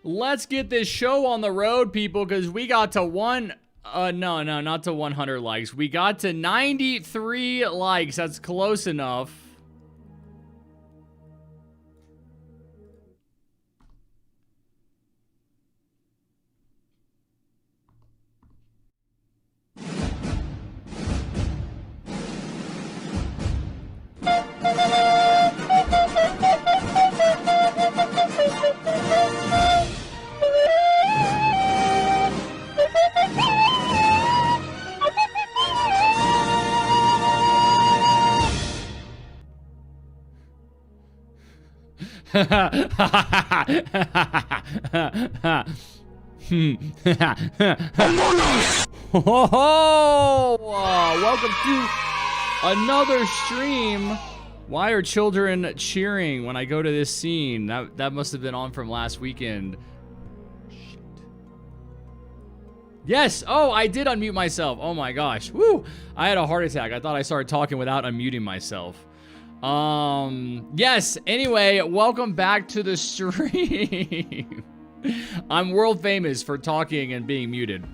Let's get this show on the road, people, because we got to no, not to 100 likes. We got to 93 likes. That's close enough. Welcome to another stream. Why are children cheering when I go to this scene? That must have been on from last weekend. Shit. Yes. Oh, I did unmute myself. Oh my gosh. Woo. I had a heart attack. I thought I started talking without unmuting myself. Yes, anyway, welcome back to the stream. I'm world famous for talking and being muted.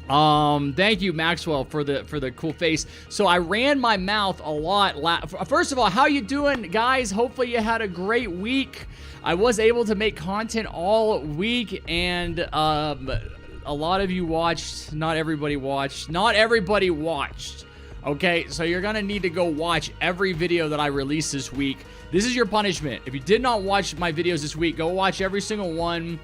Thank you, Maxwell, for the cool face. So I ran my mouth a lot. First of all, how you doing, guys? Hopefully you had a great week. I was able to make content all week, and a lot of you watched. Not everybody watched. Okay, so you're gonna need to go watch every video that I released this week. This is your punishment. If you did not watch my videos this week, go watch every single one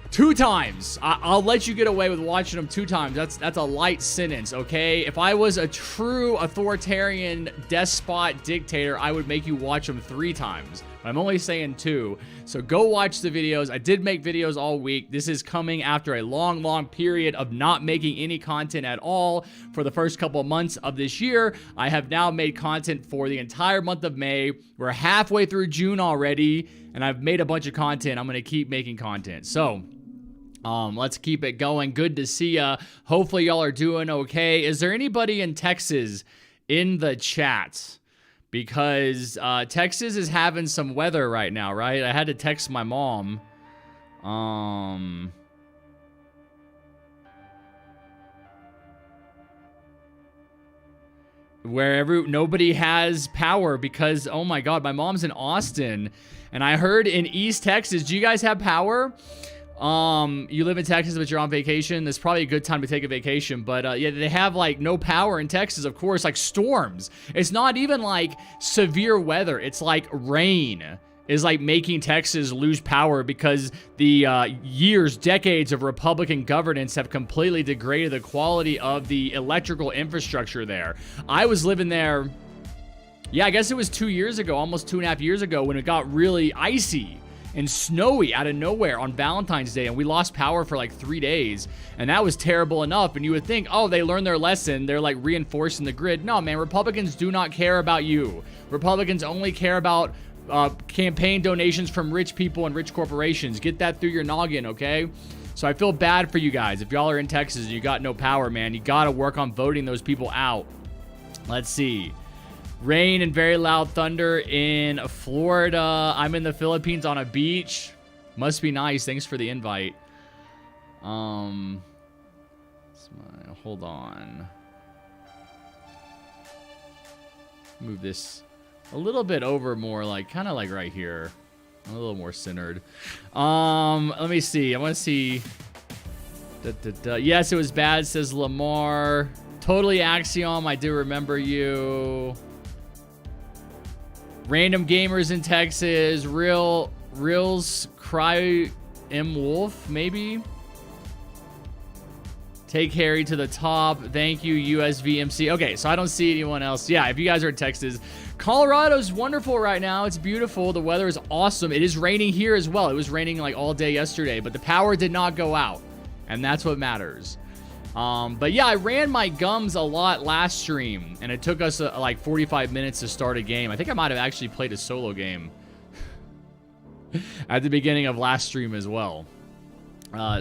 2 times. I'll let you get away with watching them 2 times. That's a light sentence, okay? If I was a true authoritarian despot dictator, I would make you watch them 3 times. But I'm only saying 2. So go watch the videos. I did make videos all week. This is coming after a long period of not making any content at all for the first couple of months of this year. I have now made content for the entire month of May. We're halfway through June already, and I've made a bunch of content. I'm going to keep making content. So let's keep it going. Good to see ya. Hopefully y'all are doing okay. Is there anybody in Texas in the chat? Because Texas is having some weather right now, right? I had to text my mom. Where nobody has power because, oh my God, my mom's in Austin. And I heard in East Texas, do you guys have power? You live in Texas, but you're on vacation. It's probably a good time to take a vacation. But yeah, they have like no power in Texas, of course, like storms. It's not even like severe weather. It's like rain is like making Texas lose power because the decades of Republican governance have completely degraded the quality of the electrical infrastructure there. I was living there, yeah, I guess it was 2 years ago, almost 2.5 years ago, when it got really icy and snowy out of nowhere on Valentine's Day, and we lost power for like 3 days, and that was terrible enough. And you would think, oh, they learned their lesson, they're like reinforcing the grid. No, man, Republicans do not care about you. Republicans only care about campaign donations from rich people and rich corporations. Get that through your noggin, okay? So I feel bad for you guys. If y'all are in Texas and you got no power, man, you gotta work on voting those people out. Let's see. Rain and very loud thunder in Florida. I'm in the Philippines on a beach. Must be nice. Thanks for the invite. Hold on. Move this a little bit over more, like kind of like right here. A little more centered. Let me see. I want to see. Yes, it was bad, says Lamar. Totally Axiom. I do remember you. Random gamers in Texas. Reels Cry M Wolf, maybe. Take Harry to the top. Thank you, USVMC. Okay, so I don't see anyone else. Yeah, if you guys are in Texas. Colorado's wonderful right now. It's beautiful. The weather is awesome. It is raining here as well. It was raining like all day yesterday, but the power did not go out. And that's what matters. But yeah, I ran my gums a lot last stream, and it took us like 45 minutes to start a game. I think I might have actually played a solo game at the beginning of last stream as well.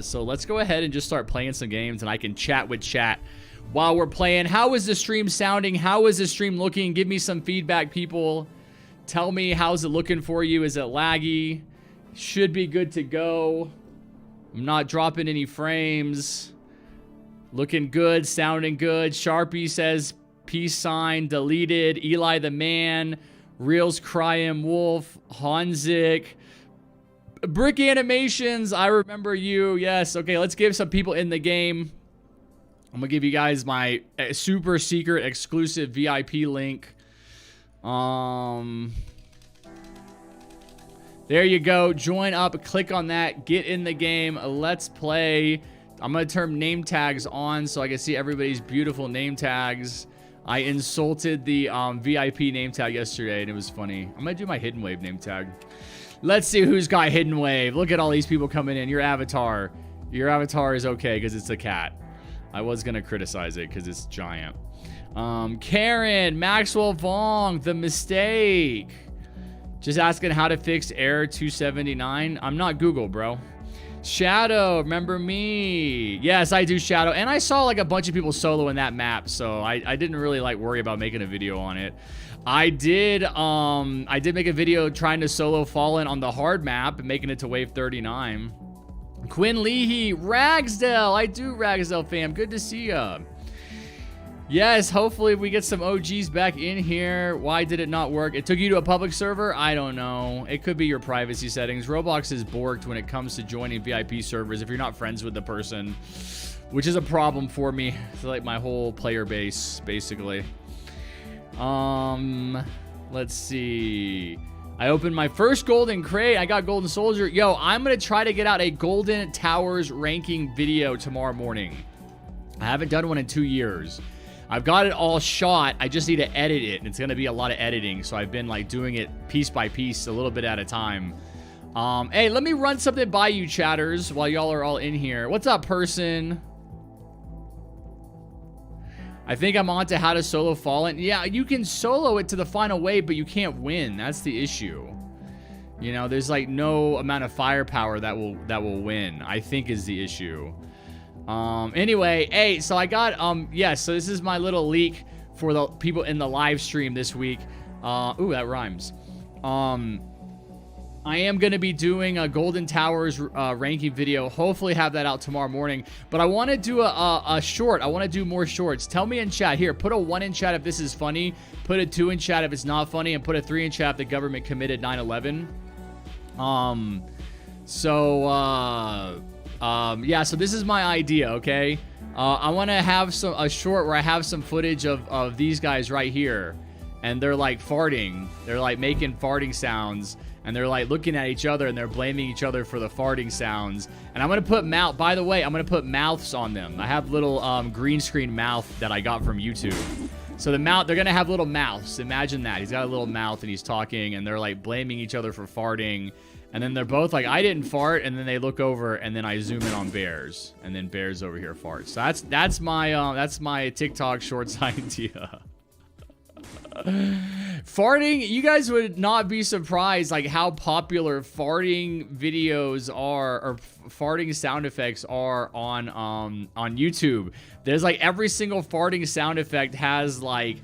So let's go ahead and just start playing some games, and I can chat with chat while we're playing. How is the stream sounding? How is the stream looking? Give me some feedback, people. Tell me, how's it looking for you? Is it laggy? Should be good to go. I'm not dropping any frames. Looking good, sounding good. Sharpie says peace sign, deleted. Eli the man, Reels crying wolf, Hanzik. Brick Animations, I remember you. Yes, okay, let's give some people in the game. I'm gonna give you guys my super secret exclusive VIP link. There you go. Join up. Click on that. Get in the game. Let's play. I'm going to turn name tags on so I can see everybody's beautiful name tags. I insulted the VIP name tag yesterday, and it was funny. I'm going to do my Hidden Wave name tag. Let's see who's got Hidden Wave. Look at all these people coming in. Your avatar. Your avatar is okay because it's a cat. I was going to criticize it because it's giant. Karen, Maxwell Vong, The Mistake. Just asking how to fix error 279. I'm not Google, bro. Shadow, remember me? Yes, I do Shadow. And I saw like a bunch of people solo in that map, so I didn't really like worry about making a video on it. I did make a video trying to solo Fallen on the hard map and making it to wave 39. Quinn Leahy, Ragsdale. I do Ragsdale fam. Good to see ya. Yes, hopefully we get some OGs back in here. Why did it not work? It took you to a public server? I don't know. It could be your privacy settings. Roblox is borked when it comes to joining VIP servers if you're not friends with the person, which is a problem for me. It's like my whole player base, basically. Let's see. I opened my first golden crate. I got golden soldier. Yo, I'm going to try to get out a golden towers ranking video tomorrow morning. I haven't done one in 2 years. I've got it all shot. I just need to edit it, and it's going to be a lot of editing. So I've been like doing it piece by piece, a little bit at a time. Hey, let me run something by you, chatters, while y'all are all in here. What's up, person? I think I'm on to how to solo Fallen. Yeah, you can solo it to the final wave, but you can't win. That's the issue. You know, there's like no amount of firepower that will win, I think is the issue. Anyway, hey, so I got, yes, so this is my little leak for the people in the live stream this week. Ooh, that rhymes. I am going to be doing a Golden Towers ranking video. Hopefully have that out tomorrow morning. But I want to do a short. I want to do more shorts. Tell me in chat. Here, put a 1 in chat if this is funny. Put a 2 in chat if it's not funny. And put a 3 in chat if the government committed 9/11. Yeah, so this is my idea, okay? I want to have a short where I have some footage of these guys right here. And they're like farting. They're like making farting sounds. And they're like looking at each other and they're blaming each other for the farting sounds. And I'm going to put mouth, by the way, I'm going to put mouths on them. I have little green screen mouth that I got from YouTube. So the mouth, they're going to have little mouths. Imagine that. He's got a little mouth and he's talking and they're like blaming each other for farting. And then they're both like, I didn't fart. And then they look over and then I zoom in on Bears. And then Bears over here farts. So that's my TikTok shorts idea. Farting, you guys would not be surprised like how popular farting videos are, or farting sound effects are on YouTube. There's like every single farting sound effect has like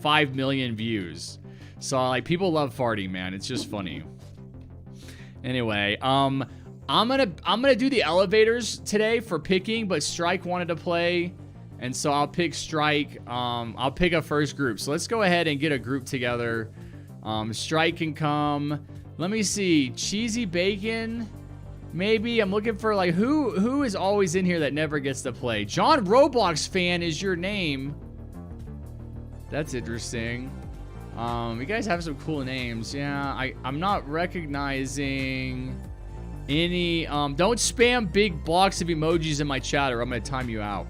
5 million views. So like people love farting, man. It's just funny. Anyway, I'm gonna do the elevators today for picking, but Strike wanted to play. And so I'll pick Strike. I'll pick a first group. So let's go ahead and get a group together. Strike can come. Let me see. Cheesy Bacon. Maybe. I'm looking for like who is always in here that never gets to play. John Roblox fan is your name. That's interesting. You guys have some cool names. Yeah, I'm not recognizing any. Don't spam big blocks of emojis in my chat or I'm going to time you out.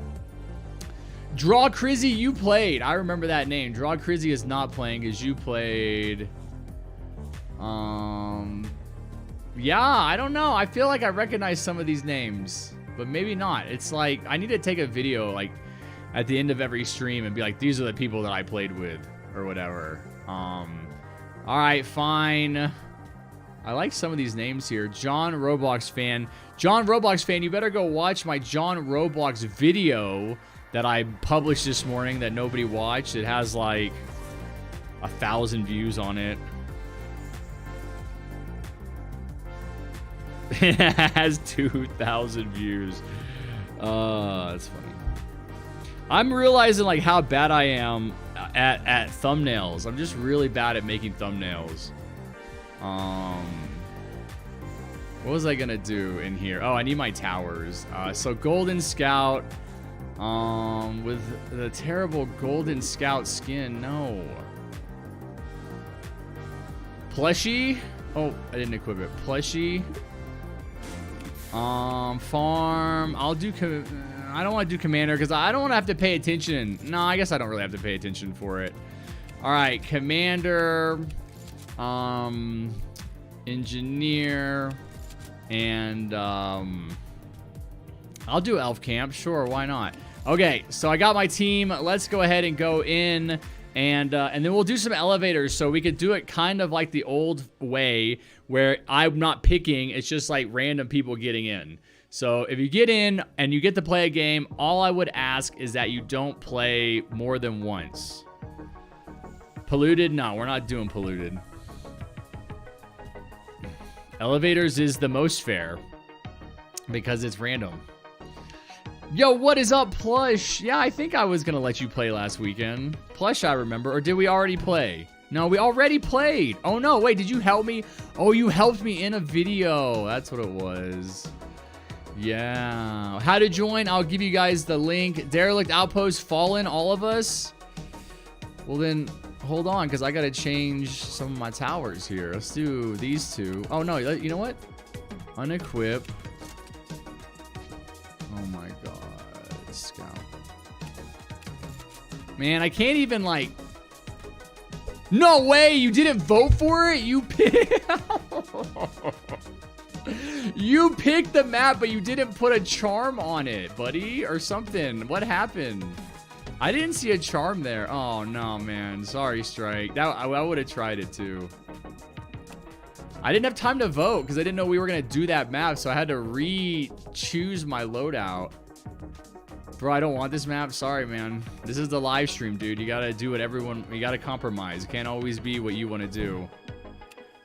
Draw Crizzy, you played. I remember that name. Draw Crizzy is not playing because you played. Yeah, I don't know. I feel like I recognize some of these names, but maybe not. It's like I need to take a video like at the end of every stream and be like, these are the people that I played with or whatever. All right, fine. I like some of these names here. John Roblox fan. John Roblox fan, you better go watch my John Roblox video that I published this morning that nobody watched. It has like 1,000 views on it. It has 2,000 views. That's funny. I'm realizing like how bad I am at thumbnails. I'm just really bad at making thumbnails. What was I gonna do in here? Oh, I need my towers. So Golden Scout, with the terrible Golden Scout skin. No. Plushie. Oh, I didn't equip it. Plushie. Farm. I'll do. I don't want to do commander because I don't want to have to pay attention. No, I guess I don't really have to pay attention for it. All right, commander, engineer, and I'll do elf camp. Sure, why not? Okay, so I got my team. Let's go ahead and go in, and then we'll do some elevators. So we could do it kind of like the old way, where I'm not picking. It's just like random people getting in. So if you get in and you get to play a game, all I would ask is that you don't play more than once. Polluted? No, we're not doing polluted. Elevators is the most fair because it's random. Yo, what is up, Plush? Yeah, I think I was going to let you play last weekend. Plush, I remember. Or did we already play? No, we already played. Oh, no. Wait, did you help me? Oh, you helped me in a video. That's what it was. Yeah. How to join? I'll give you guys the link. Derelict Outpost, Fallen, all of us. Well, then, hold on, because I got to change some of my towers here. Let's do these two. Oh, no. You know what? Unequip. Oh, my God. Scout. Man, I can't even, like... No way! You didn't vote for it? You picked... You picked the map, but you didn't put a charm on it, buddy, or something. What happened? I didn't see a charm there. Oh, no, man. Sorry, Strike. I would have tried it, too. I didn't have time to vote because I didn't know we were going to do that map, so I had to re-choose my loadout. Bro, I don't want this map. Sorry, man. This is the live stream, dude. You got to do what everyone... You got to compromise. It can't always be what you want to do.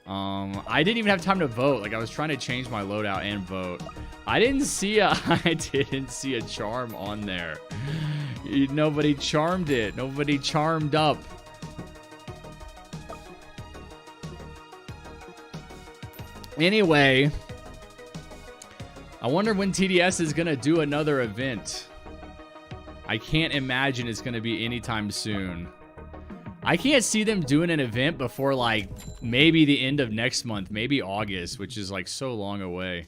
I didn't even have time to vote. Like, I was trying to change my loadout and vote. I didn't see a charm on there. Nobody charmed it. Nobody charmed up. Anyway, I wonder when TDS is gonna do another event. I can't imagine it's gonna be anytime soon. I can't see them doing an event before, like, maybe the end of next month. Maybe August, which is, like, so long away.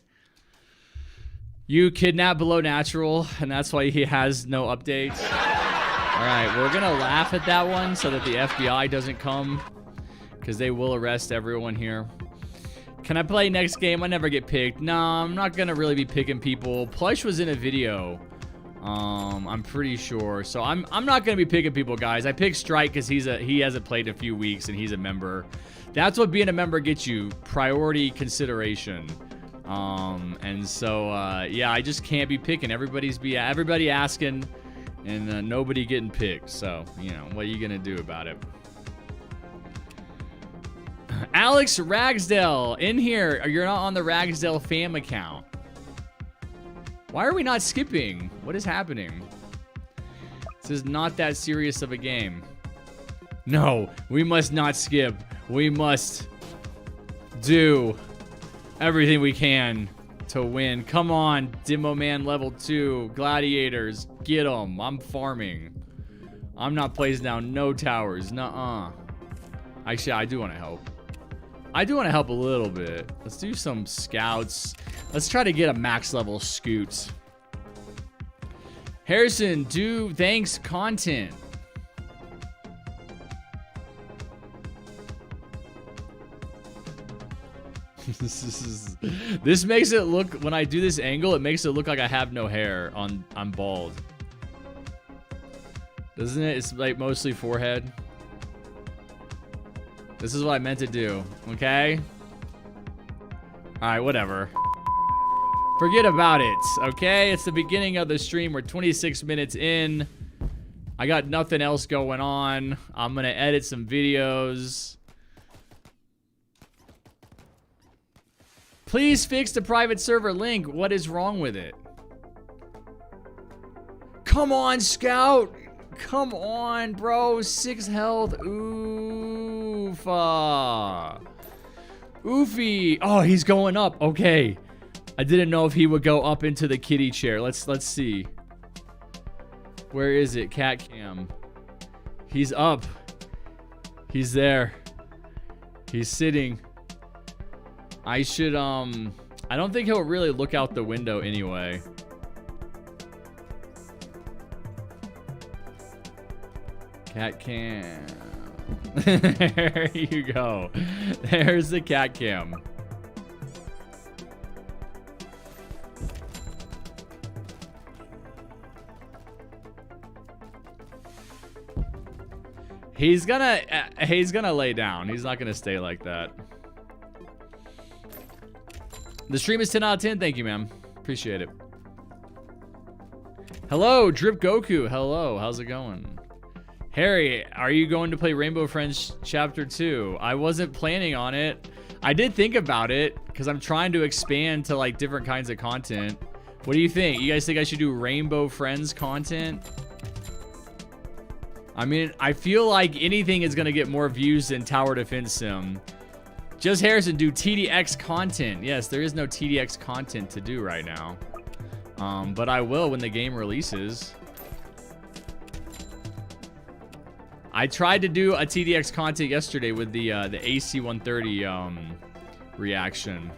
You kidnapped below natural, and that's why he has no updates. Alright, we're gonna laugh at that one so that the FBI doesn't come. Because they will arrest everyone here. Can I play next game? I never get picked. No, I'm not gonna really be picking people. Plush was in a video. I'm pretty sure. So I'm not gonna be picking people, guys. I picked Strike because he hasn't played in a few weeks and he's a member. That's what being a member gets you. Priority consideration. And so yeah, I just can't be picking. Everybody asking and nobody getting picked. So, you know, what are you gonna do about it? Alex Ragsdale in here. You're not on the Ragsdale fam account. Why are we not skipping? What is happening? This is not that serious of a game. No, we must not skip. We must do everything we can to win. Come on, Demo Man level 2. Gladiators, get them. I'm farming. I'm not placing down no towers. Nuh-uh. Actually, I do want to help. I do want to help a little bit. Let's do some scouts. Let's try to get a max level scoot. Harrison, do thanks content. This makes it look, when I do this angle, it makes it look like I have no hair I'm bald. Doesn't it? It's like mostly forehead. This is what I meant to do, okay? Alright, whatever. Forget about it, okay? It's the beginning of the stream. We're 26 minutes in. I got nothing else going on. I'm gonna edit some videos. Please fix the private server link. What is wrong with it? Come on, Scout. Come on, bro. 6 health. Oofa. Oofy. Oh, he's going up. Okay. I didn't know if he would go up into the kitty chair. Let's see. Where is it? Cat cam. He's up. He's there. He's sitting. I should, I don't think he'll really look out the window anyway. Cat cam. There you go. There's the cat cam. He's gonna lay down. He's not gonna stay like that. The stream is 10 out of 10. Thank you, ma'am. Appreciate it. Hello, Drip Goku. Hello, how's it going? Harry, are you going to play Rainbow Friends Chapter 2? I wasn't planning on it. I did think about it because I'm trying to expand to like different kinds of content. What do you think? You guys think I should do Rainbow Friends content? I mean, I feel like anything is going to get more views than Tower Defense Sim. JustHarrison, do TDX content. Yes, there is no TDX content to do right now. But I will when the game releases. I tried to do a TDX content yesterday with the AC-130 reaction.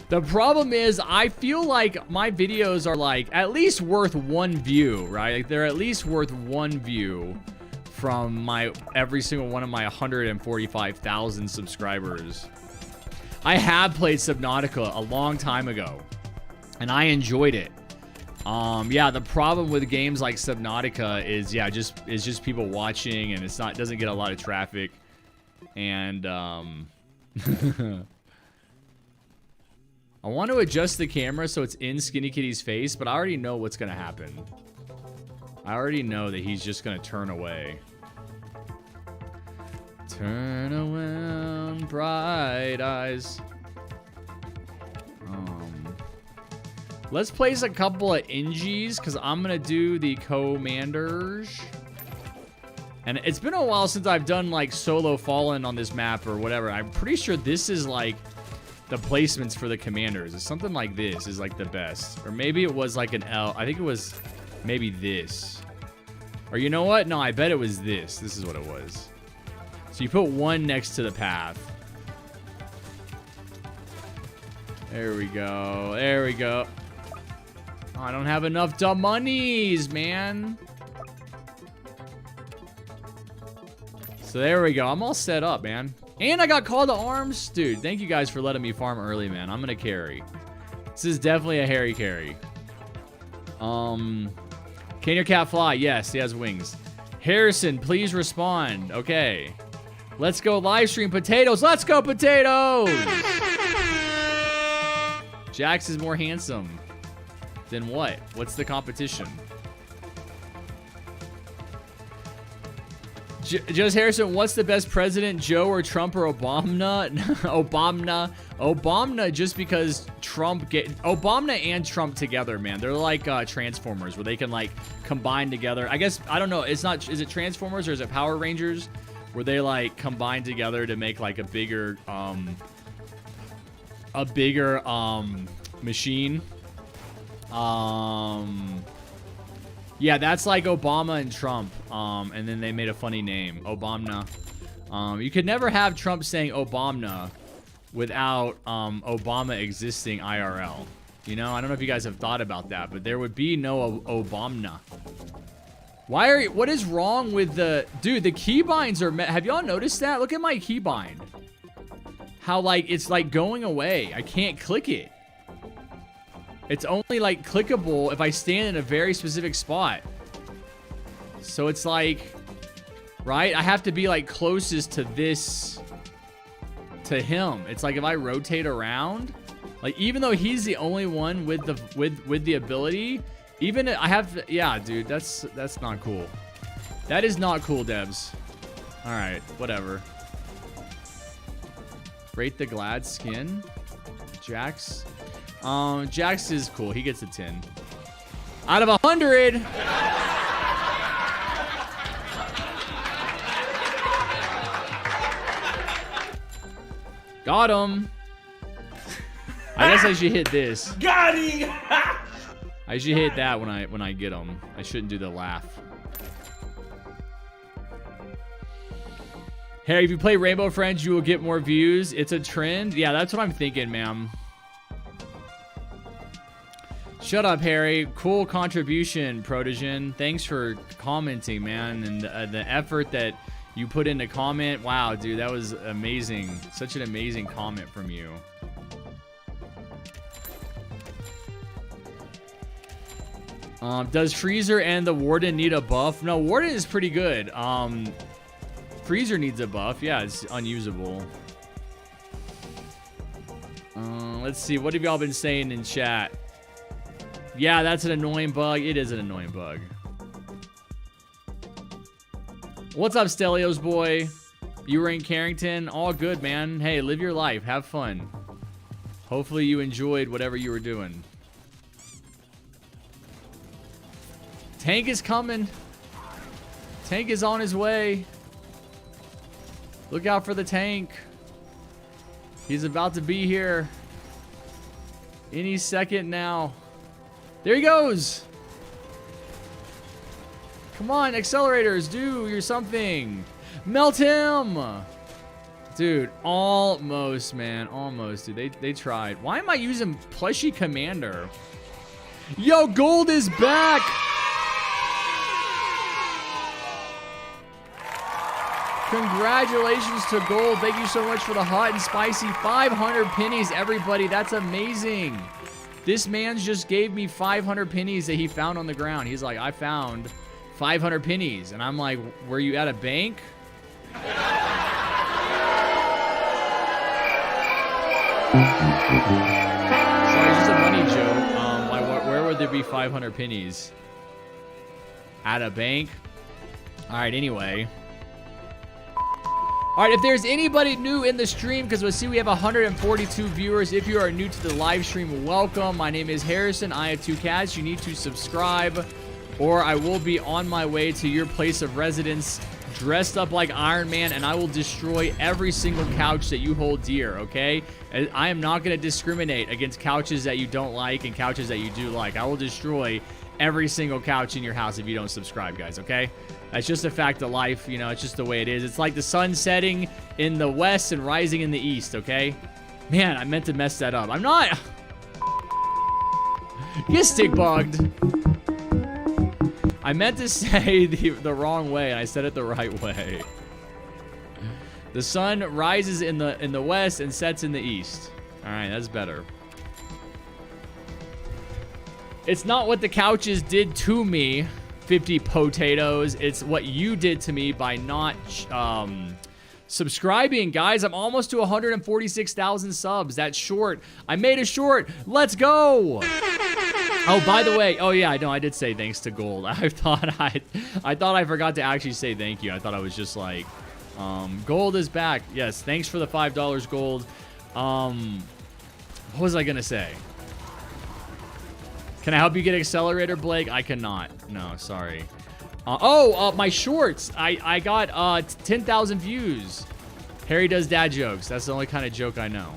The problem is, I feel like my videos are like at least worth 1 view, right? Like they're at least worth 1 view from every single one of my 145,000 subscribers. I have played Subnautica a long time ago, and I enjoyed it. Yeah, the problem with games like Subnautica is just people watching, and it doesn't get a lot of traffic, and I want to adjust the camera so it's in Skinny Kitty's face, but I already know what's going to happen. I already know that he's just going to turn away. Turn around, bright eyes. Let's place a couple of Ingies, because I'm going to do the commanders. And it's been a while since I've done, like, solo Fallen on this map or whatever. I'm pretty sure this is, like, the placements for the commanders. It's something like this is, like, the best. Or maybe it was, like, an L. I think it was maybe this. Or you know what? No, I bet it was this. This is what it was. So you put 1 next to the path. There we go. There we go. Oh, I don't have enough monies, man. So there we go. I'm all set up, man. And I got call to arms. Dude, thank you guys for letting me farm early, man. I'm going to carry. This is definitely a hairy carry. Can your cat fly? Yes, he has wings. Harrison, please respond. Okay. Let's go live stream potatoes. Let's go potatoes. Jax is more handsome. Then what? What's the competition? JustHarrison, what's the best president, Joe or Trump or Obama? Obama, just because Obama and Trump together, man. They're like Transformers, where they can like combine together. I guess, I don't know. Is it Transformers or is it Power Rangers? Where they like combine together to make like a bigger machine. Yeah, that's like Obama and Trump. And then they made a funny name, Obama. You could never have Trump saying Obama without Obama existing IRL. You know, I don't know if you guys have thought about that, but there would be no Obama. What is wrong with the keybinds are, have y'all noticed that? Look at my keybind. How like, it's like going away. I can't click it. It's only like clickable if I stand in a very specific spot. So it's like, right? I have to be like closest to him. It's like if I rotate around, like even though he's the only one with the ability, even I have to, yeah, dude, that's not cool. That is not cool, Debs. All right, whatever. Rate the glad skin. Jax. Jax is cool. He gets a 10. Out of 100. Got him. I guess I should hit this. Got him. I should hit that when I get him. I shouldn't do the laugh. Harry, if you play Rainbow Friends, you will get more views. It's a trend. Yeah, that's what I'm thinking, ma'am. Shut up, Harry. Cool contribution, Protogen. Thanks for commenting, man, and the effort that you put in the comment. Wow, dude, that was amazing. Such an amazing comment from you. Does Freezer and the Warden need a buff? No, Warden is pretty good. Freezer needs a buff. Yeah, it's unusable. Let's see. What have y'all been saying in chat? Yeah, that's an annoying bug. It is an annoying bug. What's up, Stelios boy? You were in Carrington. All good, man. Hey, live your life. Have fun. Hopefully you enjoyed whatever you were doing. Tank is coming. Tank is on his way. Look out for the tank. He's about to be here. Any second now. There he goes. Come on, accelerators, do your something. Melt him. Dude, almost, man. Almost, dude. They tried. Why am I using Plushie Commander? Yo, gold is back. Congratulations to Gold. Thank you so much for the hot and spicy 500 pennies, everybody. That's amazing. This man's just gave me 500 pennies that he found on the ground. He's like, I found 500 pennies. And I'm like, were you at a bank? Sorry, it's just a money joke. Where would there be 500 pennies? At a bank? All right, anyway. All right, if there's anybody new in the stream, because we'll see we have 142 viewers. If you are new to the live stream, welcome. My name is Harrison. I have 2 cats. You need to subscribe, or I will be on my way to your place of residence, dressed up like Iron Man, and I will destroy every single couch that you hold dear, okay? I am not going to discriminate against couches that you don't like and couches that you do like. I will destroy every single couch in your house if you don't subscribe, guys, okay? That's just a fact of life, you know, it's just the way it is. It's like the sun setting in the west and rising in the east, okay? Man, I meant to mess that up. I'm not... Get stick bugged. I meant to say the wrong way, and I said it the right way. The sun rises in the west and sets in the east. All right, that's better. It's not what the couches did to me, 50 potatoes. It's what you did to me by not subscribing, guys. I'm almost to 146,000 subs. That's short. I made a short. Let's go. Oh, by the way, oh yeah, I know I did say thanks to Gold. I thought I forgot to actually say thank you. I thought I was just like, Gold is back. Yes, thanks for the $5, Gold. What was I gonna say? Can I help you get accelerator, Blake? I cannot. No, sorry. My shorts. I got 10,000 views. Harry does dad jokes. That's the only kind of joke I know.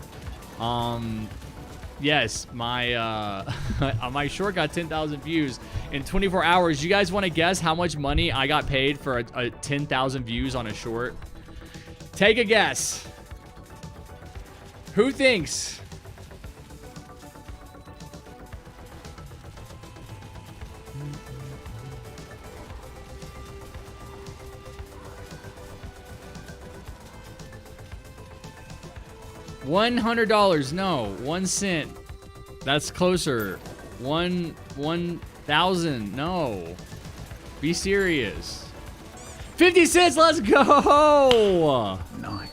Yes, my my short got 10,000 views in 24 hours. You guys want to guess how much money I got paid for a 10,000 views on a short? Take a guess. Who thinks? $100, no. 1 cent. That's closer. 1,000, no. Be serious. 50 cents, let's go! Nice.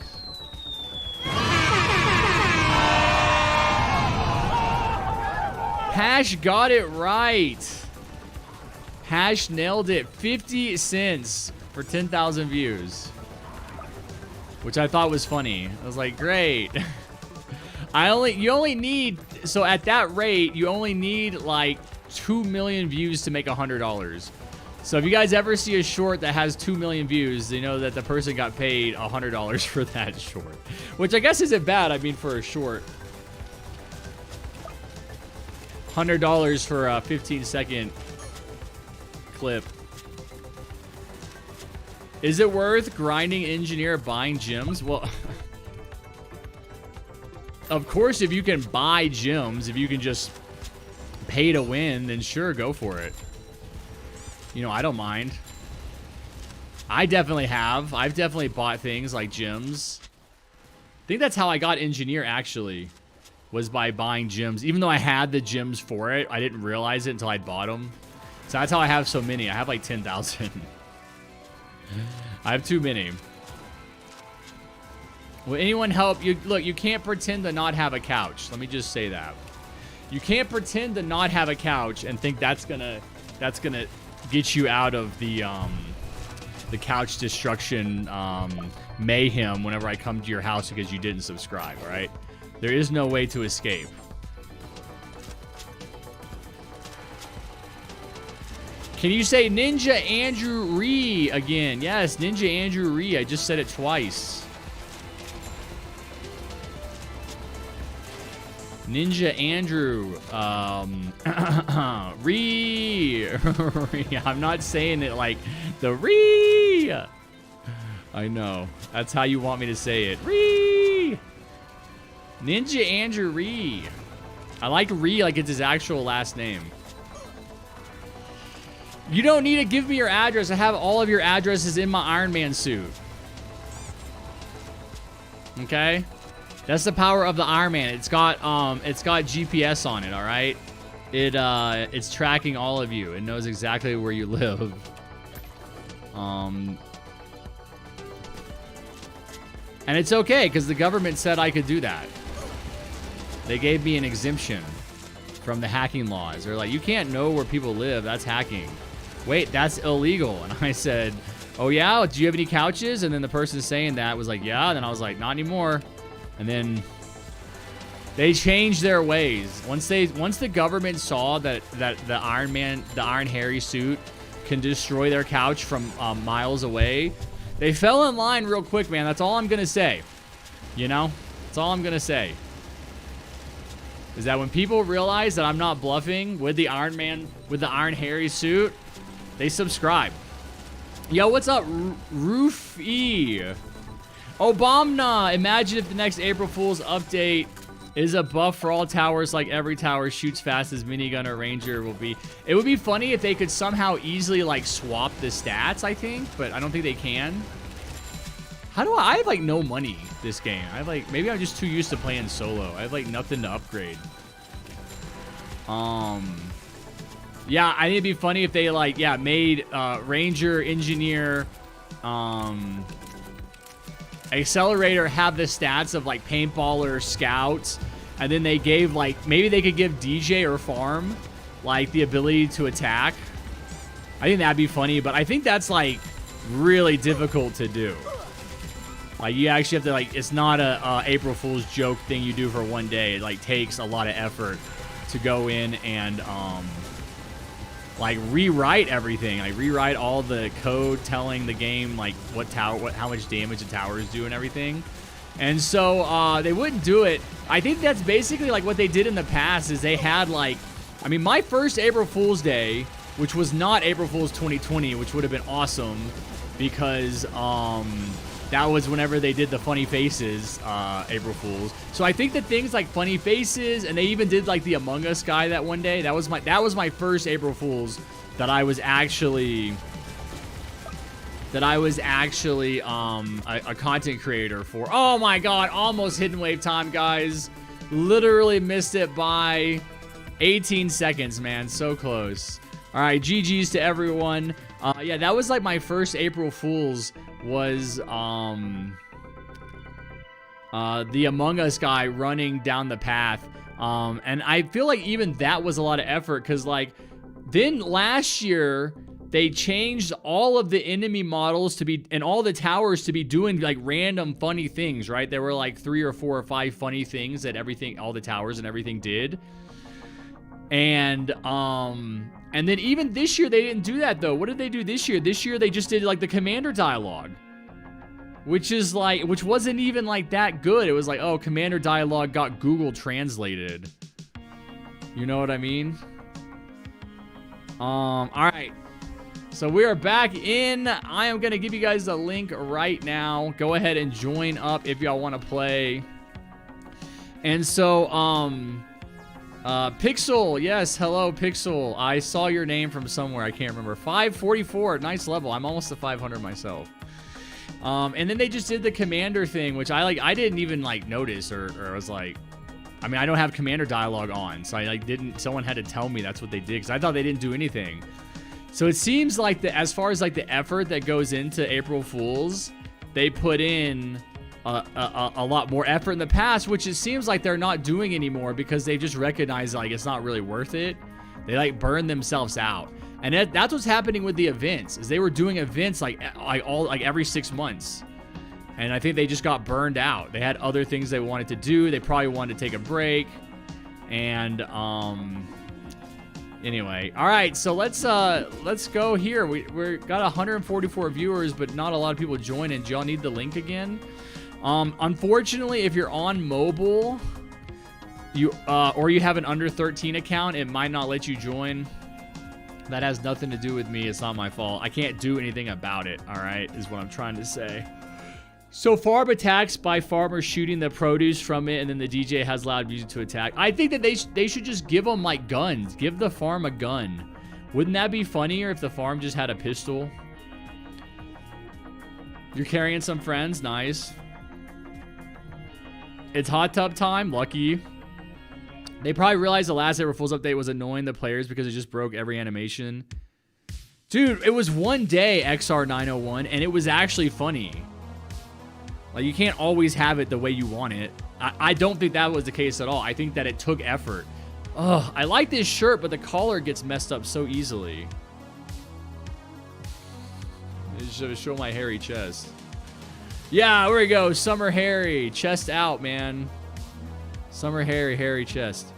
Hash got it right. Hash nailed it. 50 cents for 10,000 views. Which I thought was funny. I was like, great. You only need, so at that rate, you only need like 2 million views to make $100. So if you guys ever see a short that has 2 million views, you know that the person got paid $100 for that short. Which I guess isn't bad, I mean, for a short. $100 for a 15-second clip. Is it worth grinding engineer buying gems? Well, of course, if you can buy gems, if you can just pay to win, then sure, go for it. You know, I don't mind. I definitely have. I've definitely bought things like gems. I think that's how I got engineer, actually, was by buying gems. Even though I had the gems for it, I didn't realize it until I'd bought them. So that's how I have so many. I have like 10,000. I have too many. Will anyone help you? Look, you can't pretend to not have a couch. Let me just say that. You can't pretend to not have a couch and think that's gonna get you out of the couch destruction mayhem whenever I come to your house because you didn't subscribe, all right? There is no way to escape. Can you say Ninja Andrew Ree again? Yes, Ninja Andrew Ree. I just said it twice. Ninja Andrew. Ree. I'm not saying it like the Ree. I know. That's how you want me to say it. Ree. Ninja Andrew Ree. I like Ree like it's his actual last name. You don't need to give me your address. I have all of your addresses in my Iron Man suit. Okay? That's the power of the Iron Man. It's got GPS on it, all right? It's tracking all of you. It knows exactly where you live. And it's okay because the government said I could do that. They gave me an exemption from the hacking laws. They're like, you can't know where people live. That's hacking. Wait, that's illegal. And I said, oh yeah, do you have any couches? And then the person saying that was like, yeah. And then I was like, not anymore. And then they changed their ways. Once the government saw that the Iron Harry suit can destroy their couch from miles away, they fell in line real quick, man. That's all I'm gonna say. You know? That's all I'm gonna say. Is that when people realize that I'm not bluffing with the Iron Harry suit, they subscribe. Yo, what's up, Roofy? Obama, imagine if the next April Fool's update is a buff for all towers, like every tower shoots fast as minigunner ranger will be. It would be funny if they could somehow easily like swap the stats, I think, but I don't think they can. How do I have like no money this game? I have like, maybe I'm just too used to playing solo. I have like nothing to upgrade. Yeah, I think it'd be funny if they like, yeah, made ranger, engineer, accelerator have the stats of like paintballer, scouts, and then they gave like, maybe they could give DJ or farm like the ability to attack. I think that'd be funny, but I think that's like really difficult to do. Like you actually have to like, it's not a April Fool's joke thing you do for one day. It like takes a lot of effort to go in and like rewrite everything, like rewrite all the code telling the game like how much damage the towers do and everything. And so they wouldn't do it. I think that's basically like what they did in the past is they had like, I mean, my first April Fool's Day, which was not April Fool's 2020, which would have been awesome because that was whenever they did the funny faces April Fools. So I think that things like funny faces, and they even did like the Among Us guy that one day. That was my first April Fools that I was actually a content creator for. Oh my god, almost hidden wave time, guys. Literally missed it by 18 seconds, man. So close. All right, GG's to everyone. Yeah, that was like my first April Fools was the Among Us guy running down the path. And I feel like even that was a lot of effort because like then last year they changed all of the enemy models to be, and all the towers to be doing like random funny things, right? There were like 3 or 4 or 5 funny things that everything, all the towers and everything did. And then even this year, they didn't do that though. What did they do this year? This year, they just did like the commander dialogue, which wasn't even like that good. It was like, oh, commander dialogue got Google translated. You know what I mean? All right. So we are back in. I am going to give you guys a link right now. Go ahead and join up if y'all want to play. And so, Pixel. Yes, hello, Pixel. I saw your name from somewhere. I can't remember. 544. Nice level. I'm almost to 500 myself. And then they just did the commander thing, which I didn't even like notice or I was like, I mean, I don't have commander dialogue on, so I like someone had to tell me that's what they did because I thought they didn't do anything. So it seems like as far as like the effort that goes into April Fools, they put in a lot more effort in the past, which it seems like they're not doing anymore because they just recognize like it's not really worth it. They like burn themselves out. And that's what's happening with the events, is they were doing events like every 6 months. And I think they just got burned out. They had other things they wanted to do. They probably wanted to take a break. And anyway, all right. So let's go here. We're got 144 viewers, but not a lot of people joining. Do y'all need the link again? Unfortunately, if you're on mobile, or you have an under 13 account, it might not let you join. That has nothing to do with me. It's not my fault. I can't do anything about it. All right, is what I'm trying to say. So farm attacks by farmers shooting the produce from it, and then the DJ has loud music to attack. I think that they should just give them like guns. Give the farm a gun. Wouldn't that be funnier if the farm just had a pistol? You're carrying some friends. Nice. It's hot tub time. Lucky. They probably realized the last April Fool's update was annoying the players because it just broke every animation. Dude, it was one day, XR901, and it was actually funny. Like, you can't always have it the way you want it. I don't think that was the case at all. I think that it took effort. Ugh, I like this shirt, but the collar gets messed up so easily. Just show my hairy chest. Yeah, there we go. Summer hairy. Chest out, man. Summer hairy chest.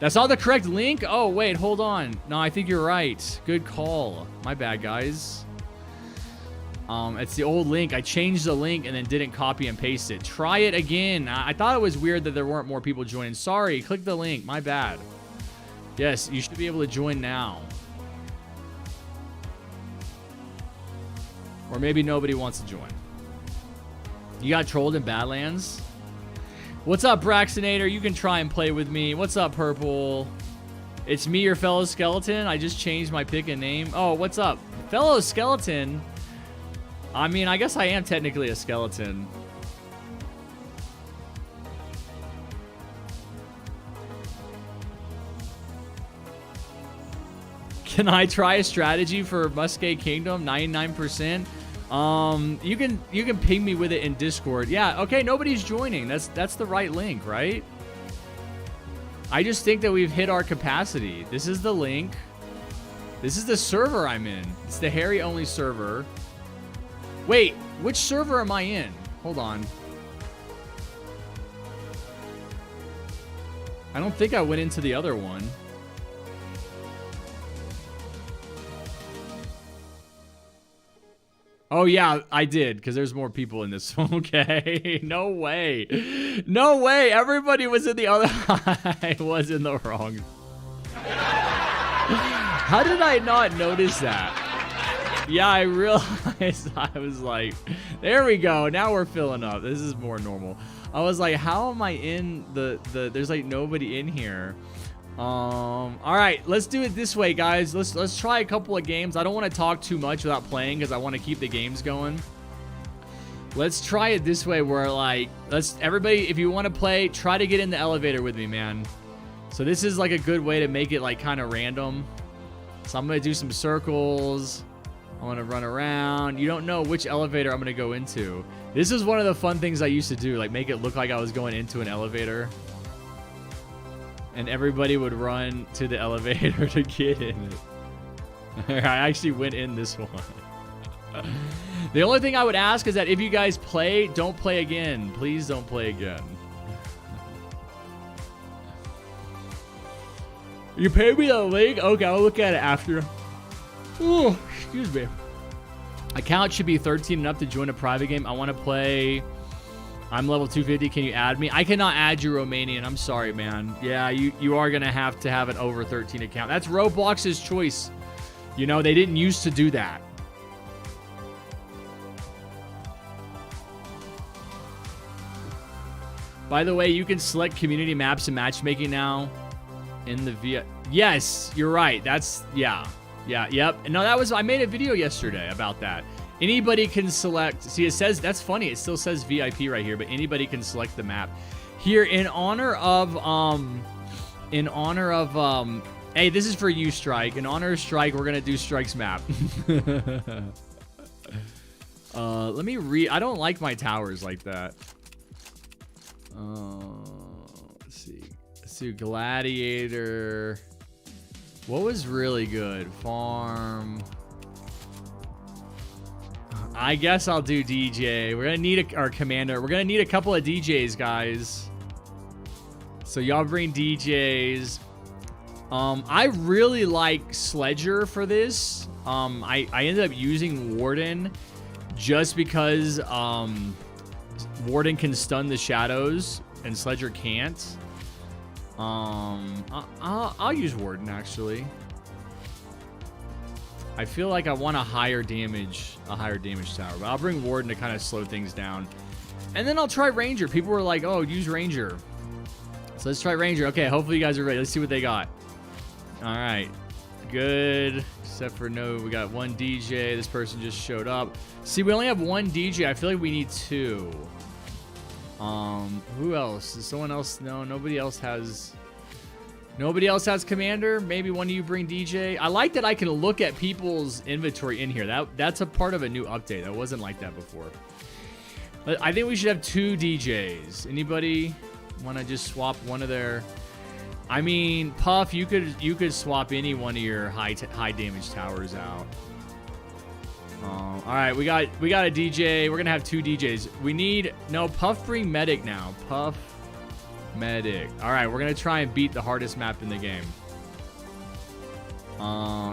That's not the correct link? Oh, wait, hold on. No, I think you're right. Good call. My bad, guys. It's the old link. I changed the link and then didn't copy and paste it. Try it again. I thought it was weird that there weren't more people joining. Sorry, click the link. My bad. Yes, you should be able to join now. Or maybe nobody wants to join. You got trolled in Badlands? What's up, Braxinator? You can try and play with me. What's up, Purple? It's me, your fellow skeleton. I just changed my pick and name. Oh, what's up? Fellow skeleton? I mean, I guess I am technically a skeleton. Can I try a strategy for Musket Kingdom? 99%. You can ping me with it in Discord. Yeah, okay, nobody's joining. That's the right link, right? I just think that we've hit our capacity. This is the link. This is the server I'm in. It's the Harry only server. Wait, which server am I in? Hold on. I don't think I went into the other one. Oh, yeah, I did, because there's more people in this one. Okay, no way. No way. Everybody was in the other. I was in the wrong. How did I not notice that? Yeah, I realized. I was like, there we go. Now we're filling up. This is more normal. I was like, how am I in there's like nobody in here. All right, let's do it this way, guys. Let's try a couple of games. I don't want to talk too much without playing because I want to keep the games going. Let's try it this way where like, everybody, if you want to play, try to get in the elevator with me, man. So this is like a good way to make it like kind of random. So I'm going to do some circles. I want to run around. You don't know which elevator I'm going to go into. This is one of the fun things I used to do, like make it look like I was going into an elevator. And everybody would run to the elevator to get in it. I actually went in this one. The only thing I would ask is that if you guys play, don't play again. Please don't play again. You paid me the link? Okay, I'll look at it after. Oh, excuse me. Account should be 13 and up to join a private game. I want to play. I'm level 250. Can you add me? I cannot add you, Romanian. I'm sorry, man. Yeah, you are going to have an over 13 account. That's Roblox's choice. You know, they didn't used to do that. By the way, you can select community maps and matchmaking now in the via. Yes, you're right. That's, yeah. Yeah, yep. No, I made a video yesterday about that. Anybody can select. See, it says, that's funny. It still says VIP right here, but anybody can select the map. Here, in honor of, hey, this is for you, Strike. In honor of Strike, we're going to do Strike's map. Let me read. I don't like my towers like that. Let's see. Let's do Gladiator. What was really good? Farm. I guess I'll do DJ. We're gonna need our commander. We're gonna need a couple of DJs, guys. So y'all bring DJs. I really like Sledger for this. I ended up using Warden just because Warden can stun the shadows and Sledger can't. I'll use Warden actually. I feel like I want a higher damage tower, but I'll bring Warden to kind of slow things down. And then I'll try Ranger. People were like, oh, use Ranger. So let's try Ranger. Okay, hopefully you guys are ready. Let's see what they got. All right, good. Except for no, we got one DJ. This person just showed up. See, we only have one DJ. I feel like we need two. Who else? Is someone else? No, nobody else has commander. Maybe one of you bring DJ. I like that I can look at people's inventory in here. That's a part of a new update. That wasn't like that before. But I think we should have two DJs. Anybody want to just swap one of their? I mean, Puff, you could swap any one of your high damage towers out. All right, we got a DJ. We're gonna have two DJs. We need Puff bring medic now. Puff medic. All right, we're gonna try and beat the hardest map in the game.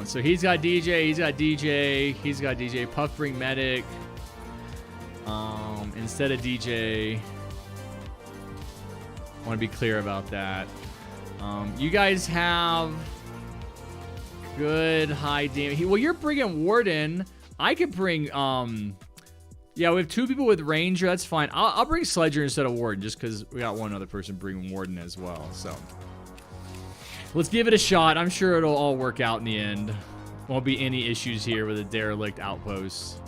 So he's got DJ. He's got DJ. He's got DJ. Puff bring medic. Instead of DJ. I want to be clear about that. You guys have good high damage. Well, you're bringing Warden. I could bring, yeah, we have two people with Ranger. That's fine. I'll bring Sledger instead of Warden just because we got one other person bringing Warden as well. So let's give it a shot. I'm sure it'll all work out in the end. Won't be any issues here with the Derelict Outpost.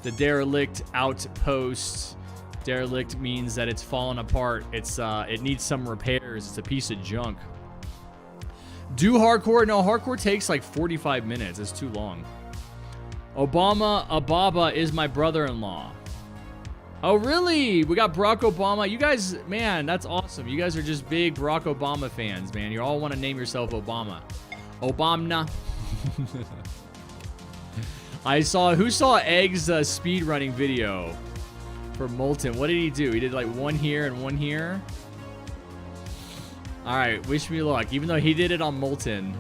The Derelict Outpost. Derelict means that it's fallen apart. It needs some repairs. It's a piece of junk. Do hardcore? No, hardcore takes like 45 minutes. It's too long. Ababa is my brother-in-law. Oh, really? We got Barack Obama. You guys, man, that's awesome. You guys are just big Barack Obama fans, man. You all want to name yourself Obama. Obama. Who saw Egg's speedrunning video for Molten? What did he do? He did like one here and one here. All right, wish me luck. Even though he did it on Molten,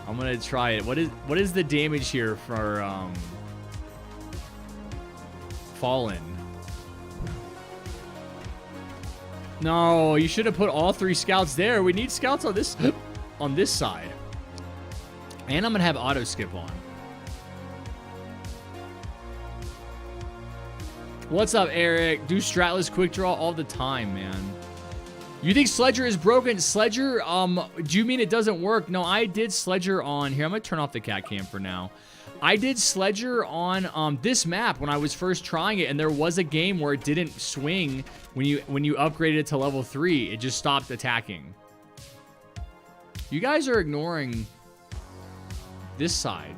I'm gonna try it. What is the damage here for Fallen? No, you should have put all three scouts there. We need scouts on this side. And I'm gonna have auto skip on. What's up, Eric? Do stratless quick draw all the time, man. You think Sledger is broken? Sledger, do you mean it doesn't work? No, I did Sledger on here. I'm gonna turn off the cat cam for now. I did Sledger on this map when I was first trying it, and there was a game where it didn't swing when you upgraded it to level 3. It just stopped attacking. You guys are ignoring this side.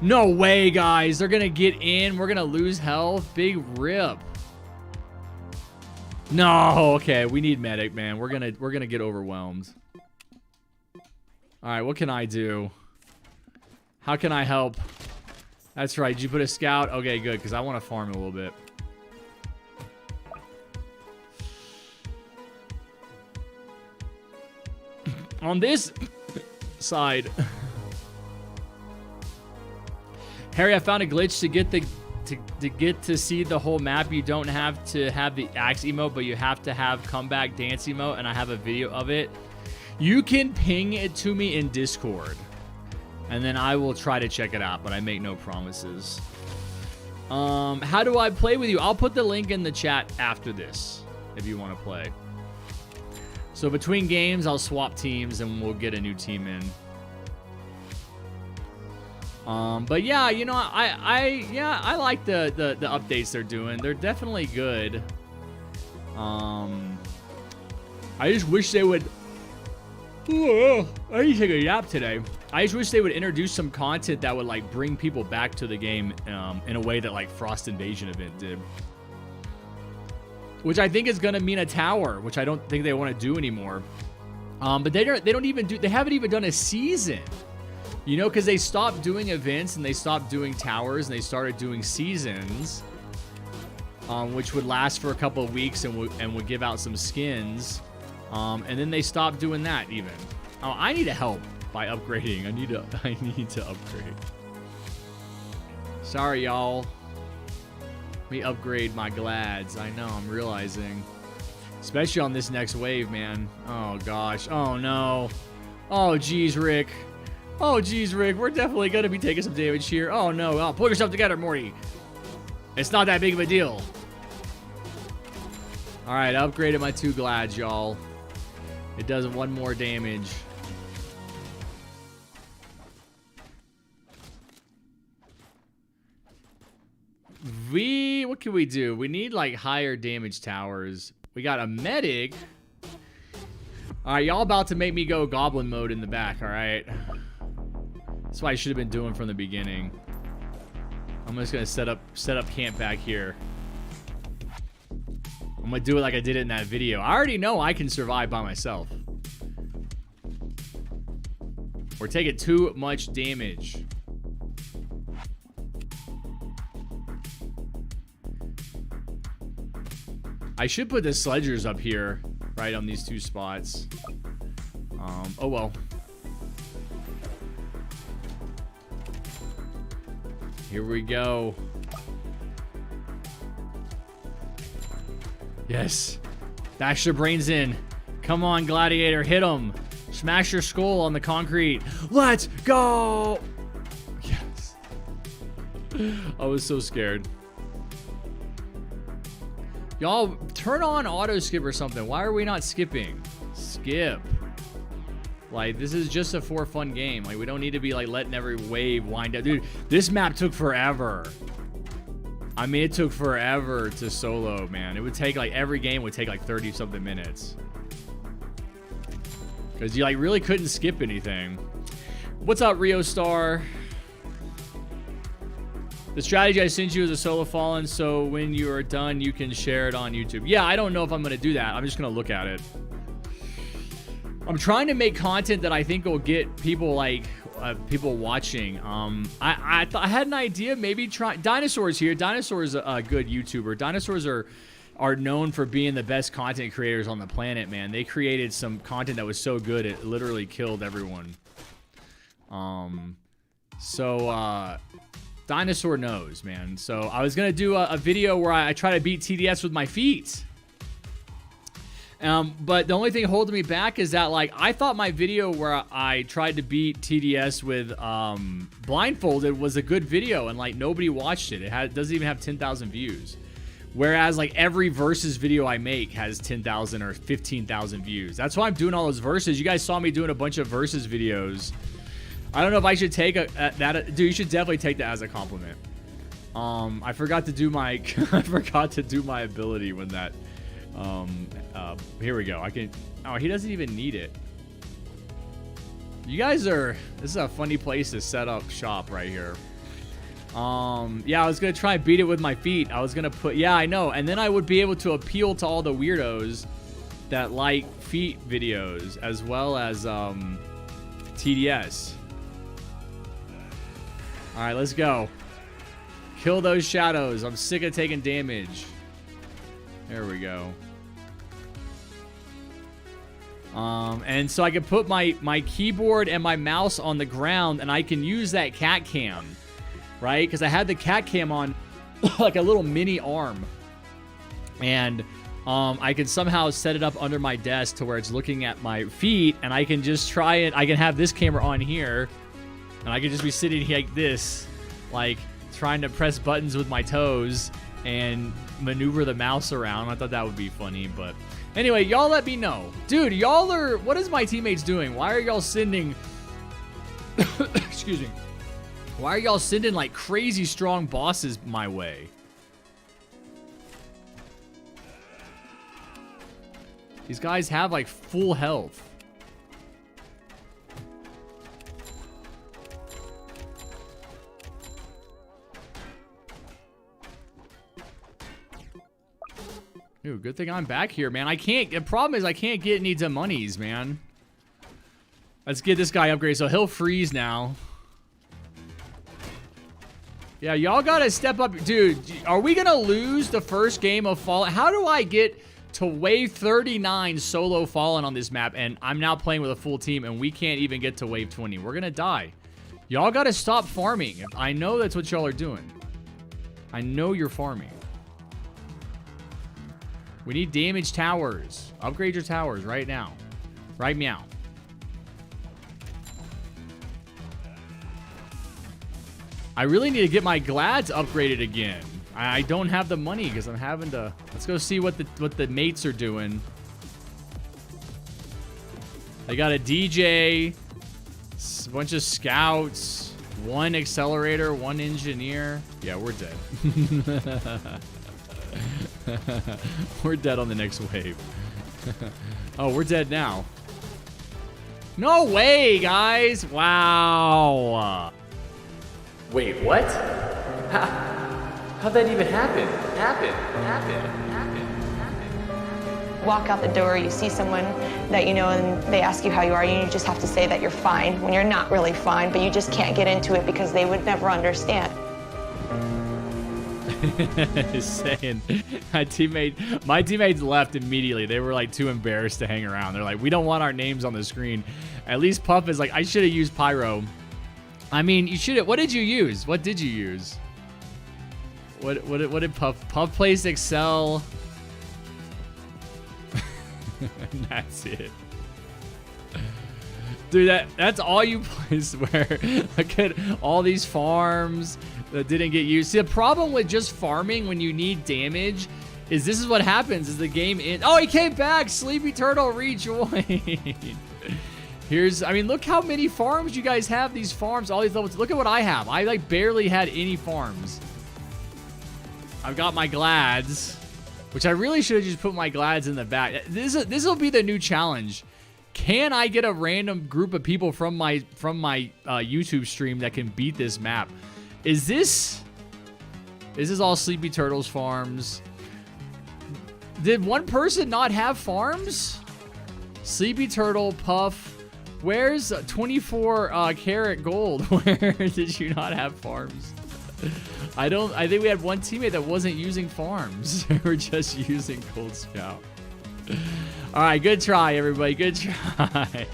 No way, guys. They're gonna get in. We're gonna lose health. Big rip. No, okay. We need medic, man. We're gonna get overwhelmed. All right, what can I do? How can I help? That's right. Did you put a scout? Okay, good, because I want to farm a little bit. On this side. Harry, I found a glitch to get the to see the whole map. You don't have to have the axe emote, but you have to have comeback dance emote, and I have a video of it. You can ping it to me in Discord, and then I will try to check it out, but I make no promises. How do I play with you? I'll put the link in the chat after this if you want to play. So between games, I'll swap teams and we'll get a new team in. But yeah, you know, I like the updates they're doing. They're definitely good. I just wish they would. I need to take a nap today. I just wish they would introduce some content that would like bring people back to the game in a way that like Frost Invasion event did. Which I think is gonna mean a tower, which I don't think they want to do anymore. But they haven't even done a season. You know, because they stopped doing events and they stopped doing towers and they started doing seasons, which would last for a couple of weeks and would give out some skins. And then they stopped doing that even. Oh, I need to help by upgrading. I need to upgrade. Sorry, y'all. Let me upgrade my glads. I know, I'm realizing. Especially on this next wave, man. Oh, gosh. Oh, no. Oh, geez, Rick. Oh, geez, Rick. We're definitely going to be taking some damage here. Oh, no. Oh, pull yourself together, Morty. It's not that big of a deal. All right, I upgraded my 2 glads, y'all. It does 1 more damage. What can we do? We need like higher damage towers. We got a medic. All right, y'all about to make me go goblin mode in the back, all right? That's what I should have been doing from the beginning. I'm just gonna set up camp back here. I'm gonna do it like I did it in that video. I already know I can survive by myself. We're taking too much damage. I should put the sledgers up here, right on these 2 spots. Oh well. Here we go. Yes. Bash your brains in. Come on, gladiator, hit him. Smash your skull on the concrete. Let's go. Yes. I was so scared. Y'all, turn on auto skip or something. Why are we not skipping? Skip. Like, this is just a for fun game. Like, we don't need to be like letting every wave wind up. Dude, this map took forever. I mean, it took forever to solo, man. It would take like, every game would take like 30 something minutes. Because you like really couldn't skip anything. What's up, Rio Star? The strategy I sent you is a solo fallen, so when you are done, you can share it on YouTube. Yeah, I don't know if I'm going to do that. I'm just going to look at it. I'm trying to make content that I think will get people like people watching. I had an idea, maybe try Dinosaur's here. Dinosaur's a good YouTuber. Dinosaurs are known for being the best content creators on the planet, man. They created some content that was so good it literally killed everyone. Dinosaur knows, man. So I was gonna do a video where I try to beat TDS with my feet. But the only thing holding me back is that, like, I thought my video where I tried to beat TDS with blindfolded was a good video, and like nobody watched it. It doesn't even have 10,000 views. Whereas like every versus video I make has 10,000 or 15,000 views. That's why I'm doing all those verses. You guys saw me doing a bunch of versus videos. I don't know if I should take that. Dude, you should definitely take that as a compliment. I forgot to do my ability when that. Here we go. I can. Oh, he doesn't even need it. You guys are. This is a funny place to set up shop right here. Yeah, I was gonna try and beat it with my feet. I was gonna put. Yeah, I know. And then I would be able to appeal to all the weirdos that like feet videos, as well as TDS. All right, let's go. Kill those shadows. I'm sick of taking damage. There we go. And so I can put my keyboard and my mouse on the ground, and I can use that cat cam, right? Because I had the cat cam on like a little mini arm. And I can somehow set it up under my desk to where it's looking at my feet, and I can just try it. I can have this camera on here, and I can just be sitting here like this, like trying to press buttons with my toes and maneuver the mouse around. I thought that would be funny, but anyway, y'all let me know. Dude, y'all are... What is my teammates doing? Why are y'all sending... Excuse me. Why are y'all sending, like, crazy strong bosses my way? These guys have, like, full health. Dude, good thing I'm back here, man. I can't... The problem is I can't get any to monies, man. Let's get this guy upgraded so he'll freeze now. Yeah, y'all gotta step up. Dude, are we gonna lose the first game of Fallen? How do I get to wave 39 solo Fallen on this map, and I'm now playing with a full team, and we can't even get to wave 20? We're gonna die. Y'all gotta stop farming. I know that's what y'all are doing. I know you're farming. We need damage towers. Upgrade your towers right now. Right meow. I really need to get my glads upgraded again. I don't have the money because I'm having to... Let's go see what the mates are doing. They got a DJ, a bunch of scouts, one accelerator, one engineer. Yeah, we're dead. We're dead on the next wave. Oh, we're dead now. No way, guys. Wow. Wait, what? How'd that even happen? Walk out the door, you see someone that you know, and they ask you how you are, and you just have to say that you're fine when you're not really fine, but you just can't get into it because they would never understand. Saying my teammates left immediately. They were like too embarrassed to hang around. They're like, we don't want our names on the screen. At least Puff is like, I should have used Pyro. I mean, you should have. What did you use? What did you use? What did Puff plays Excel? That's it. Dude, that's all you play, swear. Look at all these farms that didn't get used. See, the problem with just farming when you need damage is this is what happens is the game in... Oh, he came back! Sleepy Turtle rejoined. I mean, look how many farms you guys have. These farms, all these levels. Look at what I have. I like barely had any farms. I've got my glads, which I really should have just put my glads in the back. This will be the new challenge. Can I get a random group of people from my YouTube stream that can beat this map? Is this all Sleepy Turtles farms? Did one person not have farms? Sleepy Turtle, Puff. Where's 24 karat gold? Where did you not have farms? I think we had one teammate that wasn't using farms. We're just using Cold Scout. All right, good try, everybody. Good try.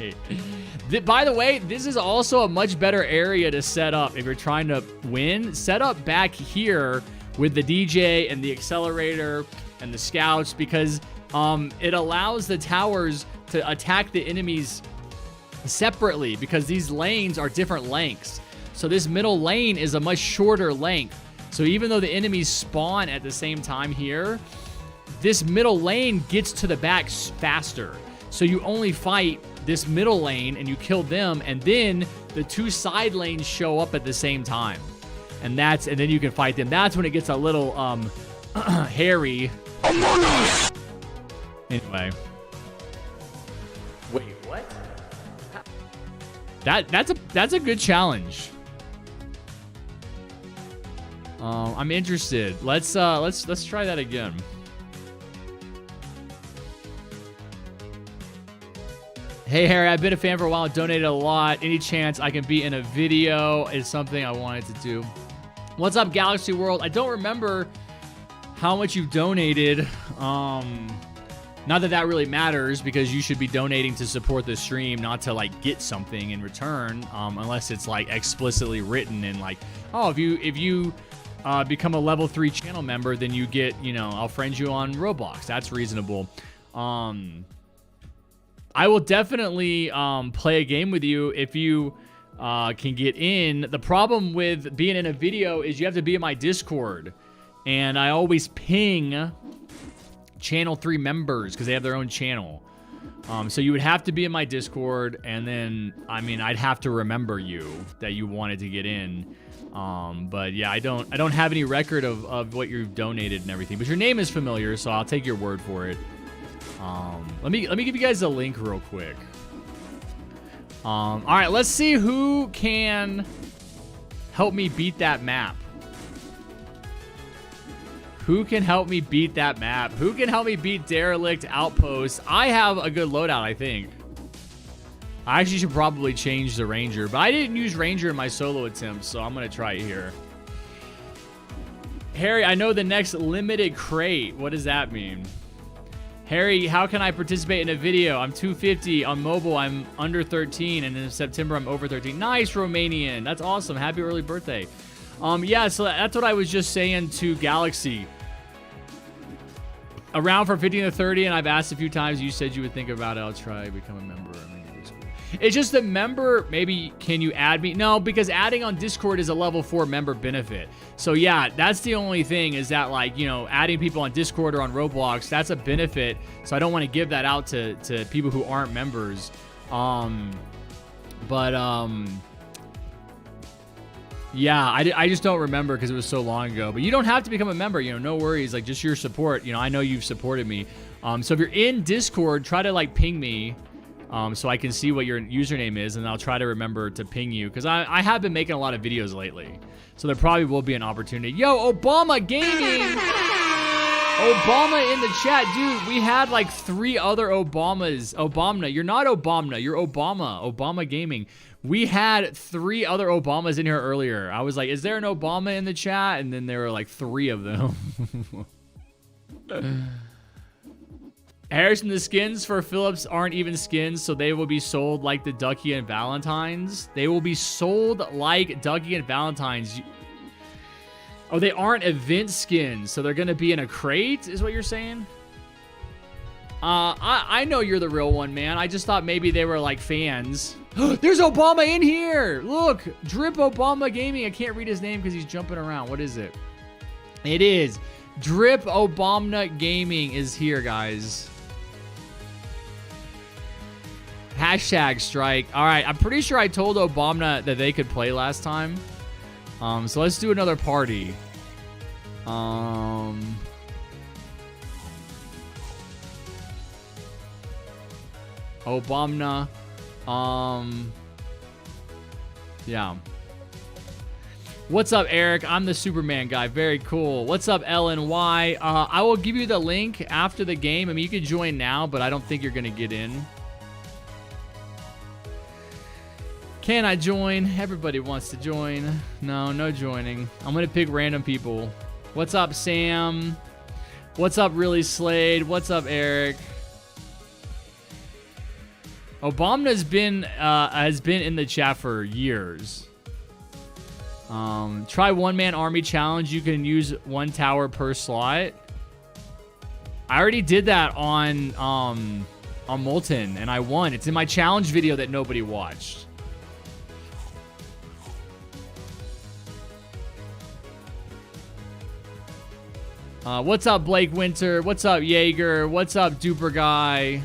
By the way, this is also a much better area to set up if you're trying to win. Set up back here with the DJ and the accelerator and the scouts because it allows the towers to attack the enemies separately because these lanes are different lengths. So this middle lane is a much shorter length. So even though the enemies spawn at the same time here, this middle lane gets to the back faster. So you only fight this middle lane and you kill them, and then the two side lanes show up at the same time. And then you can fight them. That's when it gets a little hairy. Anyway. Wait, what? That's a good challenge. I'm interested. Let's try that again. Hey, Harry, I've been a fan for a while, donated a lot. Any chance I can be in a video is something I wanted to do. What's up, Galaxy World? I don't remember how much you've donated. Not that that really matters, because you should be donating to support the stream, not to like get something in return, unless it's like explicitly written in like, oh, if you become a level 3 channel member, then you get, you know, I'll friend you on Roblox. That's reasonable. I will definitely play a game with you if you can get in. The problem with being in a video is you have to be in my Discord, and I always ping channel 3 members because they have their own channel. So you would have to be in my Discord, and then, I mean, I'd have to remember you that you wanted to get in. But yeah, I don't have any record of what you've donated and everything, but your name is familiar, so I'll take your word for it. Let me give you guys a link real quick. All right, let's see who can help me beat that map. Who can help me beat that map? Who can help me beat Derelict Outpost? I have a good loadout, I think. I actually should probably change the Ranger, but I didn't use Ranger in my solo attempt, so I'm going to try it here. Harry, I know the next limited crate. What does that mean? Harry, how can I participate in a video? I'm 250 on mobile. I'm under 13, and in September I'm over 13. Nice, Romanian. That's awesome. Happy early birthday. Yeah, so that's what I was just saying to Galaxy. Around from 15 to 30, and I've asked a few times. You said you would think about it. I'll try to become a member. It's just a member. Maybe can you add me? No, because adding on Discord is a level 4 member benefit. So yeah, that's the only thing, is that, like, you know, adding people on Discord or on Roblox, that's a benefit. So I don't want to give that out to people who aren't members. Yeah, I just don't remember because it was so long ago. But you don't have to become a member, you know, no worries. Like, just your support. You know, I know you've supported me. So if you're in Discord, try to like ping me. So I can see what your username is, and I'll try to remember to ping you, because I have been making a lot of videos lately. So there probably will be an opportunity. Yo, Obama Gaming! Obama in the chat. Dude, we had like 3 other Obamas. Obama, you're not Obama, you're Obama. Obama Gaming. We had 3 other Obamas in here earlier. I was like, is there an Obama in the chat? And then there were like 3 of them. Harrison, the skins for Phillips aren't even skins, so they will be sold like the Ducky and Valentines. They will be sold like Ducky and Valentines. Oh, they aren't event skins, so they're going to be in a crate, is what you're saying? I know you're the real one, man. I just thought maybe they were like fans. There's Obama in here. Look, Drip Obama Gaming. I can't read his name because he's jumping around. What is it? It is Drip Obama Gaming is here, guys. Hashtag strike. All right, I'm pretty sure I told Obama that they could play last time. So let's do another party. Obama. Yeah. What's up, Eric? I'm the Superman guy. Very cool. What's up, LNY? I will give you the link after the game. I mean, you can join now, but I don't think you're going to get in. Can I join? Everybody wants to join. No, no joining. I'm going to pick random people. What's up, Sam? What's up, Really Slade? What's up, Eric? Obama has been in the chat for years. Try one-man army challenge. You can use 1 tower per slot. I already did that on Molten, and I won. It's in my challenge video that nobody watched. What's up, Blake Winter? What's up, Jaeger? What's up, Duper Guy?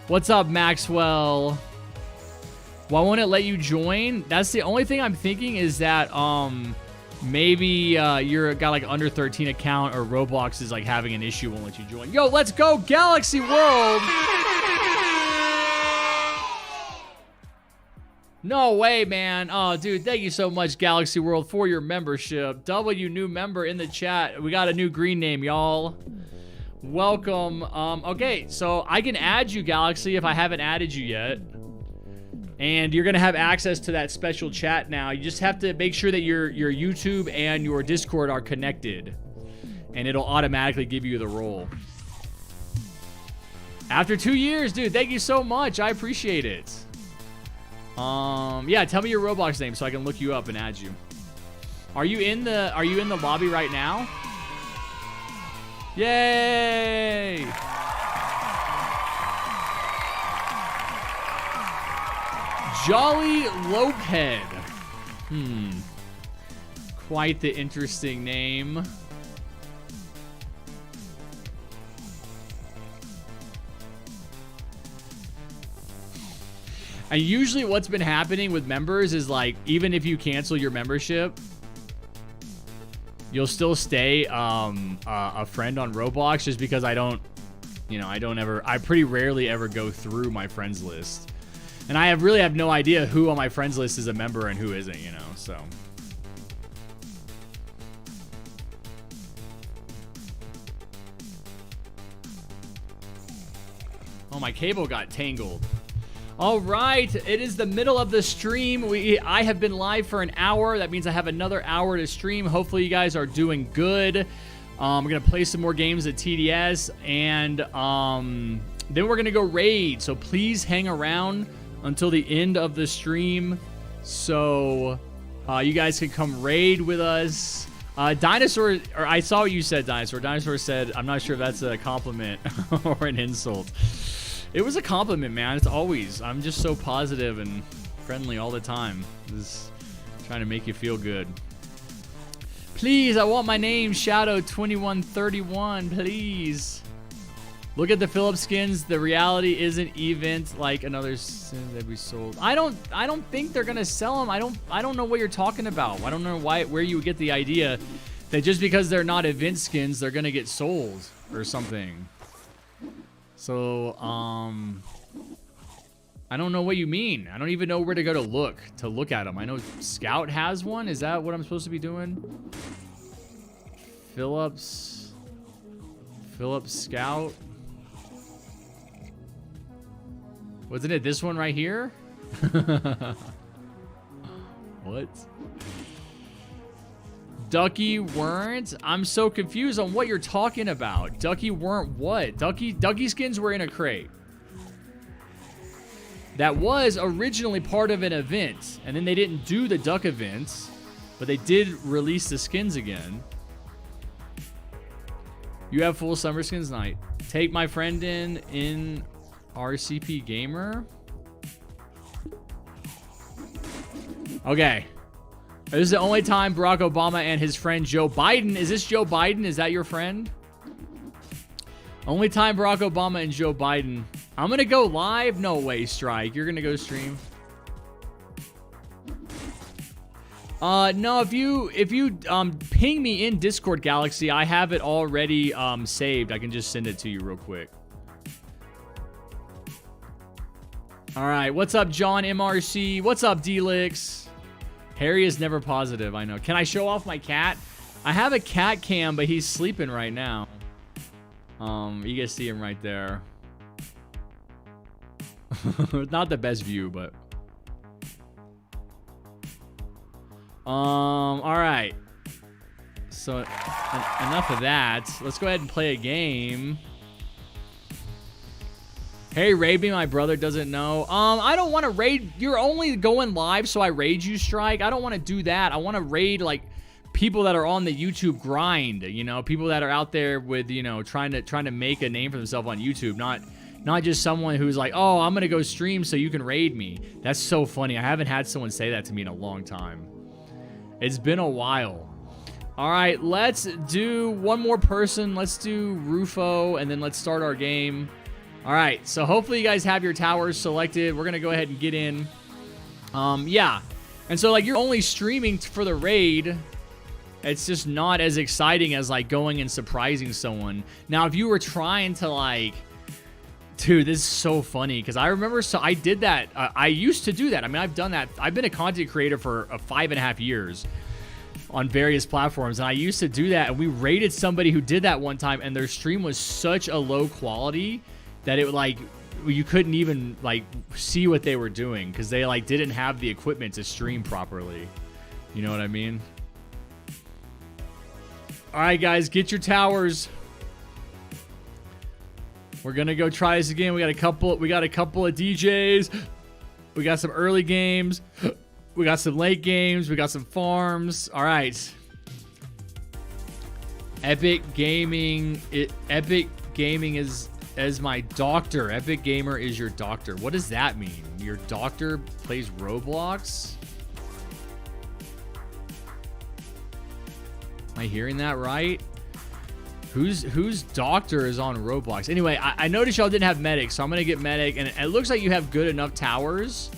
What's up, Maxwell? Why won't it let you join? That's the only thing I'm thinking, is that maybe you're got like under 13 account, or Roblox is like having an issue, won't let you join. Yo, let's go Galaxy World. No way, man. Oh, dude, thank you so much, Galaxy World, for your membership. W new member in the chat. We got a new green name, y'all. Welcome. Okay, so I can add you, Galaxy, if I haven't added you yet. And you're gonna have access to that special chat now. You just have to make sure that your YouTube and your Discord are connected, and it'll automatically give you the role. After 2 years, dude, thank you so much. I appreciate it. Yeah, tell me your Roblox name so I can look you up and add you. Are you in the lobby right now? Yay! Jolly Lopehead. Quite the interesting name. And usually what's been happening with members is like, even if you cancel your membership, you'll still stay a friend on Roblox, just because I pretty rarely ever go through my friends list. And I really have no idea who on my friends list is a member and who isn't, you know, so. Oh, my cable got tangled. All right, it is the middle of the stream. I have been live for an hour. That means I have another hour to stream. Hopefully you guys are doing good. We're going to play some more games at TDS, and then we're going to go raid. So please hang around until the end of the stream so you guys can come raid with us. Dinosaur, or I saw what you said, Dinosaur. Dinosaur said, I'm not sure if that's a compliment or an insult. It was a compliment, man. It's always. I'm just so positive and friendly all the time. Just trying to make you feel good. Please, I want my name. Shoutout 2131, please. Look at the Phillips skins. The reality isn't even like another sin that we sold. I don't think they're gonna sell them. I don't know what you're talking about. I don't know where you would get the idea that just because they're not event skins, they're gonna get sold or something. So, I don't know what you mean. I don't even know where to go to look at them. I know Scout has one. Is that what I'm supposed to be doing? Phillips Scout. Wasn't it this one right here? What? Ducky weren't? I'm so confused on what you're talking about. Ducky weren't what? Ducky skins were in a crate. That was originally part of an event, and then they didn't do the duck events, but they did release the skins again. You have full summer skins night. Take my friend in RCP Gamer. Okay. This is the only time Barack Obama and his friend Joe Biden. Is this Joe Biden? Is that your friend? Only time Barack Obama and Joe Biden. I'm going to go live. No way, Strike. You're going to go stream. No, if you ping me in Discord, Galaxy, I have it already saved. I can just send it to you real quick. All right. What's up, John MRC? What's up, Delix? Harry is never positive, I know. Can I show off my cat? I have a cat cam, but he's sleeping right now. You guys see him right there. Not the best view, but... all right. So, enough of that. Let's go ahead and play a game. Hey, raid me, my brother doesn't know. I don't want to raid. You're only going live, so I raid you, Strike. I don't want to do that. I want to raid, like, people that are on the YouTube grind, you know? People that are out there with, you know, trying to make a name for themselves on YouTube. Not just someone who's like, oh, I'm going to go stream so you can raid me. That's so funny. I haven't had someone say that to me in a long time. It's been a while. All right, let's do one more person. Let's do Rufo, and then let's start our game. All right, so hopefully you guys have your towers selected. We're going to go ahead and get in. Yeah. And so, like, you're only streaming for the raid. It's just not as exciting as, like, going and surprising someone. Now, if you were trying to, like... Dude, this is so funny, because I remember... So I did that. I used to do that. I mean, I've done that. I've been a content creator for 5.5 years. on various platforms. And I used to do that, and we rated somebody who did that one time, and their stream was such a low quality that it like you couldn't even like see what they were doing because they like didn't have the equipment to stream properly. You know what I mean? All right, guys, get your towers. We're gonna go try this again. We got a couple of DJs. We got some early games. We got some late games. We got some farms. All right. Epic Gaming is as my doctor. Epic Gamer is your doctor. What does that mean? Your doctor plays Roblox? Am I hearing that right? Whose doctor is on Roblox? Anyway, I noticed y'all didn't have medic, so I'm gonna get medic, and it looks like you have good enough towers.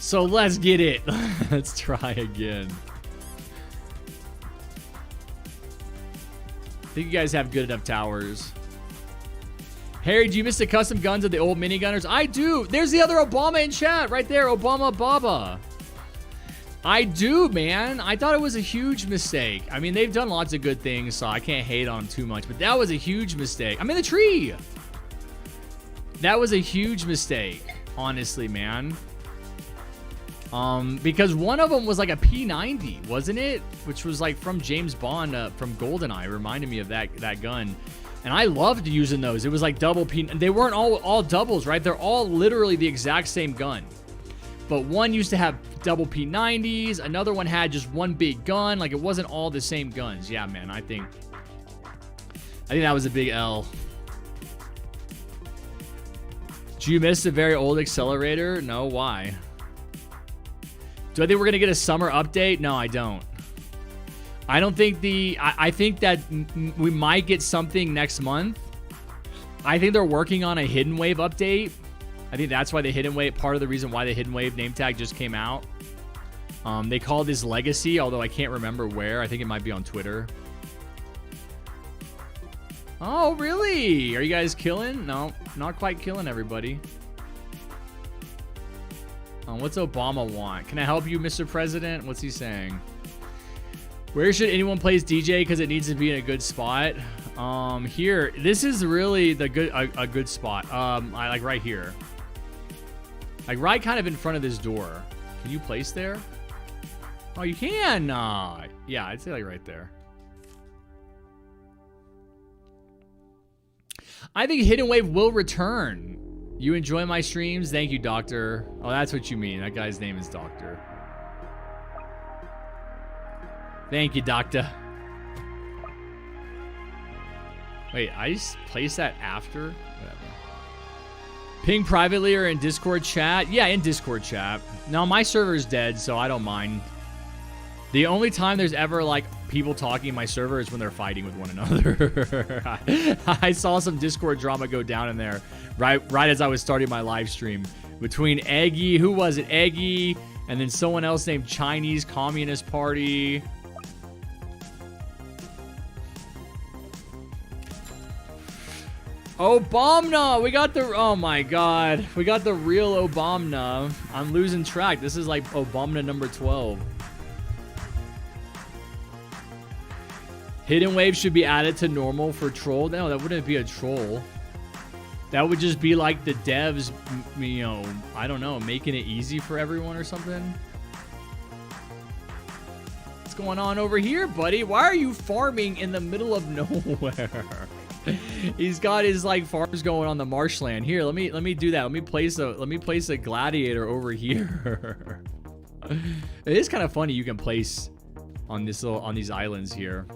So let's get it. Let's try again. I think you guys have good enough towers. Harry, do you miss the custom guns of the old minigunners? I do. There's the other Obama in chat right there. Obama Baba. I do, man. I thought it was a huge mistake. I mean, they've done lots of good things, so I can't hate on them too much. But that was a huge mistake. I'm in the tree. That was a huge mistake, honestly, man. Because one of them was like a P90, wasn't it? Which was like from James Bond, from GoldenEye. Reminded me of that gun. And I loved using those. It was like double P. They weren't all doubles, right? They're all literally the exact same gun. But one used to have double P90s. Another one had just one big gun. Like, it wasn't all the same guns. Yeah, man, I think that was a big L. Do you miss the very old accelerator? No, why? Do I think we're going to get a summer update? No, I don't. I don't think I think that we might get something next month. I think they're working on a Hidden Wave update. I think that's why the Hidden Wave, part of the reason why the Hidden Wave name tag just came out. They call this Legacy, although I can't remember where. I think it might be on Twitter. Oh, really? Are you guys killing? No, not quite killing everybody. What's Obama want? Can I help you, Mr. President? What's he saying? Where should anyone place DJ? Because it needs to be in a good spot. Here, this is really the a good spot. I like right here. Like right kind of in front of this door. Can you place there? Oh, you can. Yeah, I'd say like right there. I think Hidden Wave will return. You enjoy my streams? Thank you, Doctor. Oh, that's what you mean. That guy's name is Doctor. Thank you, Doctor. Wait, I just placed that after? Whatever. Ping privately or in Discord chat? Yeah, in Discord chat. No, my server's dead, so I don't mind. The only time there's ever, like, people talking in my server is when they're fighting with one another. I saw some Discord drama go down in there right as I was starting my live stream. Between Eggy, who was it? Eggy, and then someone else named Chinese Communist Party. Obama! We got the... Oh my god. We got the real Obama. I'm losing track. This is like Obama number 12. Hidden Wave should be added to normal for troll. No, that wouldn't be a troll. That would just be like the devs, you know, I don't know, making it easy for everyone or something. What's going on over here, buddy? Why are you farming in the middle of nowhere? He's got his like farms going on the marshland. Here, let me do that. Let me place a gladiator over here. It is kind of funny you can place on these islands here.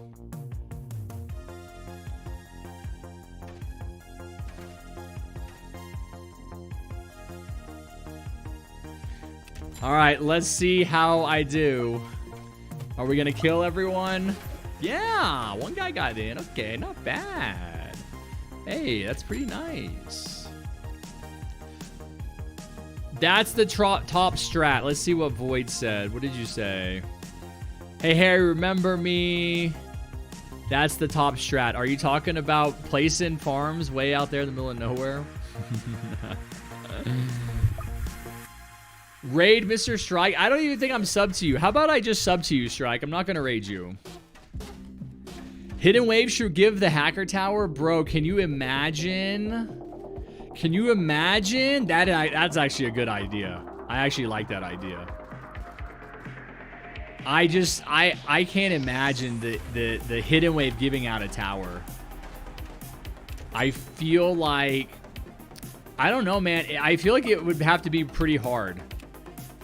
All right, let's see how I do. Are we gonna kill everyone? Yeah, one guy got in. Okay, not bad. Hey, that's pretty nice. That's the top strat. Let's see what Void said. What did you say? Hey, Harry, remember me? That's the top strat. Are you talking about placing farms way out there in the middle of nowhere? Raid Mr. Strike. I don't even think I'm sub to you. How about I just sub to you, Strike? I'm not going to raid you. Hidden Wave should give the hacker tower. Bro, can you imagine? Can you imagine? That's actually a good idea. I actually like that idea. I can't imagine the Hidden Wave giving out a tower. I feel like, I don't know, man. I feel like it would have to be pretty hard.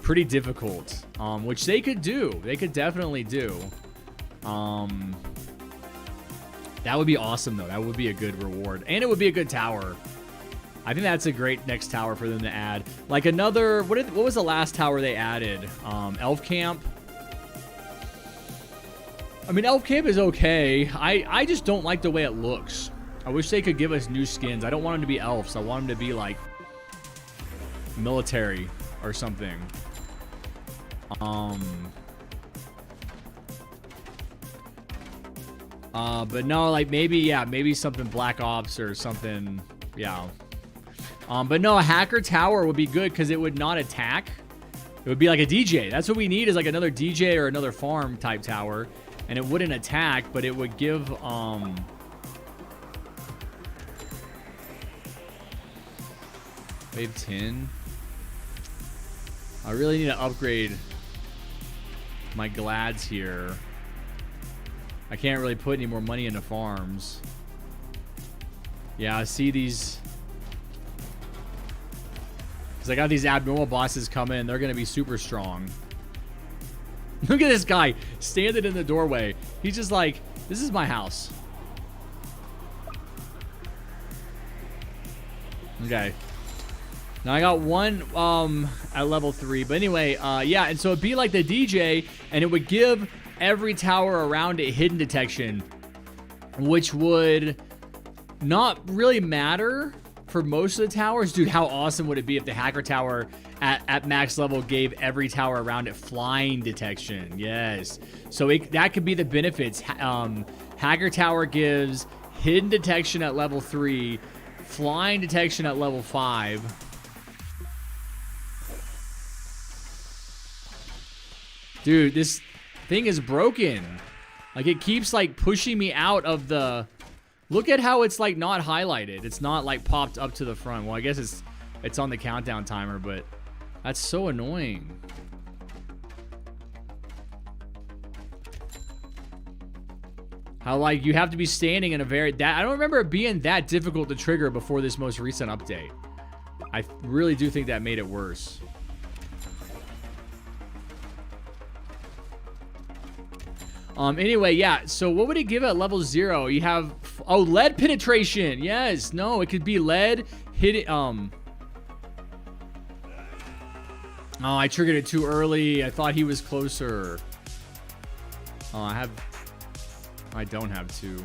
Pretty difficult. Which they could do. They could definitely do. That would be awesome, though. That would be a good reward. And it would be a good tower. I think that's a great next tower for them to add. Like another, what was the last tower they added? Elf Camp. I mean, Elf Camp is okay. I just don't like the way it looks. I wish they could give us new skins. I don't want them to be elves. I want them to be like military or something. But no, like maybe, yeah, maybe something Black Ops or something. Yeah. But no, a hacker tower would be good because it would not attack. It would be like a DJ. That's what we need, is like another DJ or another farm type tower. And it wouldn't attack, but it would give, Wave 10. I really need to upgrade my glads here. I can't really put any more money into farms. Yeah, I see these. Because I got these abnormal bosses coming. They're going to be super strong. Look at this guy standing in the doorway. He's just like, this is my house. Okay. Now I got one at level 3. But anyway, yeah, and so it'd be like the DJ, and it would give every tower around it hidden detection, which would not really matter for most of the towers. Dude, how awesome would it be if the hacker tower at max level gave every tower around it flying detection? Yes. So that could be the benefits. Hacker tower gives hidden detection at level 3, flying detection at level 5. Dude, this thing is broken. Like, it keeps like pushing me out of the... Look at how it's like not highlighted. It's not like popped up to the front. Well, I guess it's on the countdown timer, but that's so annoying. How like you have to be standing in a very... I don't remember it being that difficult to trigger before this most recent update. I really do think that made it worse. Anyway, yeah, so what would it give at level 0? You have, oh, lead penetration. Yes, no, it could be lead, hit it, oh, I triggered it too early. I thought he was closer. Oh, I don't have 2.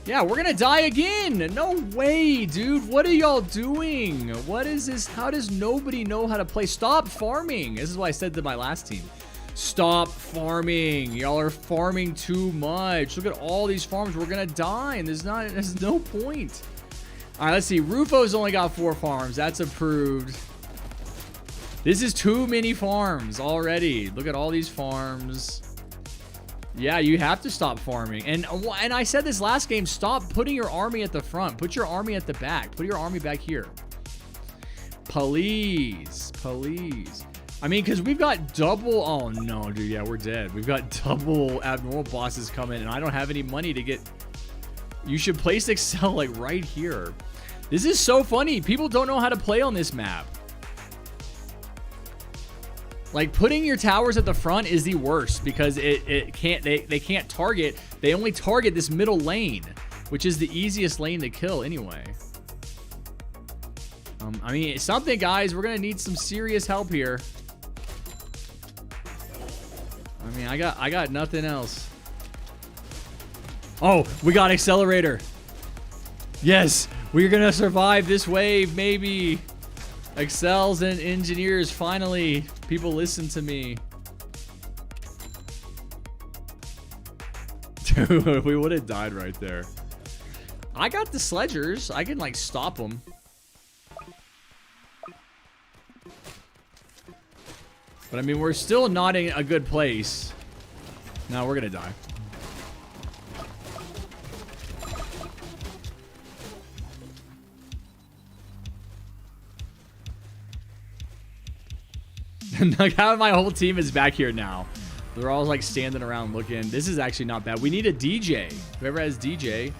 Yeah, we're gonna die again. No way, dude. What are y'all doing? What is this? How does nobody know how to play? Stop farming. This is what I said to my last team. Stop farming. Y'all are farming too much. Look at all these farms. We're gonna die, and there's no point. All right, let's see. Rufo's only got 4 farms. That's approved. This is too many farms already. Look at all these farms. Yeah, you have to stop farming. And I said this last game, stop putting your army at the front. Put your army at the back. Put your army back here. Please. Please. I mean, because we've got double... Oh, no, dude. Yeah, we're dead. We've got double abnormal bosses coming, and I don't have any money to get... You should place Excel, like, right here. This is so funny. People don't know how to play on this map. Like, putting your towers at the front is the worst because they can't target. They only target this middle lane, which is the easiest lane to kill anyway. I mean, something, guys. We're gonna need some serious help here. I mean, I got nothing else. Oh, we got accelerator. Yes, we're gonna survive this wave, maybe. Excels and engineers, finally. People listen to me. Dude, we would have died right there. I got the sledgers. I can, like, stop them. But, I mean, we're still not in a good place. No, we're gonna die. Like, how my whole team is back here now. They're all, like, standing around looking. This is actually not bad. We need a DJ. Whoever has DJ.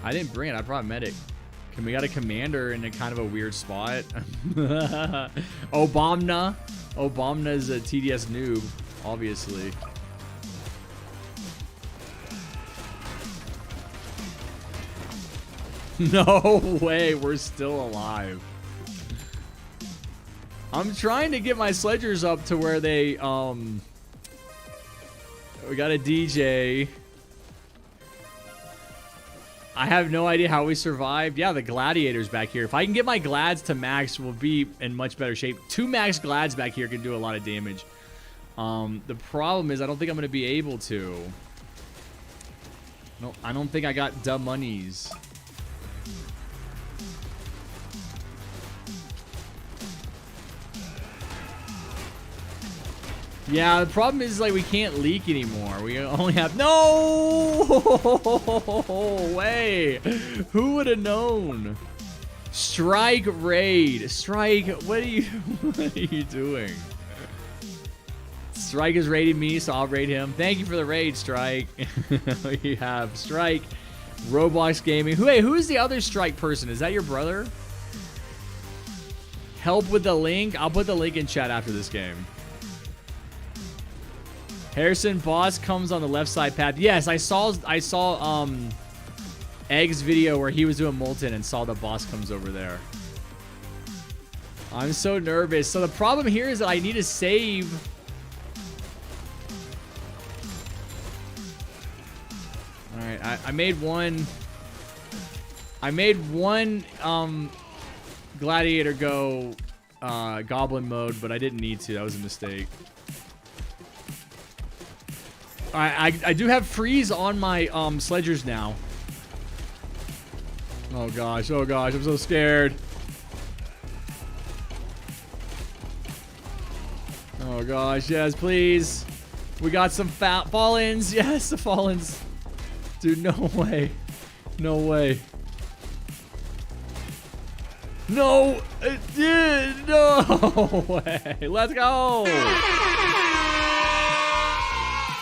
I didn't bring it. I brought medic. We got a commander in a kind of a weird spot. Obama. Obama is a TDS noob, obviously. No way, we're still alive. I'm trying to get my sledgers up to where they, we got a DJ. I have no idea how we survived. Yeah, the gladiators back here. If I can get my glads to max, we'll be in much better shape. 2 max glads back here can do a lot of damage. The problem is I don't think I'm going to be able to. No, I don't think I got dumb monies. Yeah, the problem is, like, we can't leak anymore. We only have... No way. Who would have known? Strike raid. Strike, what are you doing? Strike is raiding me, so I'll raid him. Thank you for the raid, Strike. We have Strike, Roblox Gaming. Who is the other Strike person? Is that your brother? Help with the link. I'll put the link in chat after this game. Harrison, boss comes on the left side path. Yes, I saw Egg's video where he was doing Molten and saw the boss comes over there. I'm so nervous. So the problem here is that I need to save. All right, I made one gladiator go goblin mode, but I didn't need to. That was a mistake. I do have freeze on my sledgers now. Oh gosh, I'm so scared. Oh gosh, yes, please. We got some fall-ins. Yes, the fall-ins. Dude, no way. No way. No, it did. No way. Let's go.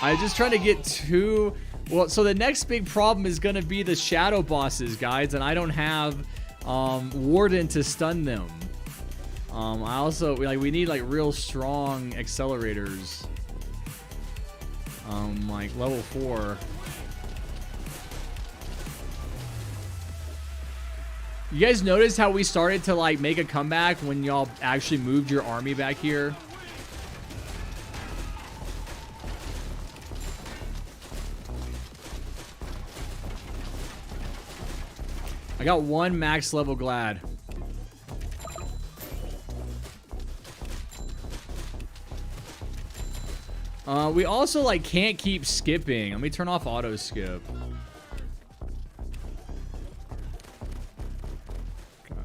I'm just trying to get two. Well, so the next big problem is going to be the shadow bosses, guys, and I don't have Warden to stun them. I also we need like real strong accelerators. Like level 4. You guys notice how we started to like make a comeback when y'all actually moved your army back here? I got 1 max level glad. We also like can't keep skipping. Let me turn off auto skip. Okay.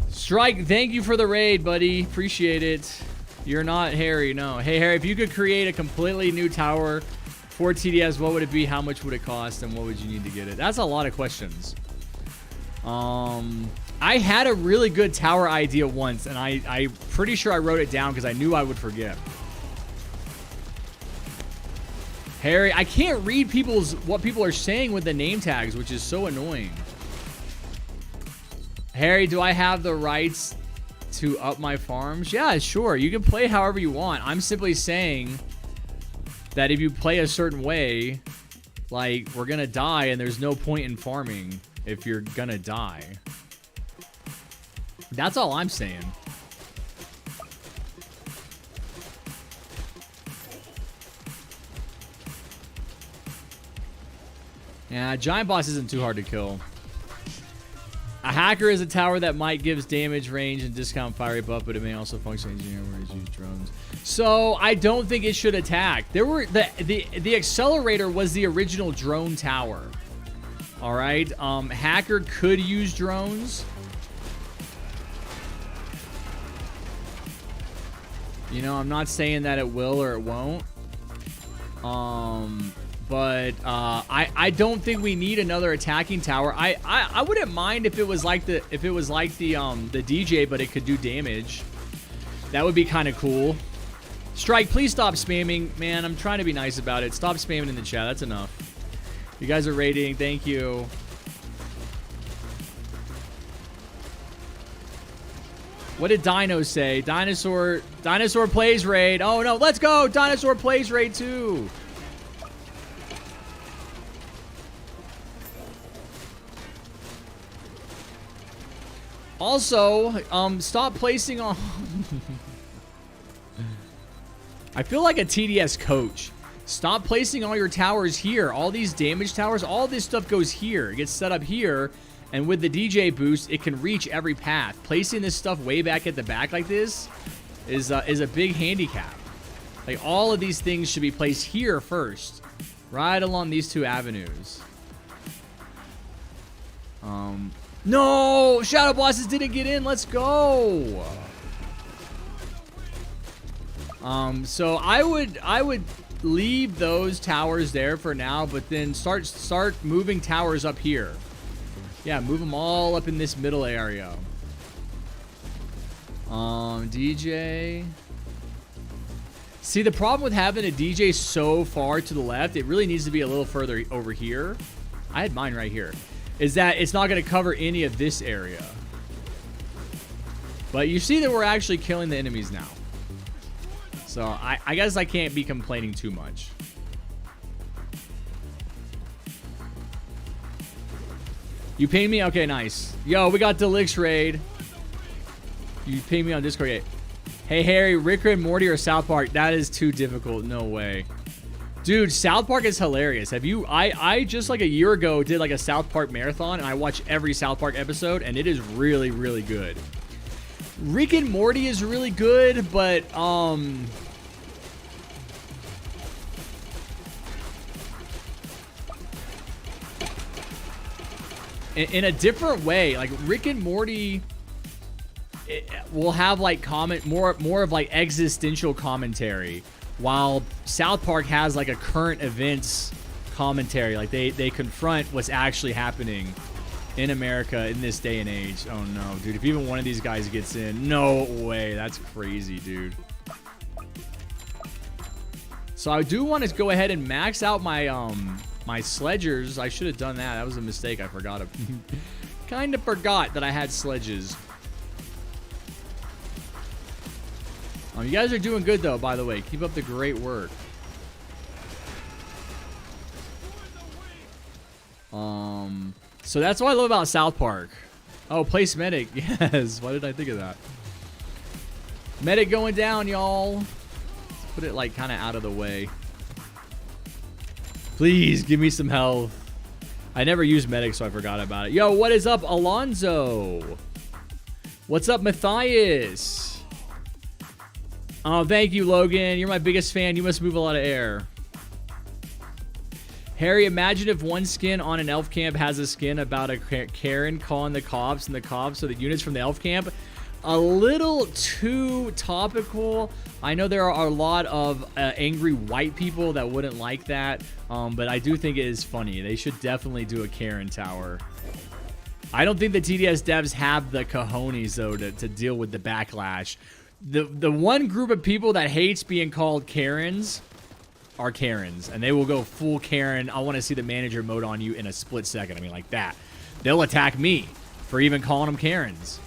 Strike, thank you for the raid, buddy. Appreciate it. You're not Harry, no. Hey Harry, if you could create a completely new tower for TDS, what would it be? How much would it cost? And what would you need to get it? That's a lot of questions. I had a really good tower idea once, and I'm pretty sure I wrote it down because I knew I would forget. Harry, I can't read what people are saying with the name tags, which is so annoying. Harry, do I have the rights to up my farms? Yeah, sure. You can play however you want. I'm simply saying that if you play a certain way, like, we're gonna die, and there's no point in farming if you're gonna die. That's all I'm saying. Yeah, giant boss isn't too hard to kill. A hacker is a tower that might gives damage, range, and discount fire rate buff, but it may also function as engineering where it's used drones. So I don't think it should attack. There were the accelerator was the original drone tower. All right. Hacker could use drones. You know, I'm not saying that it will or it won't. But I don't think we need another attacking tower. I wouldn't mind if it was like the DJ, but it could do damage. That would be kind of cool. Strike, please stop spamming. Man, I'm trying to be nice about it. Stop spamming in the chat. That's enough. You guys are rating. Thank you. What did Dino say? Dinosaur plays raid. Oh no, let's go. Dinosaur plays raid too. Also, stop placing on. I feel like a TDS coach. Stop placing all your towers here. All these damage towers, all this stuff goes here. It gets set up here. And with the DJ boost, it can reach every path. Placing this stuff way back at the back like this is a big handicap. Like, all of these things should be placed here first. Right along these two avenues. No! Shadow bosses didn't get in. Let's go! So I would leave those towers there for now, but then start moving towers up here. Yeah, move them all up in this middle area. DJ. See, the problem with having a DJ so far to the left, it really needs to be a little further over here. I had mine right here. Is that it's not going to cover any of this area. But you see that we're actually killing the enemies now. So I guess I can't be complaining too much. You ping me? Okay, nice. Yo, we got Delict's raid. You ping me on Discord. Yeah. Hey, Harry, Rick and Morty or South Park? That is too difficult. No way. Dude, South Park is hilarious. Have you... I just like a year ago did like a South Park marathon, and I watched every South Park episode, and it is really, really good. Rick and Morty is really good, but... in a different way, like Rick and Morty will have like more of like existential commentary, while South Park has like a current events commentary. Like they confront what's actually happening in America in this day and age. Oh no, dude, if even one of these guys gets in, no way. That's crazy, dude. So I do want to go ahead and max out my my sledgers. I should have done that. That was a mistake. I forgot it. Kind of forgot that I had sledges. You guys are doing good though, by the way. Keep up the great work. So that's what I love about South Park. Oh, place medic. Yes. Why did I think of that? Medic going down, y'all. Let's put it like kind of out of the way. Please give me some health. I never used medic, so I forgot about it. Yo, what is up, Alonzo? What's up, Matthias? Oh, thank you, Logan. You're my biggest fan. You must move a lot of air. Harry, imagine if one skin on an elf camp has a skin about a Karen calling the cops, and the cops are the units from the elf camp. A little too topical. I know there are a lot of angry white people that wouldn't like that, but I do think it is funny. They should definitely do a Karen tower. I don't think the TDS devs have the cojones, though, to deal with the backlash. The one group of people that hates being called Karens are Karens, and they will go full Karen. I want to see the manager mode on you in a split second. I mean, like that. They'll attack me for even calling them Karens.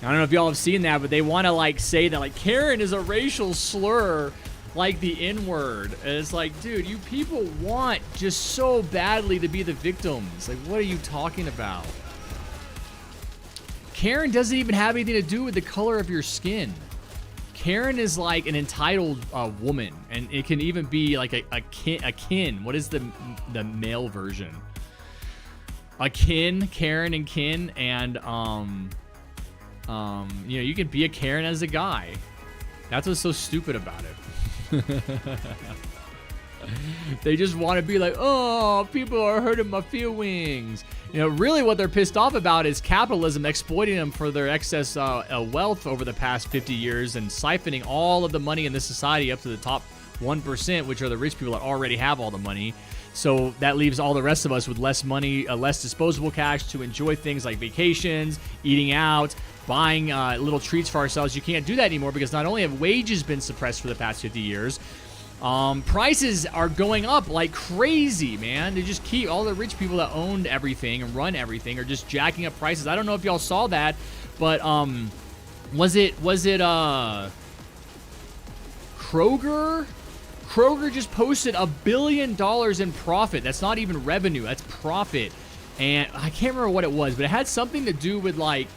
I don't know if y'all have seen that, but they want to like say that like Karen is a racial slur, like the N-word. And it's like, dude, you people want just so badly to be the victims. Like, what are you talking about? Karen doesn't even have anything to do with the color of your skin. Karen is like an entitled woman, and it can even be like a kin. What is the male version? a kin, Karen and kin, and you know, you can be a Karen as a guy. That's what's so stupid about it. They just want to be like, oh, people are hurting my feelings. You know, really what they're pissed off about is capitalism exploiting them for their excess wealth over the past 50 years and siphoning all of the money in this society up to the top 1%, which are the rich people that already have all the money. So that leaves all the rest of us with less money, less disposable cash to enjoy things like vacations, eating out, buying little treats for ourselves. You can't do that anymore because not only have wages been suppressed for the past 50 years, prices are going up like crazy, man. They just keep all the rich people that owned everything and run everything are just jacking up prices. I don't know if y'all saw that, but was it Kroger? Kroger just posted $1 billion in profit. That's not even revenue, that's profit. And I can't remember what it was, but it had something to do with, like,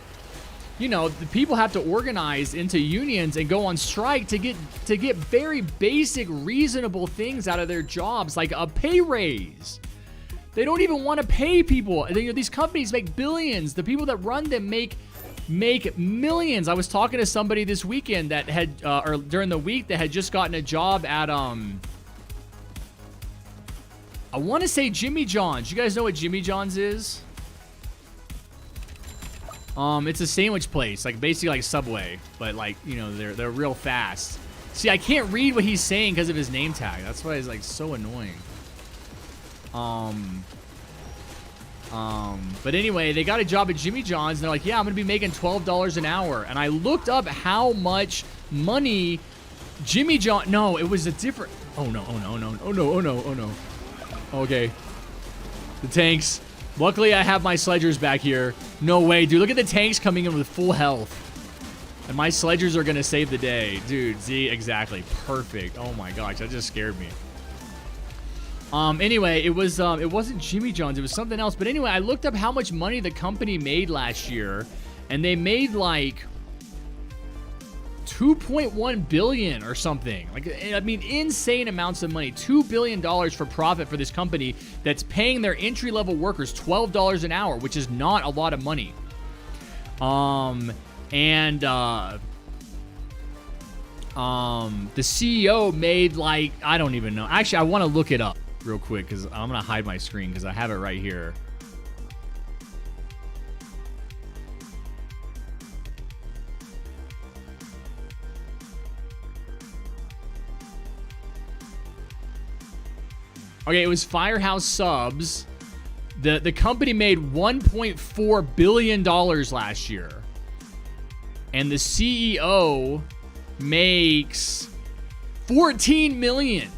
you know, the people have to organize into unions and go on strike to get very basic, reasonable things out of their jobs, like a pay raise. They don't even want to pay people. You know, these companies make billions. The people that run them make millions. I was talking to somebody this weekend that had, or during the week, that had just gotten a job at, I want to say Jimmy John's. You guys know what Jimmy John's is? It's a sandwich place, like basically like Subway, but like, you know, they're real fast. See, I can't read what he's saying because of his name tag. That's why it's like so annoying. But anyway, they got a job at Jimmy John's and they're like, yeah, I'm gonna be making $12 an hour. And I looked up how much money Jimmy John. No, it was a different. Oh no! Oh no! Oh no! Oh no! Oh no! Oh no! Okay, the tanks. Luckily, I have my sledgers back here. No way, dude. Look at the tanks coming in with full health. And my sledgers are going to save the day. Dude, see? Exactly. Perfect. Oh, my gosh. That just scared me. Anyway, it wasn't Jimmy John's. It was something else. But anyway, I looked up how much money the company made last year. And they made, like, $2.1 billion or something. Like, I mean, insane amounts of money. $2 billion for profit for this company that's paying their entry-level workers $12 an hour, which is not a lot of money. The CEO made, like, I don't even know. Actually, I want to look it up real quick because I'm going to hide my screen because I have it right here. Okay, it was Firehouse Subs. The company made $1.4 billion last year. And the CEO makes $14 million.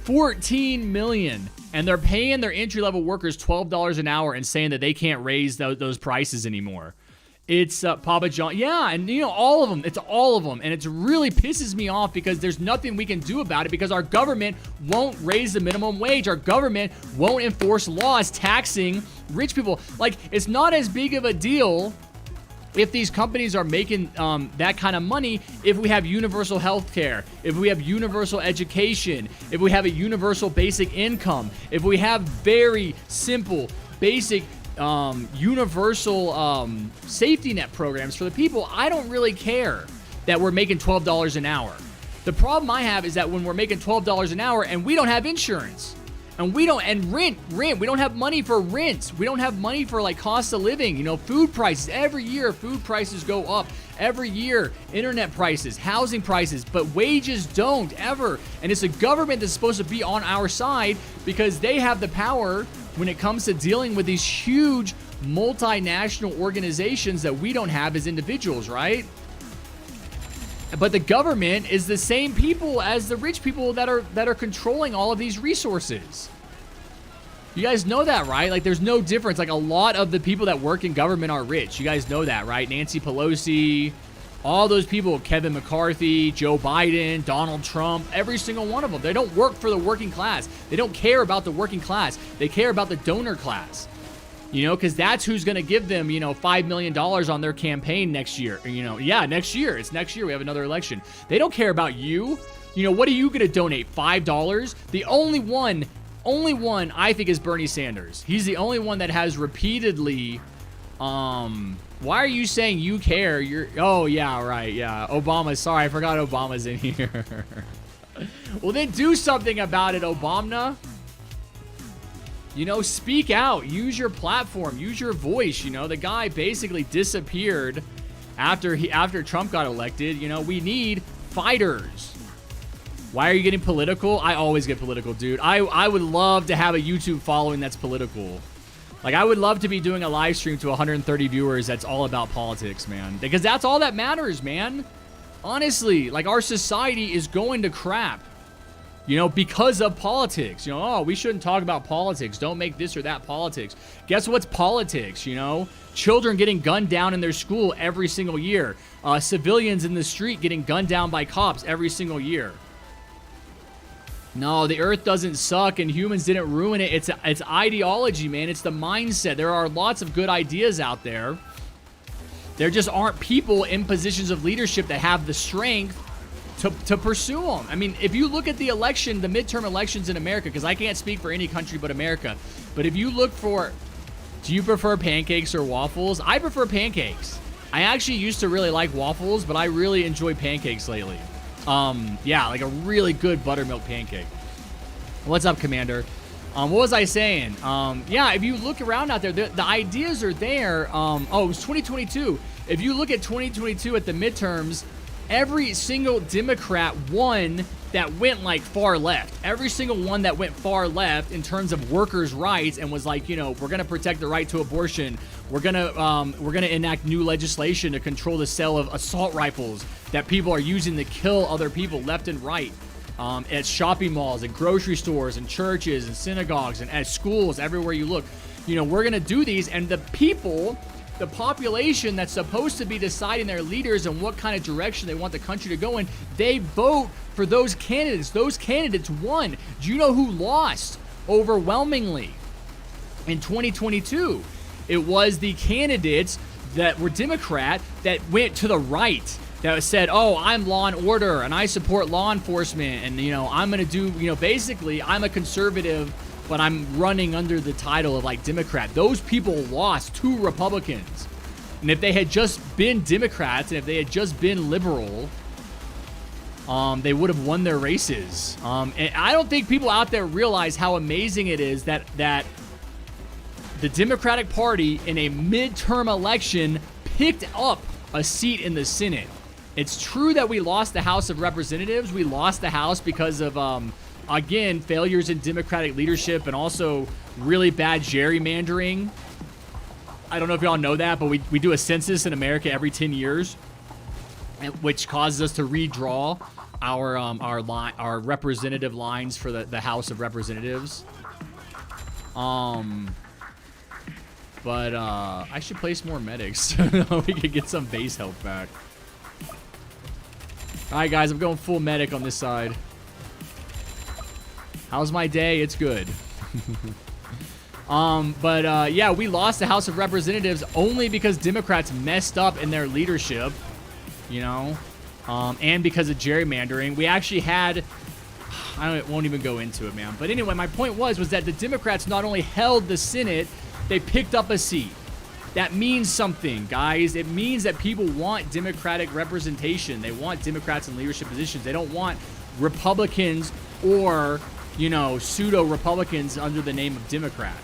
$14 million. And they're paying their entry-level workers $12 an hour and saying that they can't raise those prices anymore. It's Papa John. Yeah, and you know, all of them. It's all of them. And it really pisses me off because there's nothing we can do about it because our government won't raise the minimum wage. Our government won't enforce laws taxing rich people. Like, it's not as big of a deal if these companies are making that kind of money if we have universal health care, if we have universal education, if we have a universal basic income, if we have very simple, basic universal safety net programs for the people. I don't really care that we're making $12 an hour. The problem I have is that when we're making $12 an hour and we don't have insurance and we don't, and rent, we don't have money for rent. We don't have money for like cost of living, you know, food prices. Every year food prices go up. Every year, internet prices, housing prices, but wages don't ever. And it's the government that's supposed to be on our side because they have the power when it comes to dealing with these huge multinational organizations that we don't have as individuals, right? But the government is the same people as the rich people that are controlling all of these resources. You guys know that, right? Like, there's no difference. Like, a lot of the people that work in government are rich. You guys know that, right? Nancy Pelosi, all those people, Kevin McCarthy, Joe Biden, Donald Trump, every single one of them. They don't work for the working class. They don't care about the working class. They care about the donor class. You know, because that's who's going to give them, you know, $5 million on their campaign next year. You know, yeah, next year. It's next year. We have another election. They don't care about you. You know, what are you going to donate? $5? The only one only one I think is Bernie Sanders. He's the only one that has repeatedly, why are you saying you care? Oh yeah, right, yeah. Obama, sorry, I forgot Obama's in here. Well, then do something about it, Obama. You know, speak out, use your platform, use your voice. You know, the guy basically disappeared after Trump got elected. You know, we need fighters. Why are you getting political? I always get political, dude. I would love to have a YouTube following that's political. Like, I would love to be doing a live stream to 130 viewers that's all about politics, man. Because that's all that matters, man. Honestly, like, our society is going to crap. You know, because of politics. You know, oh, we shouldn't talk about politics. Don't make this or that politics. Guess what's politics, you know? Children getting gunned down in their school every single year. Civilians in the street getting gunned down by cops every single year. No, the earth doesn't suck and humans didn't ruin it. It's ideology, man. It's the mindset. There are lots of good ideas out there. There just aren't people in positions of leadership that have the strength to pursue them. I mean, if you look at the election, the midterm elections in America, because I can't speak for any country but America, but if you look for, do you prefer pancakes or waffles? I prefer pancakes. I actually used to really like waffles, but I really enjoy pancakes lately. Yeah, like a really good buttermilk pancake. What's up, Commander? What was I saying? Yeah, if you look around out there, the ideas are there. Oh, it was 2022. If you look at 2022 at the midterms, every single Democrat won that went like far left. Every single one that went far left in terms of workers' rights and was like, you know, we're gonna protect the right to abortion. We're gonna enact new legislation to control the sale of assault rifles that people are using to kill other people left and right. At shopping malls and grocery stores and churches and synagogues and at schools, everywhere you look. You know, we're gonna do these, and the people, the population that's supposed to be deciding their leaders and what kind of direction they want the country to go in, they vote for those candidates. Those candidates won. Do you know who lost overwhelmingly in 2022? It was the candidates that were Democrat that went to the right, that said, oh, I'm law and order and I support law enforcement, and, you know, I'm going to do, you know, basically I'm a conservative, but I'm running under the title of like Democrat. Those people lost to Republicans. And if they had just been Democrats and if they had just been liberal, they would have won their races. And I don't think people out there realize how amazing it is that the Democratic Party in a midterm election picked up a seat in the Senate. It's true that we lost the House of Representatives. We lost the House because of, again, failures in Democratic leadership and also really bad gerrymandering. I don't know if y'all know that, but we do a census in America every 10 years, which causes us to redraw our representative lines for the House of Representatives. But I should place more medics so we can get some base health back. Alright guys, I'm going full medic on this side. How's my day? It's good. Yeah, we lost the House of Representatives only because Democrats messed up in their leadership, you know, and because of gerrymandering. We actually had, won't even go into it, man. But anyway, my point was that the Democrats not only held the Senate, they picked up a seat. That means something, guys. It means that people want Democratic representation. They want Democrats in leadership positions. They don't want Republicans or, you know, pseudo-Republicans under the name of Democrats.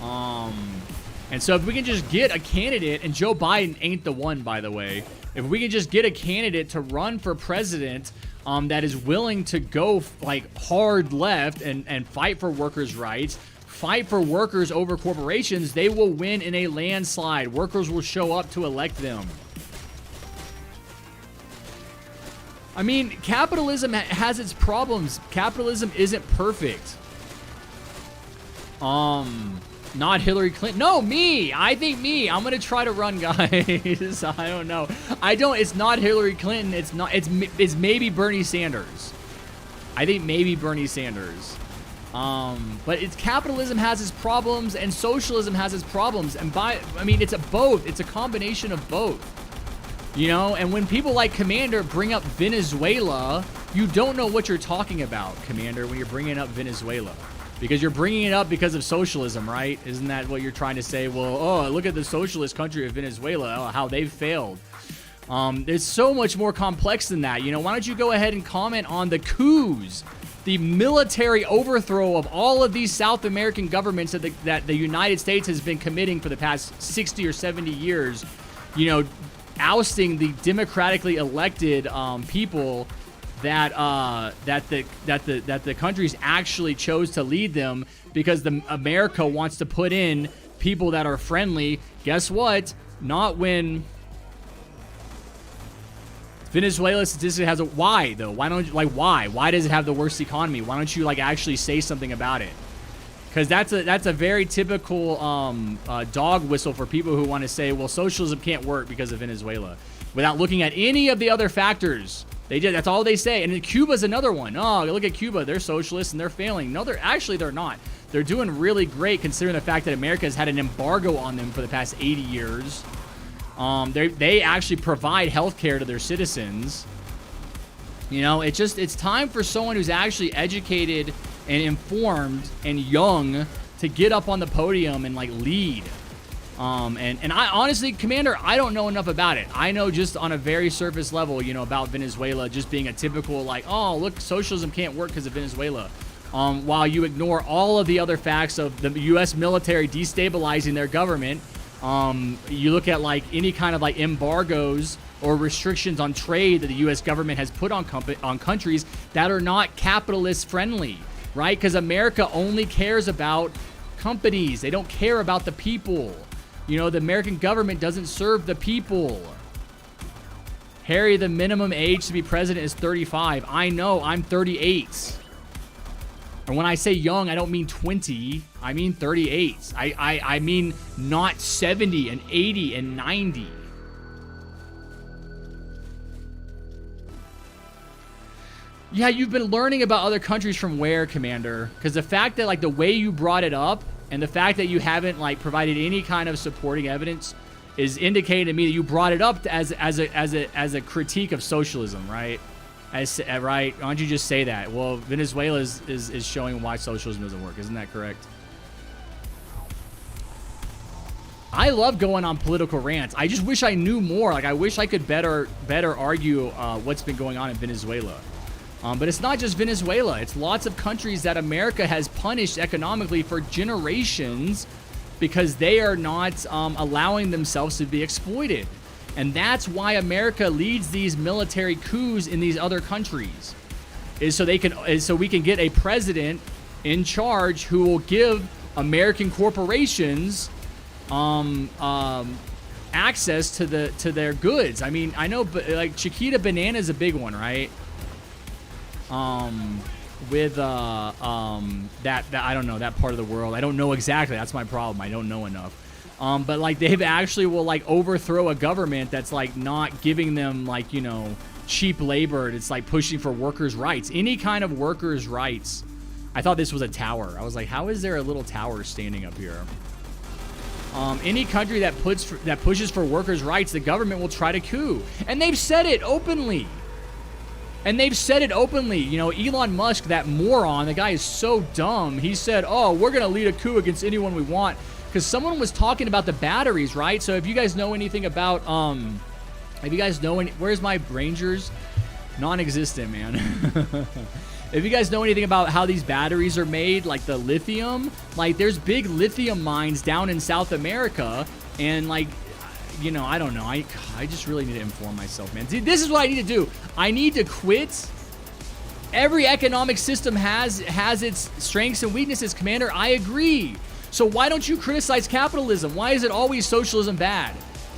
And so if we can just get a candidate, and Joe Biden ain't the one, by the way. If we can just get a candidate to run for president that is willing to go like hard left and fight for workers' rights, fight for workers over corporations, they will win in a landslide. Workers will show up to elect them. I mean, capitalism has its problems. Capitalism isn't perfect. Not Hillary Clinton. No, me. I think me. I'm gonna try to run, guys. I don't know. It's not Hillary Clinton. It's maybe Bernie Sanders. I think maybe Bernie Sanders. But capitalism has its problems and socialism has its problems. And it's both. It's a combination of both. You know, and when people like Commander bring up Venezuela You don't know what you're talking about, Commander, when you're bringing up Venezuela. Because you're bringing it up because of socialism, right? Isn't that what you're trying to say? Well, oh, look at the socialist country of Venezuela, oh, how they've failed. It's so much more complex than that. You know, why don't you go ahead and comment on the coups, the military overthrow of all of these South American governments that the United States has been committing for the past 60 or 70 years, you know, ousting the democratically elected people that the countries actually chose to lead them, because America wants to put in people that are friendly. Guess what? Not when Venezuela statistically has a why though. Why don't you why does it have the worst economy? Why don't you like actually say something about it? Because that's a very typical dog whistle for people who want to say, well, socialism can't work because of Venezuela, without looking at any of the other factors. That's all they say. And then Cuba's another one. Oh, look at Cuba. They're socialists and they're failing. No, they're not. They're doing really great considering the fact that America has had an embargo on them for the past 80 years. They actually provide health care to their citizens. You know, it's time for someone who's actually educated and informed and young to get up on the podium and like lead. And I honestly, Commander, I don't know enough about it. I know just on a very surface level, you know, about Venezuela just being a typical like, oh, look, socialism can't work because of Venezuela. While you ignore all of the other facts of the U.S. military destabilizing their government. You look at like any kind of like embargoes or restrictions on trade that the U.S. government has put on countries that are not capitalist friendly, right? Because America only cares about companies. They don't care about the people. You know, the American government doesn't serve the people. Harry, the minimum age to be president is 35. I know, I'm 38. And when I say young, I don't mean 20. I mean 38. I mean not 70 and 80 and 90. Yeah, you've been learning about other countries from where, Commander? Because the fact that like the way you brought it up and the fact that you haven't like provided any kind of supporting evidence is indicating to me that you brought it up as a critique of socialism, right? Right? Why don't you just say that? Well, Venezuela is showing why socialism doesn't work. Isn't that correct? I love going on political rants. I just wish I knew more. Like, I wish I could better argue what's been going on in Venezuela. But it's not just Venezuela. It's lots of countries that America has punished economically for generations because they are not allowing themselves to be exploited. And that's why America leads these military coups in these other countries, is so we can get a president in charge who will give American corporations access to their goods. I mean, I know, but like Chiquita Banana is a big one, right? With that I don't know, that part of the world. I don't know exactly. That's my problem. I don't know enough. But like they've actually will like overthrow a government that's like not giving them like, you know, cheap labor. It's like pushing for workers' rights, any kind of workers' rights. I thought this was a tower. I was like, how is there a little tower standing up here? Any country that pushes for workers' rights, the government will try to coup, and they've said it openly. You know, Elon Musk, that moron, the guy is so dumb. He said, oh, we're going to lead a coup against anyone we want. Because someone was talking about the batteries, right? So if you guys know anything about, where's my Rangers? Non-existent, man. If you guys know anything about how these batteries are made, like the lithium, like there's big lithium mines down in South America. And like, you know, I don't know. I just really need to inform myself, man. See, this is what I need to do. I need to quit. Every economic system has its strengths and weaknesses, Commander. I agree. So why don't you criticize capitalism? Why is it always socialism bad?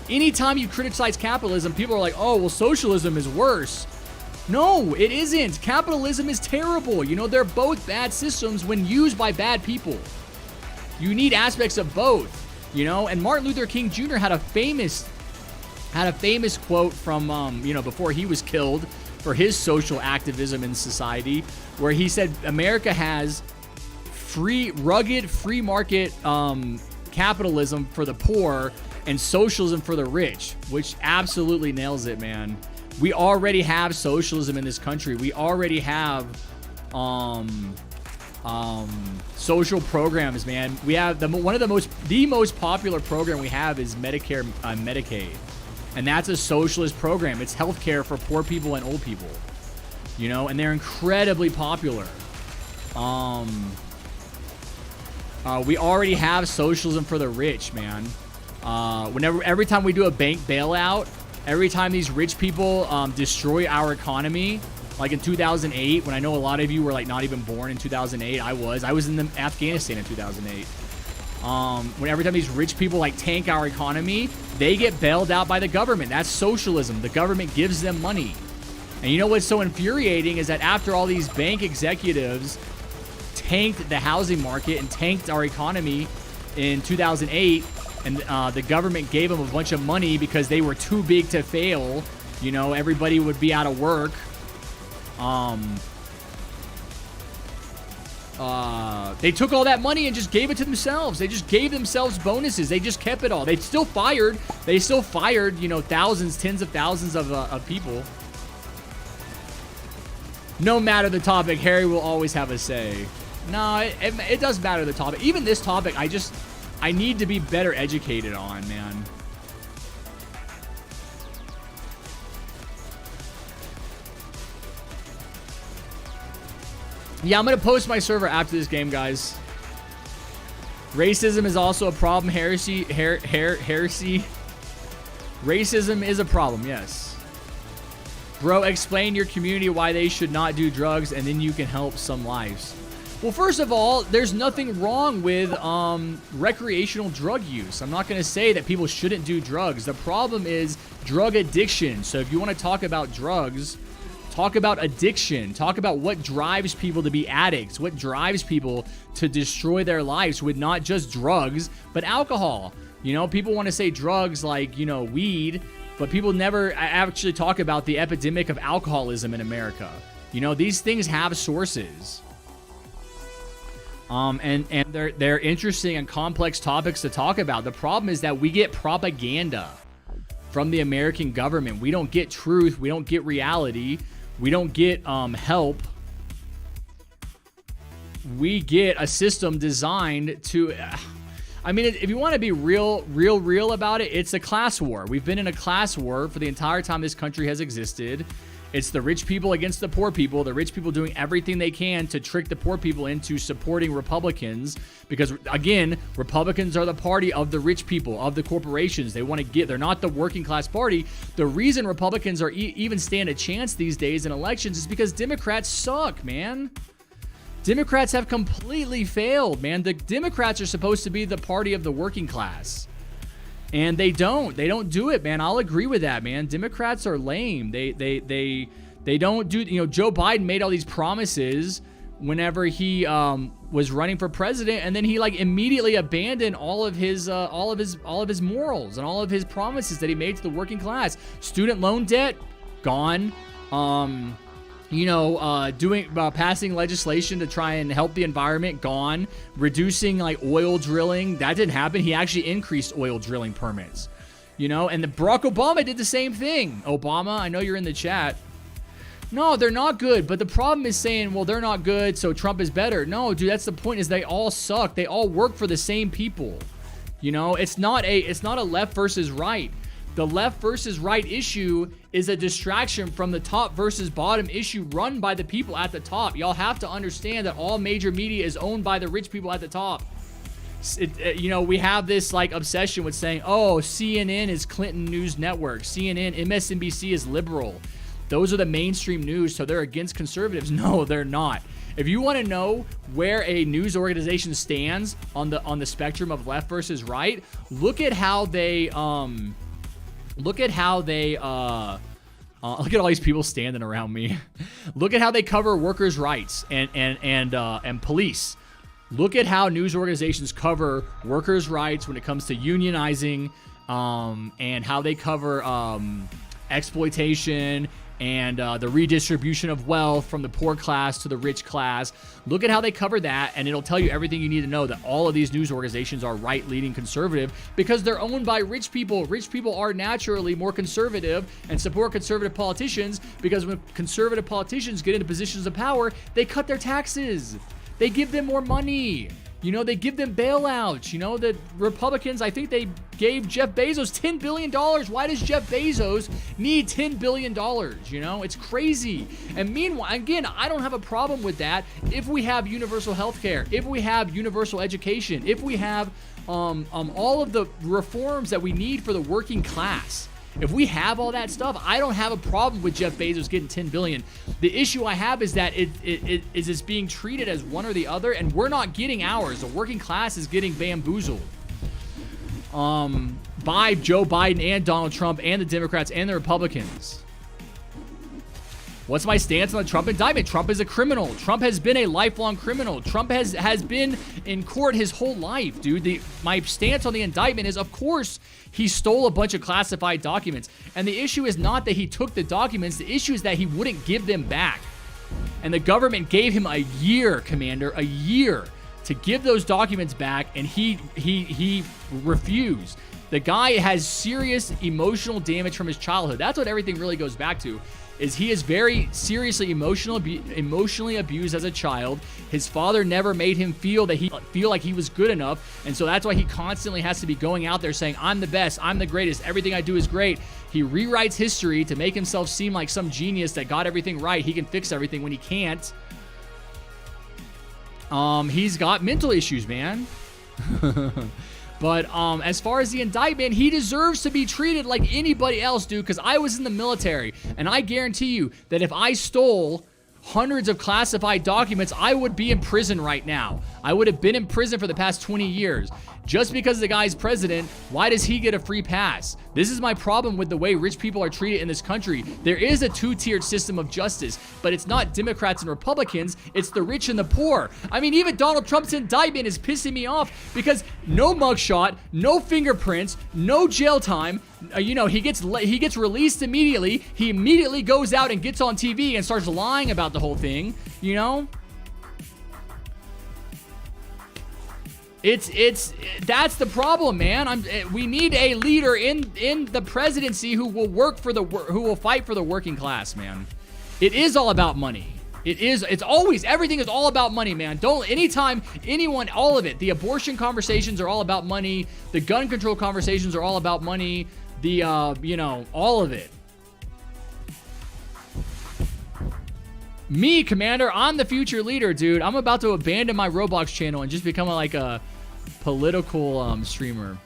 Anytime you criticize capitalism, people are like, oh, well, socialism is worse. No, it isn't. Capitalism is terrible. You know, they're both bad systems when used by bad people. You need aspects of both, you know? And Martin Luther King Jr. had a famous quote from, you know, before he was killed for his social activism in society, where he said, America has rugged free market capitalism for the poor and socialism for the rich, which absolutely nails it, man. We already have socialism in this country. We already have social programs, man. We have one of the most popular program we have is Medicare, Medicaid, and that's a socialist program. It's healthcare for poor people and old people, you know, and they're incredibly popular. We already have socialism for the rich, man. Every time we do a bank bailout, every time these rich people destroy our economy, like in 2008, when I know a lot of you were like not even born in 2008, I was in Afghanistan in 2008. Every time these rich people like tank our economy, they get bailed out by the government. That's socialism. The government gives them money. And you know what's so infuriating is that after all these bank executives tanked the housing market and tanked our economy in 2008, and the government gave them a bunch of money because they were too big to fail, you know, everybody would be out of work. They took all that money and just gave it to themselves. They just gave themselves bonuses. They just kept it all. They still fired, you know, thousands, tens of thousands of people. No matter the topic, Harry will always have a say. No, it does matter the topic. Even this topic, I need to be better educated on, man. Yeah, I'm going to post my server after this game, guys. Racism is also a problem. Heresy. Racism is a problem, yes. Bro, explain your community why they should not do drugs, and then you can help some lives. Well, first of all, there's nothing wrong with recreational drug use. I'm not going to say that people shouldn't do drugs. The problem is drug addiction. So if you want to talk about drugs, talk about addiction. Talk about what drives people to be addicts. What drives people to destroy their lives with not just drugs, but alcohol. You know, people want to say drugs like, you know, weed, but people never actually talk about the epidemic of alcoholism in America. You know, these things have sources. And they're interesting and complex topics to talk about. The problem is that we get propaganda from the American government. We don't get truth. We don't get reality. We don't get help. We get a system designed to... I mean, if you want to be real about it, it's a class war. We've been in a class war for the entire time this country has existed. It's the rich people against the poor people. The rich people doing everything they can to trick the poor people into supporting Republicans. Because, again, Republicans are the party of the rich people, of the corporations. They want to get... They're not the working class party. The reason Republicans are even stand a chance these days in elections is because Democrats suck, man. Democrats have completely failed, man. The Democrats are supposed to be the party of the working class. And they don't do it, man. I'll agree with that, man. Democrats are lame. They don't do, you know, Joe Biden made all these promises whenever he was running for president, and then he like immediately abandoned all of his morals and all of his promises that he made to the working class. Student loan debt gone. Passing legislation to try and help the environment, gone. Reducing like oil drilling, that didn't happen. He actually increased oil drilling permits, you know, and Barack Obama did the same thing. Obama, I know you're in the chat. No, they're not good, but the problem is saying, well, they're not good, so Trump is better. No, dude, that's the point, is they all suck. They all work for the same people. You know, it's not a left versus right. The left versus right issue is a distraction from the top versus bottom issue run by the people at the top. Y'all have to understand that all major media is owned by the rich people at the top. We have this like obsession with saying, oh, CNN is Clinton News Network. CNN, MSNBC is liberal. Those are the mainstream news, so they're against conservatives. No, they're not. If you want to know where a news organization stands on the spectrum of left versus right, look at how they look at all these people standing around me. Look at how they cover workers' rights and police. Look at how news organizations cover workers' rights when it comes to unionizing, and how they cover exploitation and the redistribution of wealth from the poor class to the rich class. Look at how they cover that, and it'll tell you everything you need to know, that all of these news organizations are right-leaning conservative because they're owned by rich people. Rich people are naturally more conservative and support conservative politicians because when conservative politicians get into positions of power, they cut their taxes. They give them more money. You know, they give them bailouts. You know, the Republicans, I think they gave Jeff Bezos $10 billion. Why does Jeff Bezos need $10 billion? You know, it's crazy. And meanwhile, again, I don't have a problem with that if we have universal health care, if we have universal education, if we have all of the reforms that we need for the working class. If we have all that stuff, I don't have a problem with Jeff Bezos getting $10 billion. The issue I have is that it's being treated as one or the other, and we're not getting ours. The working class is getting bamboozled by Joe Biden and Donald Trump and the Democrats and the Republicans. What's my stance on the Trump indictment? Trump is a criminal. Trump has been a lifelong criminal. Trump has been in court his whole life, dude. My stance on the indictment is, of course, he stole a bunch of classified documents. And the issue is not that he took the documents. The issue is that he wouldn't give them back. And the government gave him a year, Commander, a year to give those documents back, and he refused. The guy has serious emotional damage from his childhood. That's what everything really goes back to. Is he is very seriously emotionally abused as a child. His father never made him feel like he was good enough, and so that's why he constantly has to be going out there saying, I'm the best, I'm the greatest, everything I do is great. He rewrites history to make himself seem like some genius that got everything right. He can fix everything when he can't. He's got mental issues, man. But as far as the indictment, he deserves to be treated like anybody else, dude, because I was in the military, and I guarantee you that if I stole hundreds of classified documents, I would be in prison right now. I would have been in prison for the past 20 years. Just because the guy's president, why does he get a free pass? This is my problem with the way rich people are treated in this country. There is a two-tiered system of justice, but it's not Democrats and Republicans, it's the rich and the poor. I mean, even Donald Trump's indictment is pissing me off because no mugshot, no fingerprints, no jail time. You know, he gets released immediately. He immediately goes out and gets on TV and starts lying about the whole thing, you know? That's the problem, man. We need a leader in the presidency who will fight for the working class, man. It is all about money. Everything is all about money, man. All of it. The abortion conversations are all about money. The gun control conversations are all about money. All of it. Me, Commander, I'm the future leader, dude. I'm about to abandon my Roblox channel and just become a political streamer.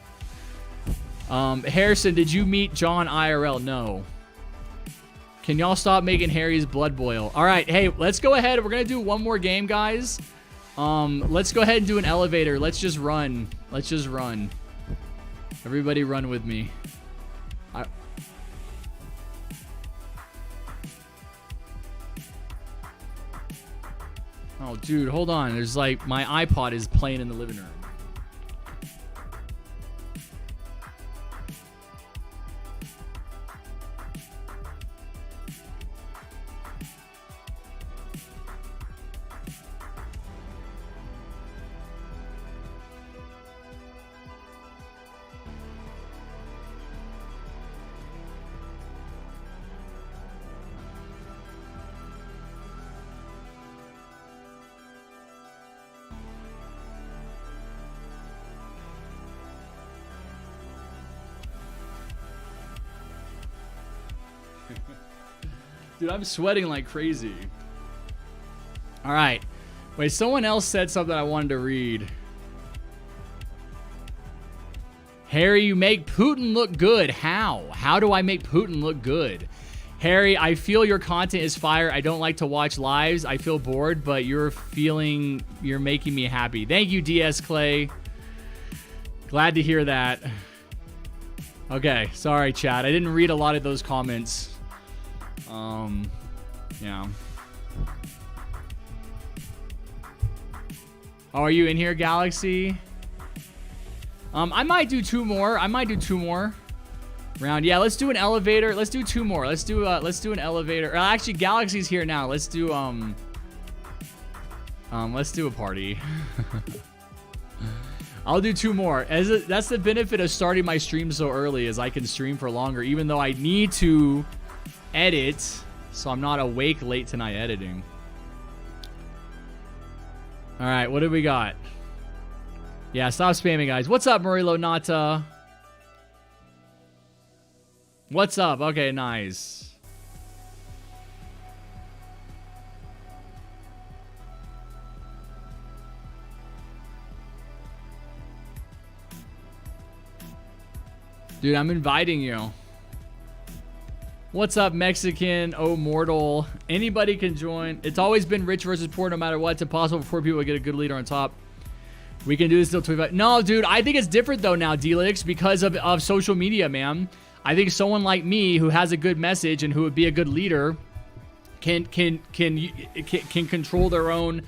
Harrison, did you meet John IRL? No. Can y'all stop making Harry's blood boil? All right, hey, let's go ahead. We're gonna do one more game, guys. Let's go ahead and do an elevator. Let's just run. Everybody run with me. Oh, dude, hold on. There's my iPod is playing in the living room. Dude, I'm sweating like crazy. All right. Wait, someone else said something I wanted to read. Harry, you make Putin look good. How? How do I make Putin look good? Harry, I feel your content is fire. I don't like to watch lives. I feel bored, but you're making me happy. Thank you, DS Clay. Glad to hear that. Okay, sorry, chat. I didn't read a lot of those comments. Yeah. Oh, are you in here, Galaxy? I might do two more. round. Yeah, let's do an elevator. Let's do 2 more. Let's do an elevator. Actually, Galaxy's here now. Let's do a party. I'll do 2 more. That's the benefit of starting my stream so early, is I can stream for longer, even though I need to edit, so I'm not awake late tonight editing. All right, what do we got? Yeah, stop spamming, guys. What's up, Murilo Nata? What's up? Okay, nice. Dude, I'm inviting you. What's up, Mexican? Oh, mortal. Anybody can join. It's always been rich versus poor no matter what. It's impossible for poor people to get a good leader on top. We can do this till 25. No, dude, I think it's different though now, Delix, because of social media, man. I think someone like me who has a good message and who would be a good leader can control their own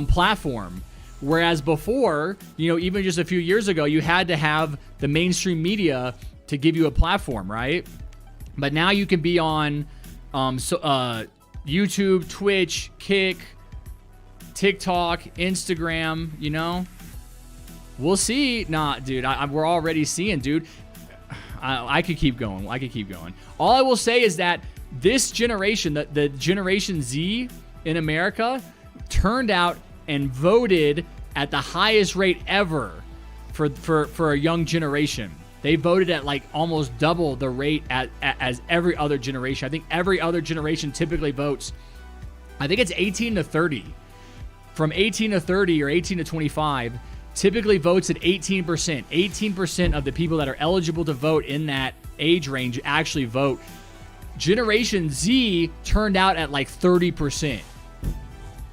platform. Whereas before, you know, even just a few years ago, you had to have the mainstream media to give you a platform, right? But now you can be on YouTube, Twitch, Kick, TikTok, Instagram, you know? We'll see. Nah, dude, we're already seeing, dude. I could keep going. I could keep going. All I will say is that this generation, the Generation Z in America, turned out and voted at the highest rate ever for a young generation. They voted at like almost double the rate as every other generation. I think every other generation typically votes, I think it's 18 to 30. From 18 to 30 or 18 to 25, typically votes at 18%. 18% of the people that are eligible to vote in that age range actually vote. Generation Z turned out at like 30%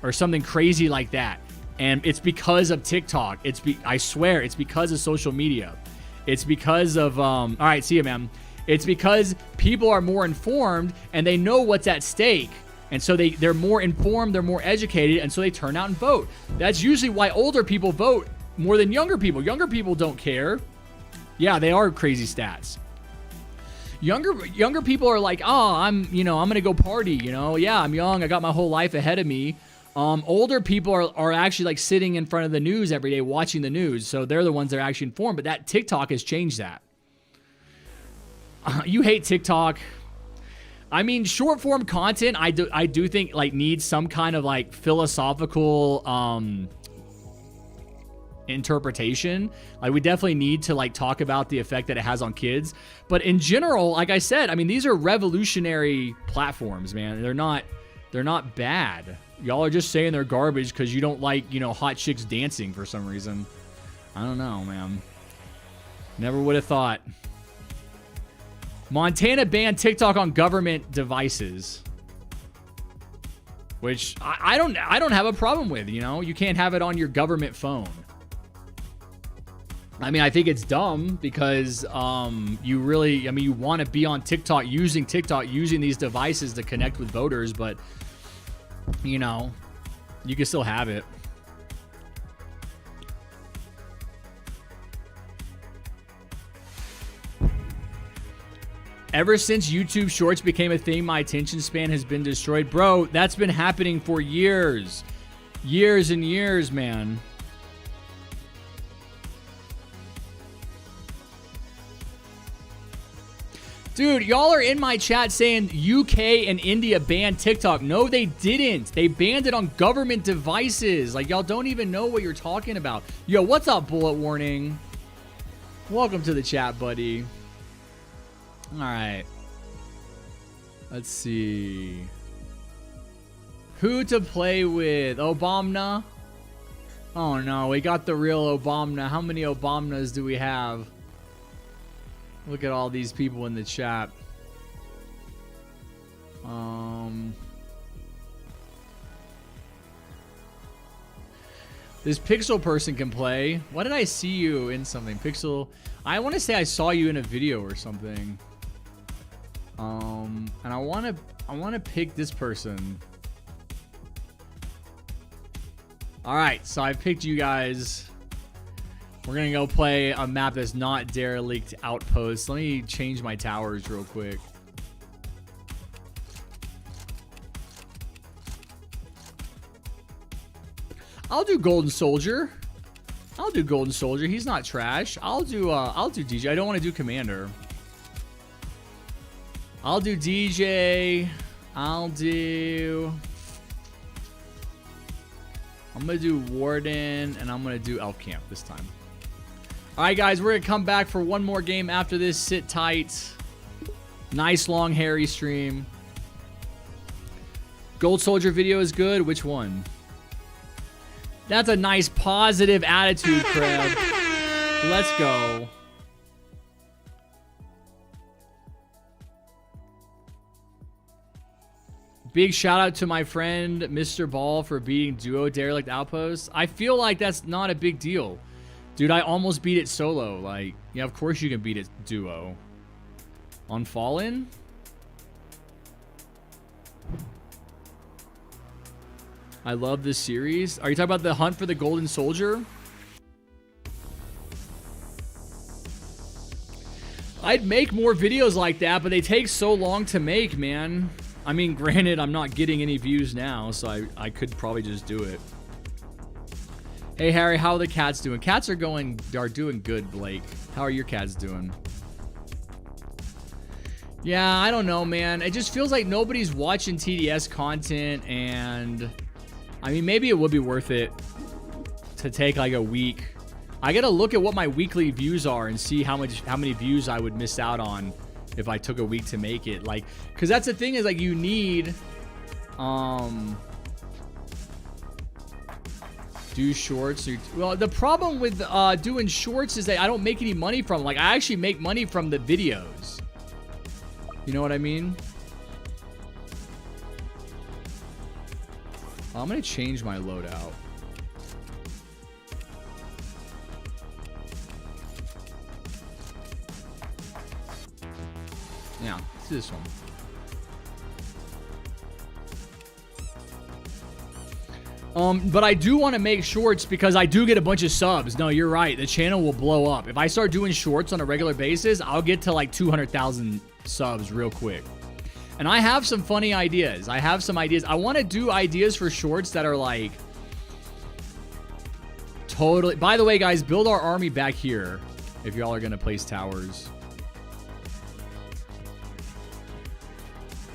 or something crazy like that. And it's because of TikTok. I swear, it's because of social media. It's because of, all right, see you, man. It's because people are more informed and they know what's at stake. And so they're more informed, they're more educated, and so they turn out and vote. That's usually why older people vote more than younger people. Younger people don't care. Yeah, they are crazy stats. Younger people are like, oh, I'm gonna go party, you know? Yeah, I'm young, I got my whole life ahead of me. Older people are actually like sitting in front of the news every day watching the news, so they're the ones that are actually informed, but that TikTok has changed that. You hate TikTok. I mean, short form content, I do think like needs some kind of like philosophical interpretation. Like we definitely need to like talk about the effect that it has on kids. But in general, like I said, I mean, these are revolutionary platforms, man. They're not bad. Y'all are just saying they're garbage because you don't like, you know, hot chicks dancing for some reason. I don't know, man. Never would have thought. Montana banned TikTok on government devices, which I don't have a problem with. You know, you can't have it on your government phone. I mean, I think it's dumb because you want to be on TikTok, using these devices to connect with voters, but you know, you can still have it. Ever since YouTube Shorts became a thing, my attention span has been destroyed. Bro, that's been happening for years. Years and years, man. Dude, y'all are in my chat saying UK and India banned TikTok. No, they didn't. They banned it on government devices. Like, y'all don't even know what you're talking about. Yo, what's up, Bullet Warning? Welcome to the chat, buddy. All right. Let's see. Who to play with? Obama? Oh, no. We got the real Obama. How many Obamas do we have? Look at all these people in the chat. This Pixel person can play. Why did I see you in something? Pixel. I want to say I saw you in a video or something. And I want to pick this person. All right, so I picked you guys. We're gonna go play a map that's not Derelict Outpost. Let me change my towers real quick. I'll do Golden Soldier. I'll do Golden Soldier. He's not trash. I'll do DJ. I don't want to do Commander. I'll do DJ. I'm gonna do Warden, and I'm gonna do Elf Camp this time. All right, guys, we're gonna come back for one more game after this. Sit tight. Nice long hairy stream. Gold Soldier video is good. Which one? That's a nice positive attitude, Crab. Let's go. Big shout out to my friend Mr. Ball for beating duo Derelict Outpost. I feel like that's not a big deal. Dude, I almost beat it solo. Like, yeah, of course you can beat it duo. On Fallen? I love this series. Are you talking about the hunt for the Golden Soldier? I'd make more videos like that, but they take so long to make, man. I mean, granted, I'm not getting any views now, so I could probably just do it. Hey, Harry, how are the cats doing? Cats are doing good, Blake. How are your cats doing? Yeah, I don't know, man. It just feels like nobody's watching TDS content, and I mean, maybe it would be worth it to take like a week. I gotta look at what my weekly views are and see how many views I would miss out on if I took a week to make it. Like, cause that's the thing is like you need, do shorts. Well, the problem with doing shorts is that I don't make any money from them. Like, I actually make money from the videos. You know what I mean? I'm gonna change my loadout. Yeah, let's do this one. But I do want to make shorts because I do get a bunch of subs. No, you're right. The channel will blow up. If I start doing shorts on a regular basis, I'll get to like 200,000 subs real quick. And I have some funny ideas. I have some ideas. I want to do ideas for shorts that are like totally... By the way, guys, build our army back here if y'all are going to place towers.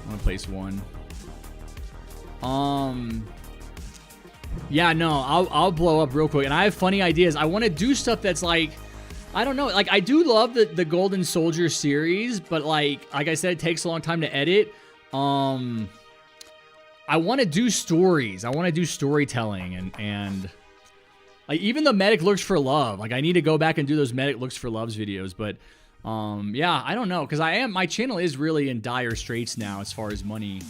I'm going to place one. Yeah, no, I'll blow up real quick. And I have funny ideas. I want to do stuff that's like... I don't know. Like, I do love the Golden Soldier series, but like I said, it takes a long time to edit. I want to do stories. I want to do storytelling and like even the Medic Looks for Love. Like, I need to go back and do those Medic Looks for Loves videos. But yeah, I don't know, because my channel is really in dire straits now as far as money.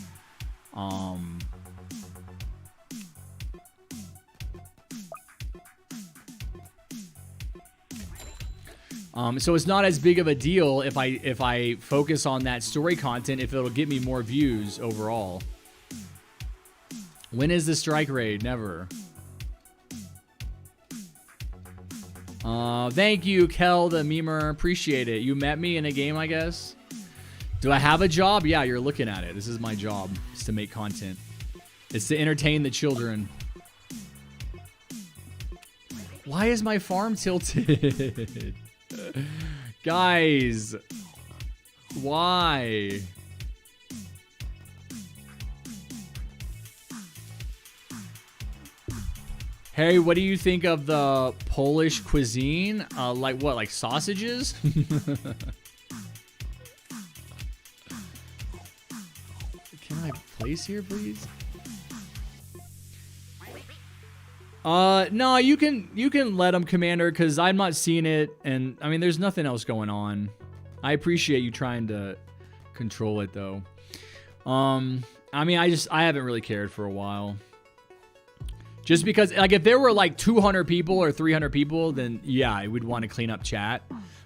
So it's not as big of a deal if I focus on that story content, if it'll get me more views overall. When is the strike raid? Never. Thank you, Kel the memer. Appreciate it. You met me in a game, I guess. Do I have a job? Yeah, you're looking at it. This is my job. It's to make content. It's to entertain the children. Why is my farm tilted? Guys, why? Harry, what do you think of the Polish cuisine? Like what, like sausages? Can I place here, please? No, you can let him, Commander, because I'm not seeing it, and I mean, there's nothing else going on. I appreciate you trying to control it, though. I mean, I haven't really cared for a while. Just because, like, if there were like 200 people or 300 people, then yeah, I would want to clean up chat.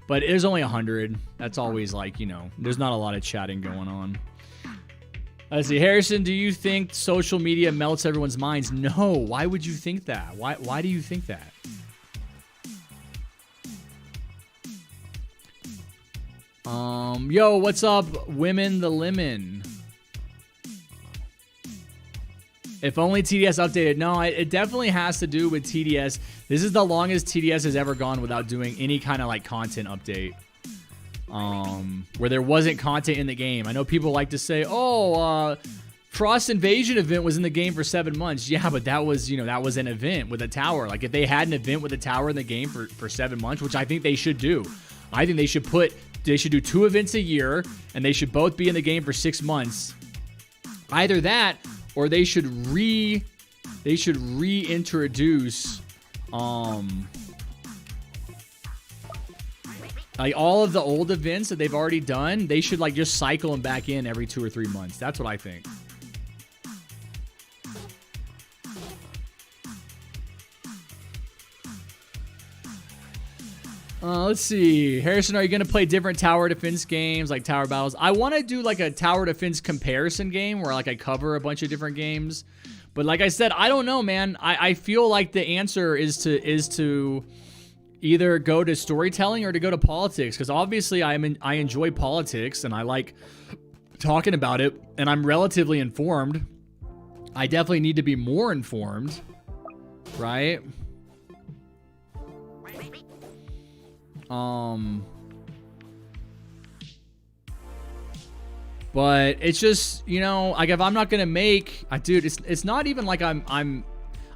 But there's only 100. That's always like, you know, there's not a lot of chatting going on. Let's see, Harrison, do you think social media melts everyone's minds? No. Why would you think that? Why do you think that? Yo, what's up, Women the Lemon? If only TDS updated. No, it definitely has to do with TDS. This is the longest TDS has ever gone without doing any kind of like content update. Where there wasn't content in the game. I know people like to say, oh, Frost Invasion event was in the game for 7 months. Yeah, but that was, you know, that was an event with a tower. Like if they had an event with a tower in the game for 7 months, which I think they should do. I think they should do 2 events a year and they should both be in the game for 6 months. Either that or they should reintroduce like all of the old events that they've already done. They should like just cycle them back in every 2 or 3 months. That's what I think. Let's see. Harrison, are you going to play different tower defense games like tower battles? I want to do like a tower defense comparison game where like I cover a bunch of different games. But like I said, I don't know, man. I feel like the answer is to either go to storytelling or to go to politics. Because obviously I enjoy politics and I like talking about it. And I'm relatively informed. I definitely need to be more informed. Right? But it's just, you know, like if I'm not gonna make, dude, it's not even like I'm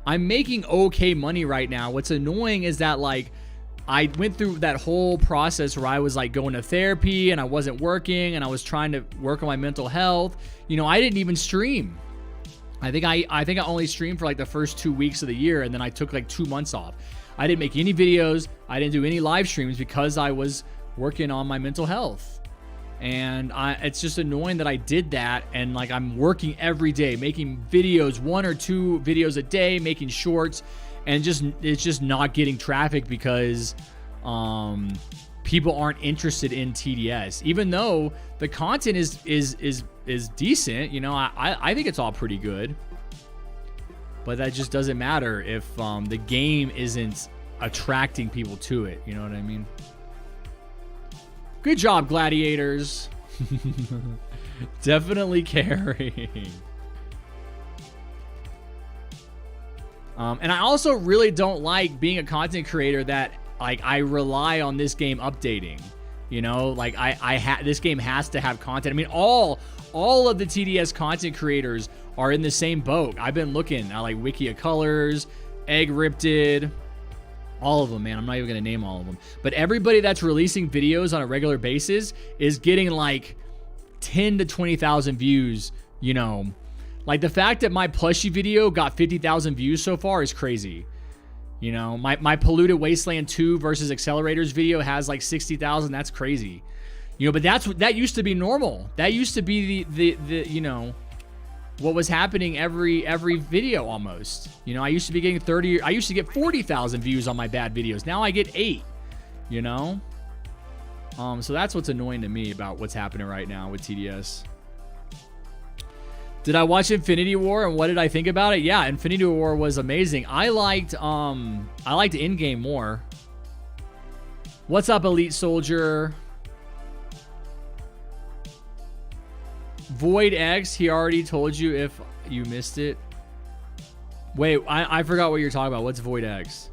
making okay money right now. What's annoying is that like I went through that whole process where I was like going to therapy and I wasn't working and I was trying to work on my mental health. You know, I didn't even stream. I think I only streamed for like the first 2 weeks of the year and then I took like 2 months off. I didn't make any videos. I didn't do any live streams because I was working on my mental health. And it's just annoying that I did that. And like I'm working every day, making videos, 1 or 2 videos a day, making shorts, and it's just not getting traffic because people aren't interested in TDS. Even though the content is decent, you know, I think it's all pretty good. But that just doesn't matter if the game isn't attracting people to it. You know what I mean? Good job, gladiators. Definitely carrying. And I also really don't like being a content creator that like I rely on this game updating. You know, like this game has to have content. I mean, all of the TDS content creators are in the same boat. I've been looking at like Wiki of Colors, Egg Ripted, all of them, man. I'm not even gonna name all of them. But everybody that's releasing videos on a regular basis is getting like 10 to 20,000 views, you know. Like the fact that my plushie video got 50,000 views so far is crazy. You know, my Polluted Wasteland 2 versus Accelerators video has like 60,000. That's crazy. You know, but that used to be normal. That used to be the you know, what was happening every video almost. You know, I used to be getting 30, I used to get 40,000 views on my bad videos. Now I get 8, you know? So that's what's annoying to me about what's happening right now with TDS. Did I watch Infinity War and what did I think about it? Yeah, Infinity War was amazing. I liked Endgame more. What's up, Elite Soldier? Void X, he already told you if you missed it. Wait, I forgot what you're talking about. What's Void X?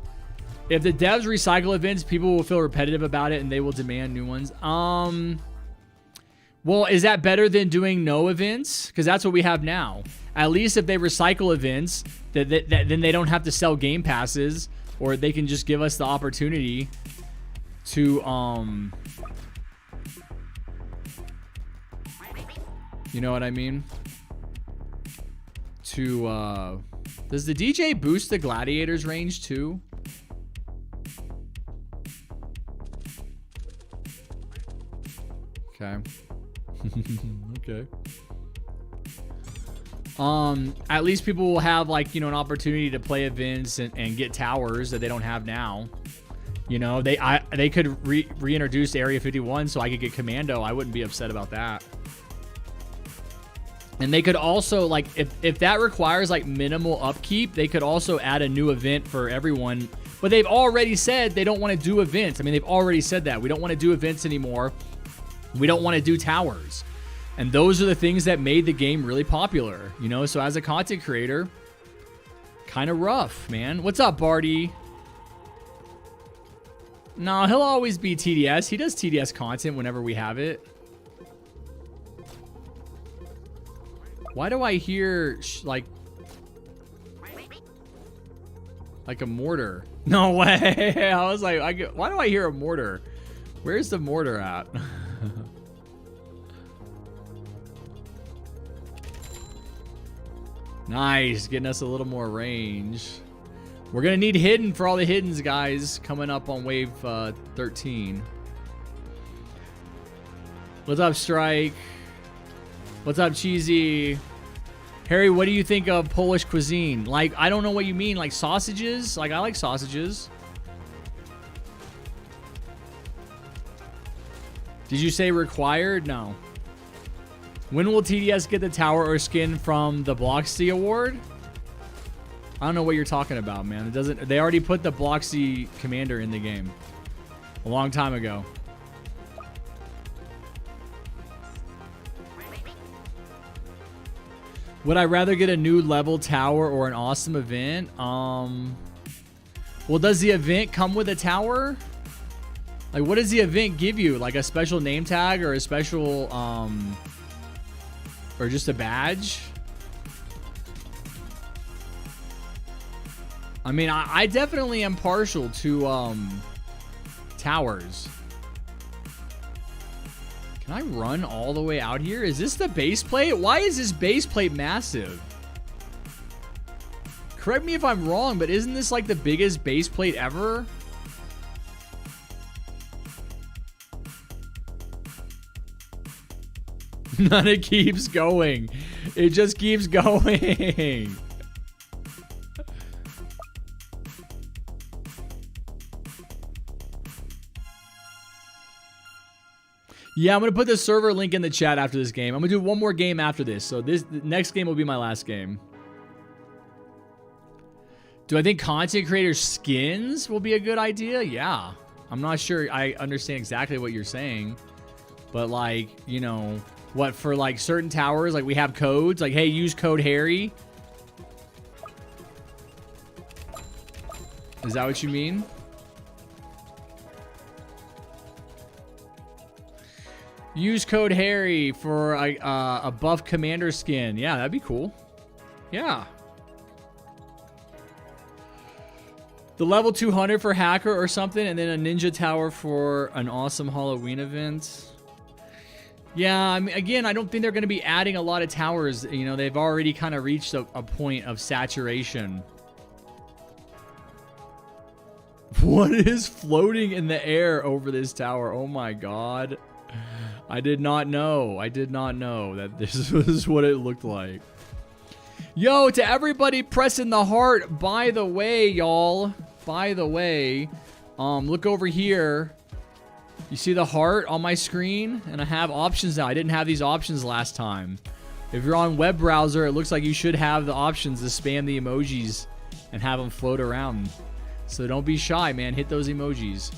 If the devs recycle events, people will feel repetitive about it and they will demand new ones. Well, is that better than doing no events? Because that's what we have now. At least if they recycle events, then they don't have to sell game passes, or they can just give us the opportunity to you know what I mean? To does the DJ boost the gladiators range too? Okay. Okay. At least people will have like, you know, an opportunity to play events and get towers that they don't have now. You know, they could reintroduce Area 51 so I could get Commando. I wouldn't be upset about that. And they could also, like, if that requires like minimal upkeep, they could also add a new event for everyone. But they've already said they don't want to do events. I mean, they've already said that. We don't want to do events anymore. We don't want to do towers. And those are the things that made the game really popular, you know? So as a content creator, kind of rough, man. What's up, Barty? No, he'll always be TDS. He does TDS content whenever we have it. Why do I hear, like a mortar? No way. I was like, why do I hear a mortar? Where's the mortar at? Nice, getting us a little more range. We're gonna need hidden for all the hiddens, guys, coming up on wave 13. What's up, Strike? What's up, Cheesy? Harry, what do you think of Polish cuisine? Like, I don't know what you mean. Like sausages? Like, I like sausages. Did you say required? No. When will TDS get the tower or skin from the Bloxy award? I don't know what you're talking about, man. It doesn't. They already put the Bloxy commander in the game a long time ago. Would I rather get a new level tower or an awesome event? Well, does the event come with a tower? Like, what does the event give you? Like a special name tag or a special, or just a badge? I mean, I definitely am partial to, towers. Can I run all the way out here? Is this the base plate? Why is this base plate massive? Correct me if I'm wrong, but isn't this like the biggest base plate ever? None, it keeps going. It just keeps going. Yeah, I'm going to put the server link in the chat after this game. I'm going to do one more game after this. So the next game will be my last game. Do I think content creator skins will be a good idea? Yeah. I'm not sure I understand exactly what you're saying. But like, you know, what for like certain towers, like we have codes. Like, hey, use code Harry. Is that what you mean? Use code Harry for a buff commander skin. Yeah, that'd be cool. Yeah. The level 200 for hacker or something, and then a ninja tower for an awesome Halloween event. Yeah, I mean, again, I don't think they're going to be adding a lot of towers. You know, they've already kind of reached a point of saturation. What is floating in the air over this tower? Oh my god. I did not know. I did not know that this was what it looked like. Yo, to everybody pressing the heart, by the way, y'all. By the way, look over here. You see the heart on my screen? And I have options now. I didn't have these options last time. If you're on web browser, it looks like you should have the options to spam the emojis and have them float around. So don't be shy, man. Hit those emojis.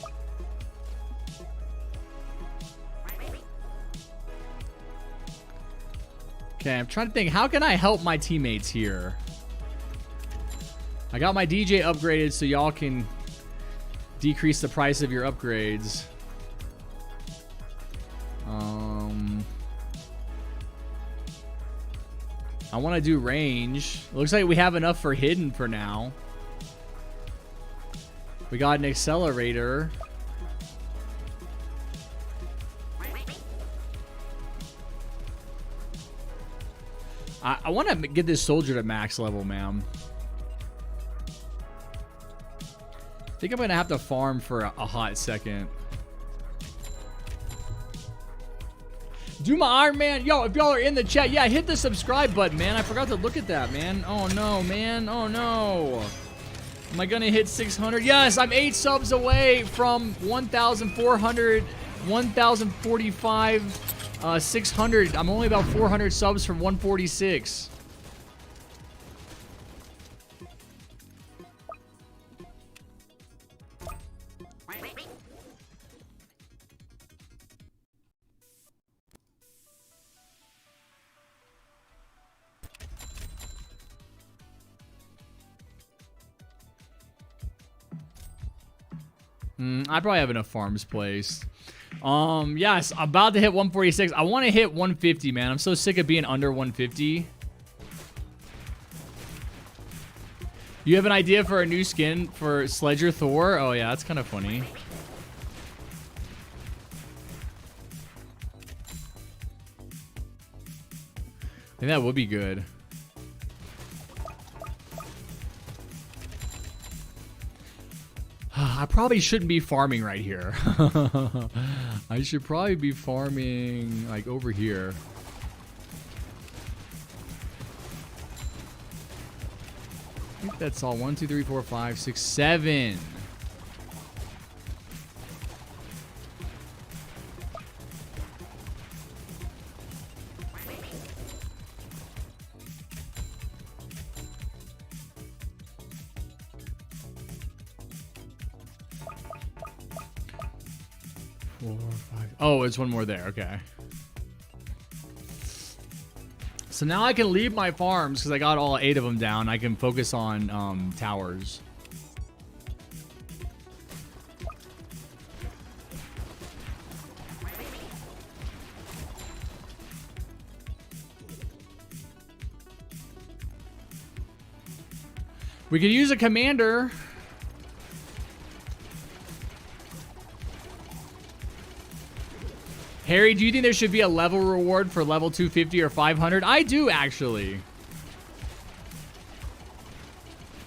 Okay, I'm trying to think. How can I help my teammates here? I got my DJ upgraded so y'all can decrease the price of your upgrades. I want to do range. Looks like we have enough for hidden for now. We got an accelerator. I want to get this soldier to max level, man. I think I'm going to have to farm for a hot second. Do my Iron Man. Yo, if y'all are in the chat, yeah, hit the subscribe button, man. I forgot to look at that, man. Oh, no, man. Oh, no. Am I going to hit 600? Yes, I'm 8 subs away from 1,400, 1,045, 600. I'm only about 400 subs from 146. I probably have enough farms placed. Yes, about to hit 146. I want to hit 150, man. I'm so sick of being under 150. You have an idea for a new skin for Sledger Thor? Oh, yeah, that's kind of funny. I think that would be good. I probably shouldn't be farming right here. I should probably be farming like over here. I think that's all. 1, 2, 3, 4, 5, 6, 7. Oh, it's one more there. Okay. So now I can leave my farms because I got all 8 of them down. I can focus on towers. We could use a commander. Harry, do you think there should be a level reward for level 250 or 500? I do, actually.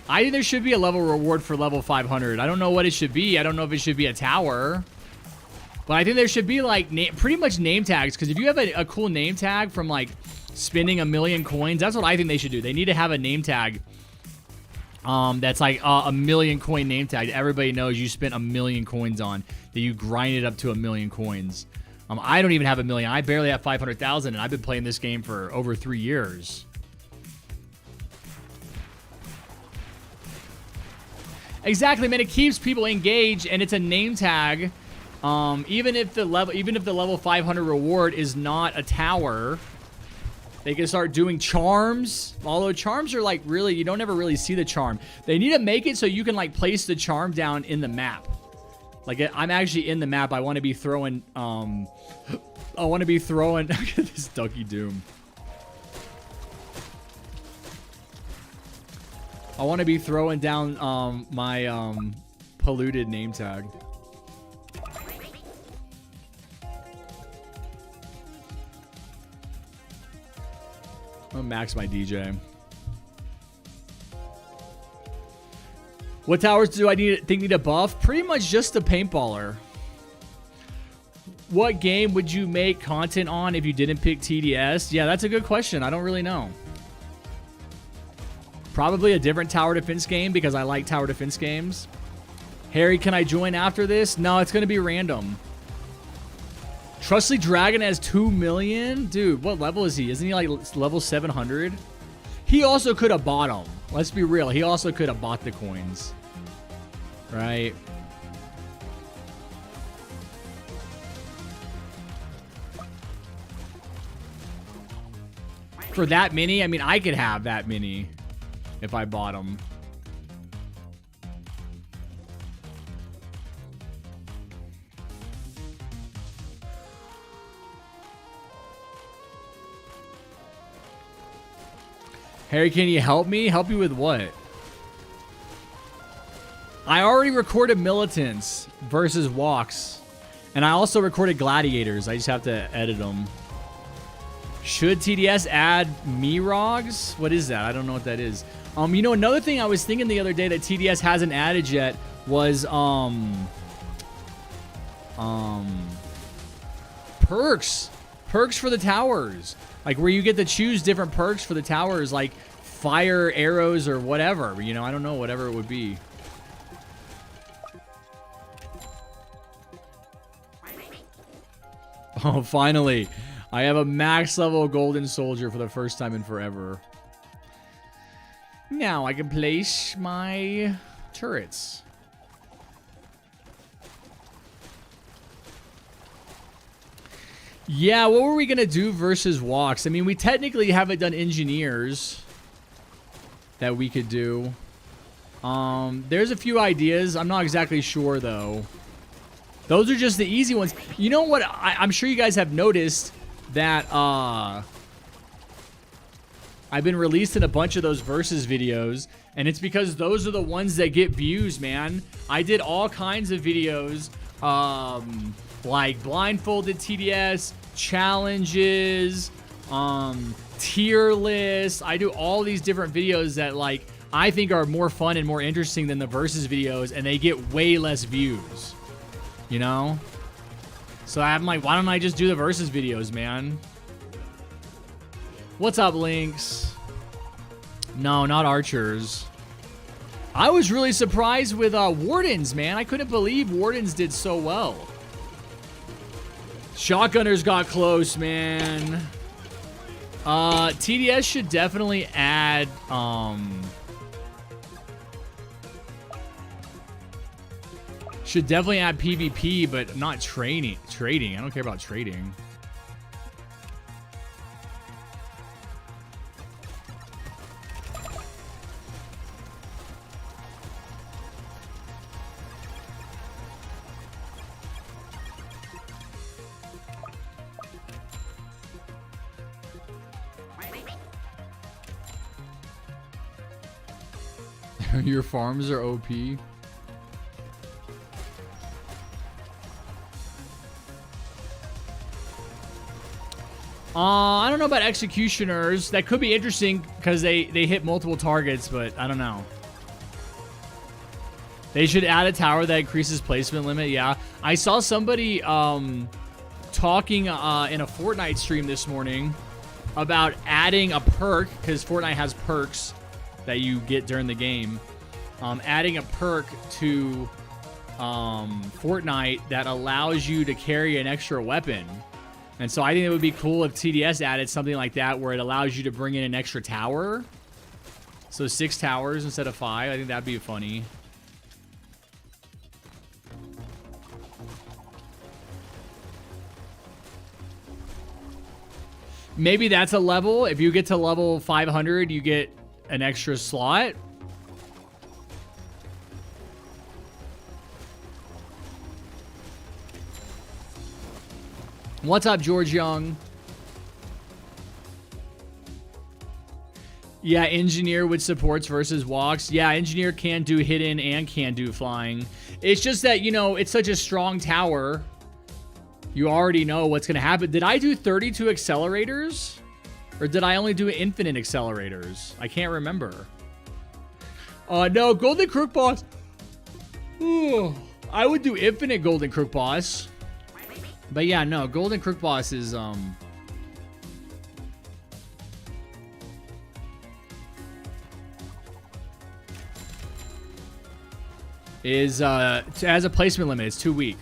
I think there should be a level reward for level 500. I don't know what it should be. I don't know if it should be a tower. But I think there should be, like, pretty much name tags. Because if you have a cool name tag from, like, spending 1,000,000 coins, that's what I think they should do. They need to have a name tag that's, like, a 1,000,000 coin name tag that everybody knows you spent 1,000,000 coins on. That you grind it up to 1,000,000 coins. I don't even have 1,000,000. I barely have 500,000, and I've been playing this game for over 3 years. Exactly, man. It keeps people engaged, and it's a name tag. Even if the level 500 reward is not a tower, they can start doing charms. Although charms are like really, you don't ever really see the charm. They need to make it so you can like place the charm down in the map. Like, I'm actually in the map. I want to be throwing, look at this Ducky Doom. I want to be throwing down, my, polluted name tag. I'm gonna max my DJ. What towers do I need a buff? Pretty much just the paintballer. What game would you make content on if you didn't pick TDS? Yeah, that's a good question. I don't really know. Probably a different tower defense game because I like tower defense games. Harry, can I join after this? No, it's going to be random. Trustly Dragon has 2 million? Dude, what level is he? Isn't he like level 700? He also could have bought them. Let's be real. He also could have bought the coins. Right? For that many? I mean, I could have that many if I bought them. Harry, can you help me? Help you with what? I already recorded militants versus walks. And I also recorded gladiators. I just have to edit them. Should TDS add Mirogs? What is that? I don't know what that is. You know, another thing I was thinking the other day that TDS hasn't added yet was perks. Perks for the towers. Like where you get to choose different perks for the towers, like fire arrows or whatever. You know, I don't know, whatever it would be. Oh, finally. I have a max level golden soldier for the first time in forever. Now I can place my turrets. Yeah, what were we going to do versus walks? I mean, we technically haven't done engineers that we could do. There's a few ideas. I'm not exactly sure, though. Those are just the easy ones. You know what? I'm sure you guys have noticed that I've been releasing a bunch of those versus videos, and it's because those are the ones that get views, man. I did all kinds of videos, like blindfolded TDS, challenges, tier lists. I do all these different videos that, like, I think are more fun and more interesting than the versus videos, and they get way less views. You know? So I'm like, why don't I just do the versus videos, man? What's up, Lynx? No, not archers. I was really surprised with wardens, man. I couldn't believe wardens did so well. Shotgunners got close, man. TDS should definitely add PvP, but not trading. I don't care about trading. Your farms are OP. I don't know about executioners. That could be interesting because they hit multiple targets, but I don't know. They should add a tower that increases placement limit. Yeah, I saw somebody talking in a Fortnite stream this morning about adding a perk, because Fortnite has perks that you get during the game. Adding a perk to Fortnite that allows you to carry an extra weapon. And so I think it would be cool if TDS added something like that where it allows you to bring in an extra tower. So 6 towers instead of 5. I think that'd be funny. Maybe that's a level. If you get to level 500, you get an extra slot. What's up, George Young? Yeah, engineer with supports versus walks. Yeah, engineer can do hidden and can do flying. It's just that, you know, it's such a strong tower. You already know what's going to happen. Did I do 32 accelerators? Or did I only do infinite accelerators? I can't remember. No, Golden Crook Boss. Ooh, I would do infinite Golden Crook Boss. But yeah, no, Golden Crook Boss is, has a placement limit. It's too weak.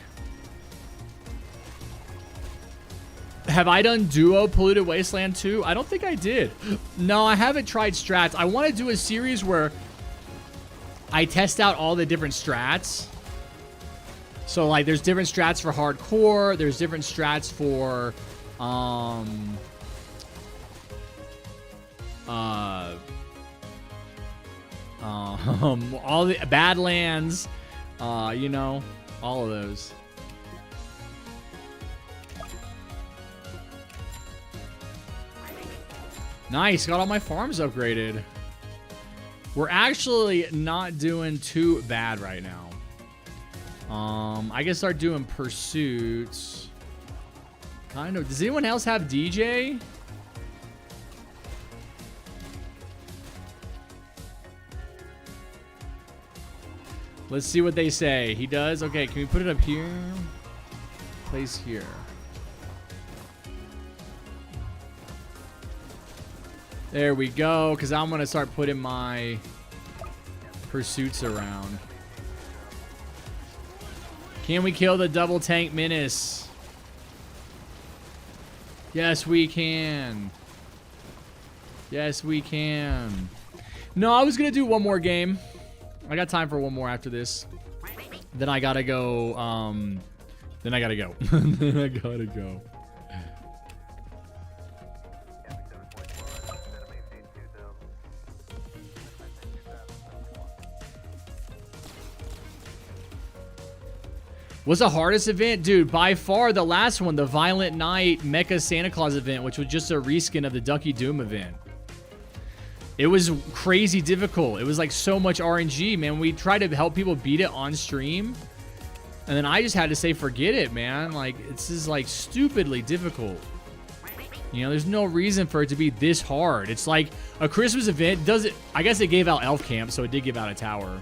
Have I done Duo Polluted Wasteland 2? I don't think I did. No, I haven't tried strats. I want to do a series where I test out all the different strats. So, like, there's different strats for hardcore. There's different strats for, all the Badlands, you know, all of those. Nice, got all my farms upgraded. We're actually not doing too bad right now. I can start doing pursuits. Kind of. Does anyone else have DJ? Let's see what they say. He does? Okay, can we put it up here? Place here. There we go, because I'm going to start putting my pursuits around. Can we kill the double tank menace? Yes, we can. Yes, we can. No, I was going to do one more game. I got time for one more after this. Then I gotta go, then I gotta go. Then I gotta go. Was the hardest event? Dude, by far the last one, the Violent Night Mecha Santa Claus event, which was just a reskin of the Ducky Doom event. It was crazy difficult. It was like so much RNG, man. We tried to help people beat it on stream. And then I just had to say, forget it, man. Like, this is like stupidly difficult. You know, there's no reason for it to be this hard. It's like a Christmas event. Does it? I guess it gave out Elf Camp, so it did give out a tower.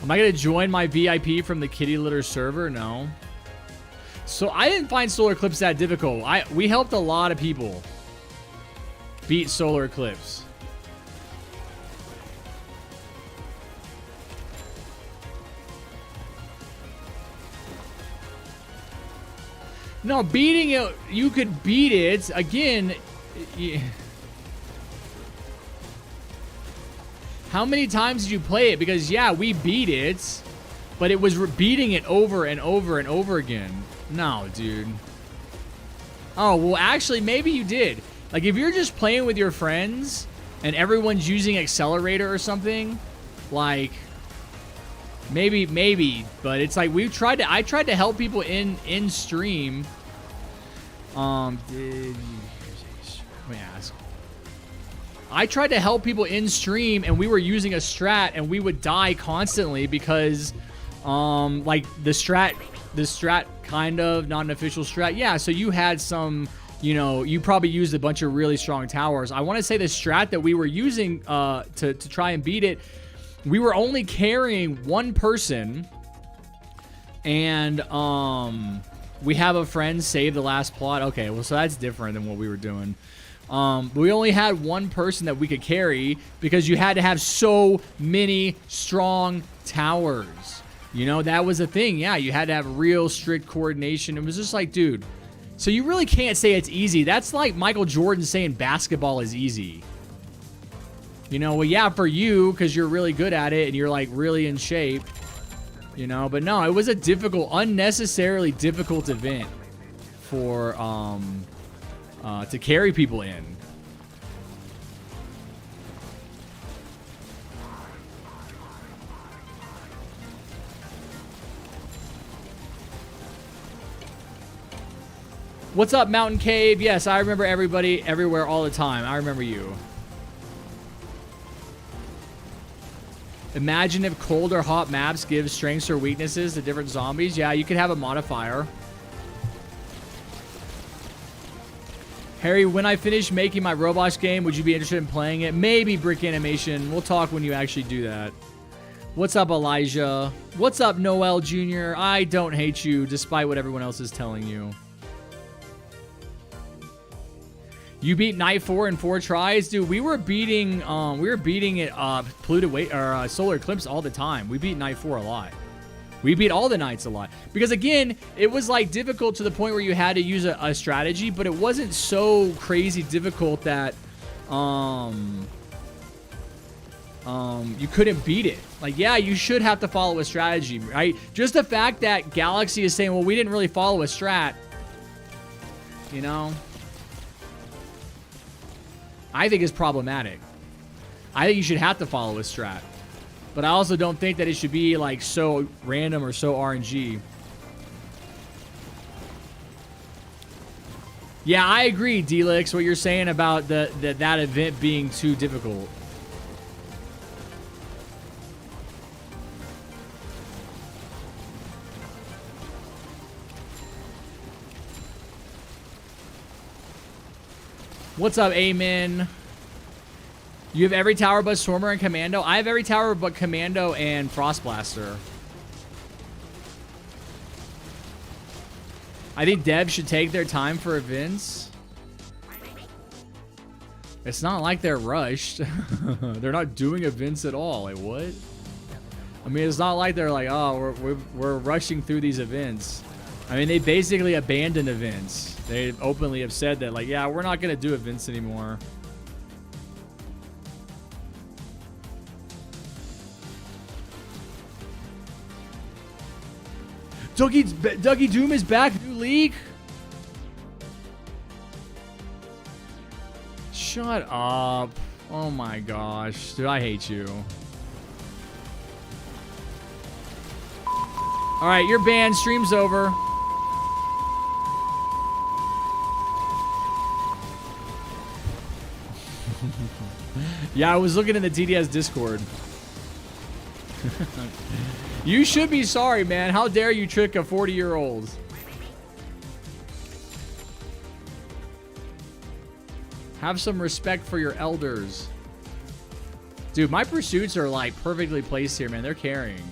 Am I going to join my VIP from the Kitty Litter server? No. So I didn't find Solar Eclipse that difficult. We helped a lot of people beat Solar Eclipse. No, beating it, you could beat it. Again, how many times did you play it? Because, yeah, we beat it, but it was beating it over and over and over again. No, dude. Oh, well, actually, maybe you did. Like, if you're just playing with your friends and everyone's using Accelerator or something, like... Maybe, but it's like I tried to help people in stream. Let me ask. I tried to help people in stream, and we were using a strat, and we would die constantly because, like the strat kind of not an official strat. Yeah, so you had some, you know, you probably used a bunch of really strong towers. I want to say the strat that we were using to try and beat it. We were only carrying one person, and we have a friend save the last plot. Okay, well, so that's different than what we were doing. But we only had one person that we could carry because you had to have so many strong towers. You know, that was a thing. Yeah, you had to have real strict coordination. It was just like, dude, so you really can't say it's easy. That's like Michael Jordan saying basketball is easy. You know, well, yeah, for you, because you're really good at it and you're, like, really in shape. You know, but no, it was a difficult, unnecessarily difficult event for, to carry people in. What's up, Mountain Cave? Yes, I remember everybody, everywhere, all the time. I remember you. Imagine if cold or hot maps give strengths or weaknesses to different zombies. Yeah, you could have a modifier. Harry, when I finish making my Roblox game, would you be interested in playing it? Maybe, Brick Animation. We'll talk when you actually do that. What's up, Elijah? What's up, Noel Jr.? I don't hate you, despite what everyone else is telling you. You beat Night 4 in 4 tries? Dude, we were beating it, Polluted Weight, or Solar Eclipse all the time. We beat Night 4 a lot. We beat all the nights a lot. Because, again, it was, like, difficult to the point where you had to use a strategy, but it wasn't so crazy difficult that, you couldn't beat it. Like, yeah, you should have to follow a strategy, right? Just the fact that Galaxy is saying, well, we didn't really follow a strat, you know? I think is problematic. I think you should have to follow a strat. But I also don't think that it should be like so random or so RNG. Yeah, I agree, Delix, what you're saying about that event being too difficult. What's up, Amen? You have every tower but Stormer and Commando? I have every tower but Commando and Frost Blaster. I think devs should take their time for events. It's not like they're rushed. They're not doing events at all. Like, what? I mean, it's not like they're like, oh, we're rushing through these events. I mean, they basically abandoned events. They openly have said that, like, yeah, we're not going to do events anymore. Ducky Doom is back. New league. Shut up. Oh my gosh. Dude, I hate you. All right, you're banned. Stream's over. Yeah, I was looking in the TDS Discord. You should be sorry, man. How dare you trick a 40-year-old? Have some respect for your elders. Dude, my pursuits are like perfectly placed here, man. They're carrying.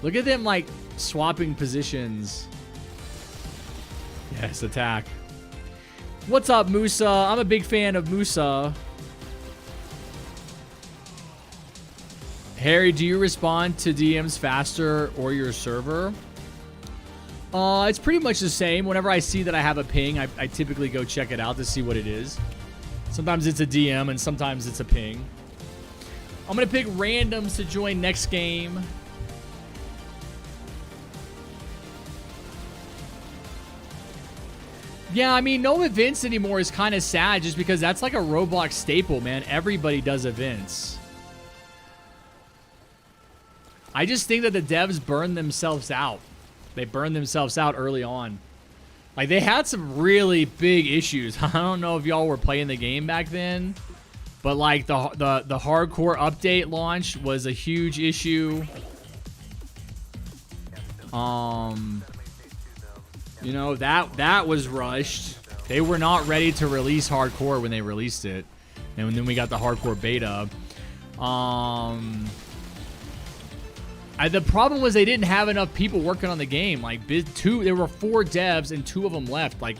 Look at them like swapping positions. Yes, attack. What's up, Musa? I'm a big fan of Musa. Harry, do you respond to DMs faster or your server? It's pretty much the same. Whenever I see that I have a ping, I typically go check it out to see what it is. Sometimes it's a DM and sometimes it's a ping. I'm going to pick randoms to join next game. Yeah, I mean, no events anymore is kind of sad just because that's like a Roblox staple, man. Everybody does events. I just think that the devs burn themselves out. They burned themselves out early on. Like, they had some really big issues. I don't know if y'all were playing the game back then, but like the hardcore update launch was a huge issue. You know, that was rushed. They were not ready to release hardcore when they released it. And then we got the hardcore beta. The problem was they didn't have enough people working on the game. Like, there were 4 devs and 2 of them left, like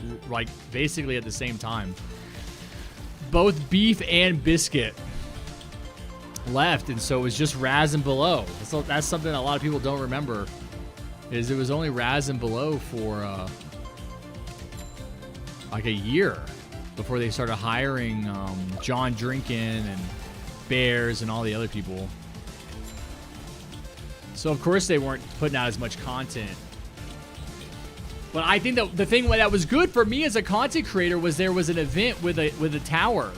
basically at the same time. Both Beef and Biscuit left, and so it was just Raz and Below. So that's something a lot of people don't remember. Is it was only Raz and Below for like a year before they started hiring John Drinkin and Bears and all the other people. So of course they weren't putting out as much content. But I think that the thing that was good for me as a content creator was there was an event with a tower.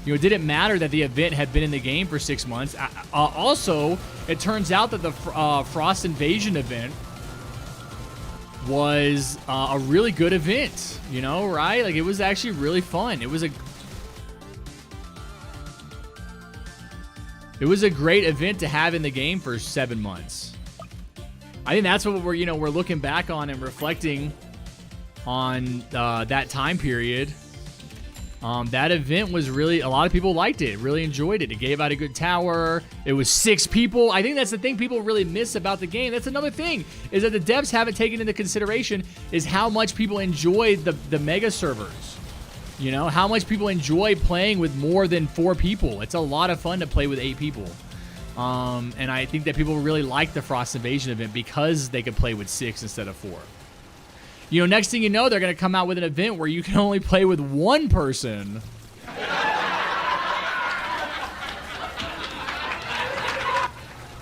You know, it didn't matter that the event had been in the game for 6 months. Also, it turns out that the Frost Invasion event was a really good event, you know, right? Like, it was actually really fun. It was a great event to have in the game for 7 months. I think that's what we're looking back on and reflecting on that time period. That event was really, a lot of people liked it, really enjoyed it. It gave out a good tower. It was 6 people. I think that's the thing people really miss about the game. That's another thing, is that the devs haven't taken into consideration is how much people enjoy the mega servers. You know, how much people enjoy playing with more than 4 people. It's a lot of fun to play with 8 people. And I think that people really like the Frost Invasion event because they could play with 6 instead of 4. You know, next thing you know, they're going to come out with an event where you can only play with 1 person.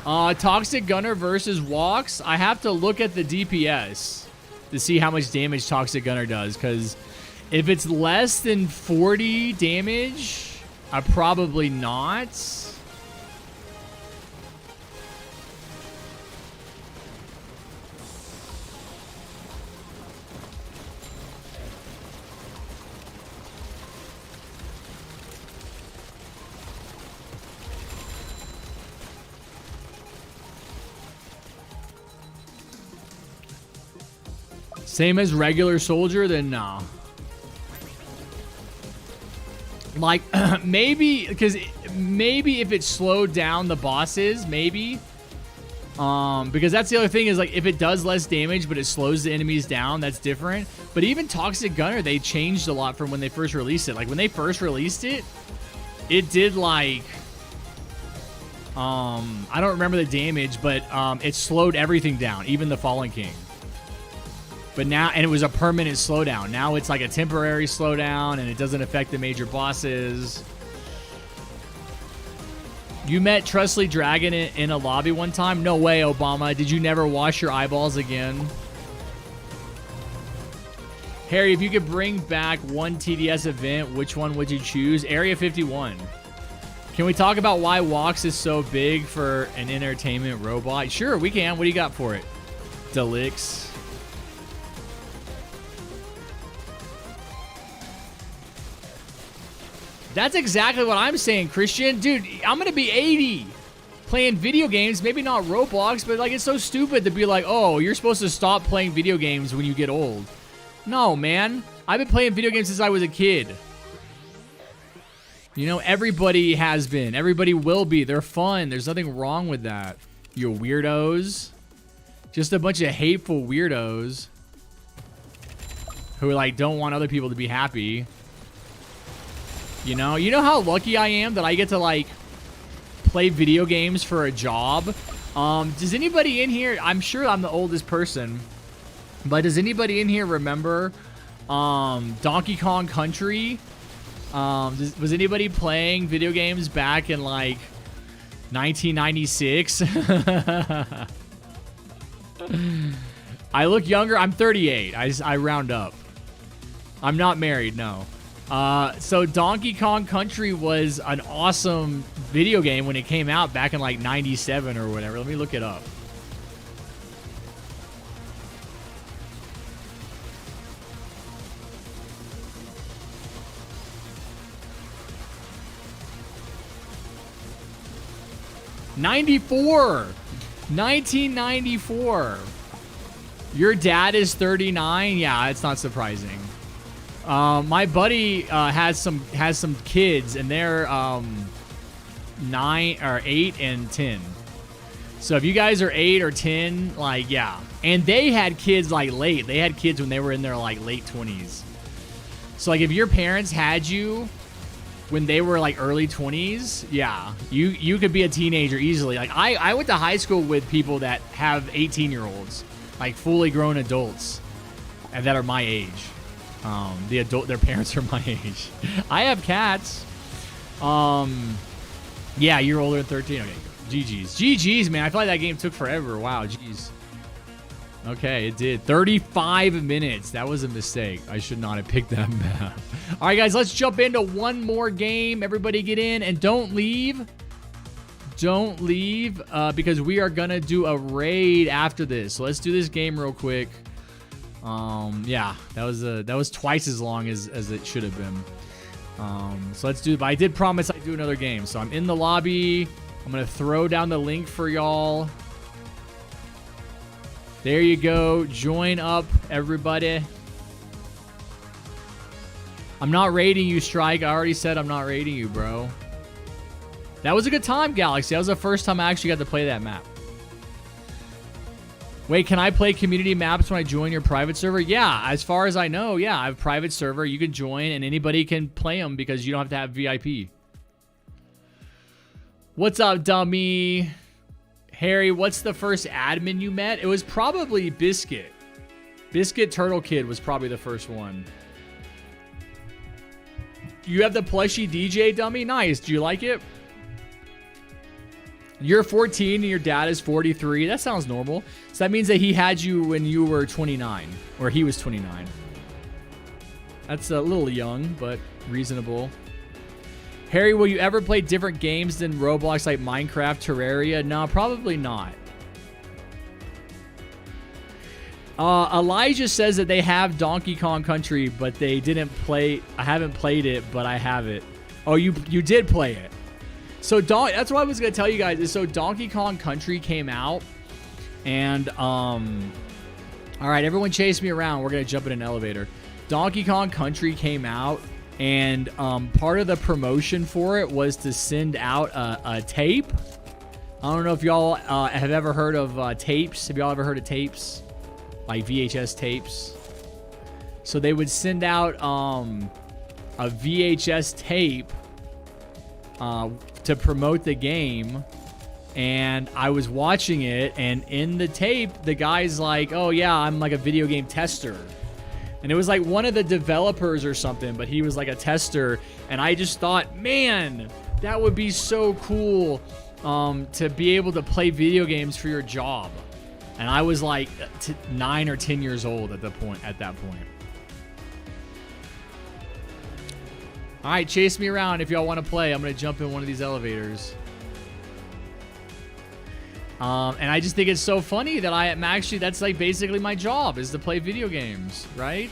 Toxic Gunner versus Walks. I have to look at the DPS to see how much damage Toxic Gunner does, because if it's less than 40 damage, probably not. Same as regular soldier, then nah. Like, maybe, because maybe if it slowed down the bosses, maybe. Because that's the other thing is, like, if it does less damage, but it slows the enemies down, that's different. But even Toxic Gunner, they changed a lot from when they first released it. Like, when they first released it, it did, like, I don't remember the damage, but it slowed everything down, even the Fallen King. But now, and it was a permanent slowdown. Now it's like a temporary slowdown, and it doesn't affect the major bosses. You met Trustly Dragon in a lobby one time? No way, Obama. Did you never wash your eyeballs again? Harry, if you could bring back one TDS event, which one would you choose? Area 51. Can we talk about why Walks is so big for an entertainment robot? Sure, we can. What do you got for it? Delix. That's exactly what I'm saying, Christian. Dude, I'm going to be 80 playing video games. Maybe not Roblox, but like it's so stupid to be like, oh, you're supposed to stop playing video games when you get old. No, man. I've been playing video games since I was a kid. You know, everybody has been. Everybody will be. They're fun. There's nothing wrong with that. You weirdos. Just a bunch of hateful weirdos who like don't want other people to be happy. You know how lucky I am that I get to like play video games for a job. Does anybody in here, I'm sure I'm the oldest person, but does anybody in here remember Donkey Kong Country? Was anybody playing video games back in like 1996? I look younger. I'm 38. I round up. I'm not married, no. So Donkey Kong Country was an awesome video game when it came out back in like 97 or whatever. Let me look it up. '94. 1994. Your dad is 39? Yeah, it's not surprising. My buddy has some kids, and they're 9 or 8 and 10. So if you guys are 8 or 10, like yeah, and they had kids like late. They had kids when they were in their like late 20s. So like if your parents had you when they were like early 20s, yeah, you could be a teenager easily. Like I went to high school with people that have 18-year-olds, like fully grown adults, and that are my age. Their parents are my age. I have cats. Yeah, you're older than 13. Okay, GG's, man. I feel like that game took forever. Wow, jeez. Okay, it did. 35 minutes. That was a mistake. I should not have picked that map. All right, guys, let's jump into one more game. Everybody get in and don't leave. Don't leave because we are going to do a raid after this. So let's do this game real quick. Yeah, that was twice as long as it should have been. So let's do it. But I did promise I'd do another game. So I'm in the lobby. I'm going to throw down the link for y'all. There you go. Join up, everybody. I'm not raiding you, Strike. I already said I'm not raiding you, bro. That was a good time, Galaxy. That was the first time I actually got to play that map. Wait, can I play community maps when I join your private server? Yeah, as far as I know, yeah. I have a private server. You can join, and anybody can play them because you don't have to have VIP. What's up, dummy? Harry, what's the first admin you met? It was probably Biscuit. Biscuit Turtle Kid was probably the first one. You have the plushie DJ, dummy? Nice. Do you like it? You're 14 and your dad is 43. That sounds normal. So that means that he had you when you were 29. Or he was 29. That's a little young, but reasonable. Harry, will you ever play different games than Roblox like Minecraft, Terraria? No, probably not. Elijah says that they have Donkey Kong Country, but they didn't play. I haven't played it, but I have it. Oh, you did play it. So that's what I was going to tell you guys. Is so Donkey Kong Country came out. And, all right, everyone chase me around. We're going to jump in an elevator. Donkey Kong Country came out. And part of the promotion for it was to send out a tape. I don't know if y'all have ever heard of tapes. Have y'all ever heard of tapes? Like VHS tapes. So they would send out a VHS tape to promote the game. And I was watching it. And in the tape, the guy's like, oh, yeah, I'm like a video game tester. And it was like one of the developers or something, but he was like a tester. And I just thought, man, that would be so cool to be able to play video games for your job. And I was like 9 or 10 years old at that point. All right, chase me around if y'all want to play. I'm going to jump in one of these elevators. And I just think it's so funny that I'm actually, that's like basically my job is to play video games, right?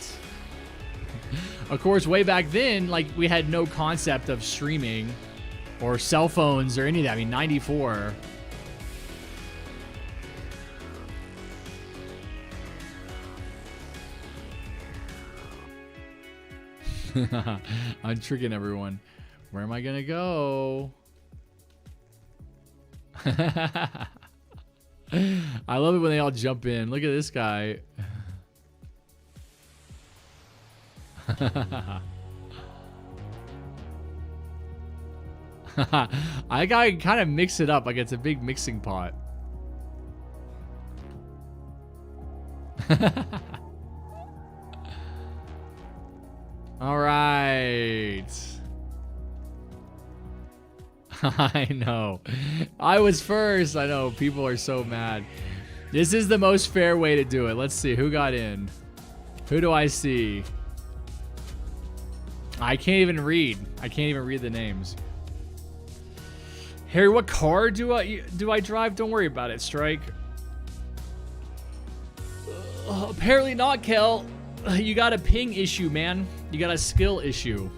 Of course, way back then, like we had no concept of streaming or cell phones or any of that. I mean, 94. I'm tricking everyone. Where am I gonna go? I love it when they all jump in. Look at this guy. I gotta kind of mix it up like it's a big mixing pot. All right. I know. I was first. I know. People are so mad. This is the most fair way to do it. Let's see. Who got in? Who do I see? I can't even read. I can't even read the names. Harry, what car do I drive? Don't worry about it, Strike. Apparently not, Kel. You got a ping issue, man. You got a skill issue.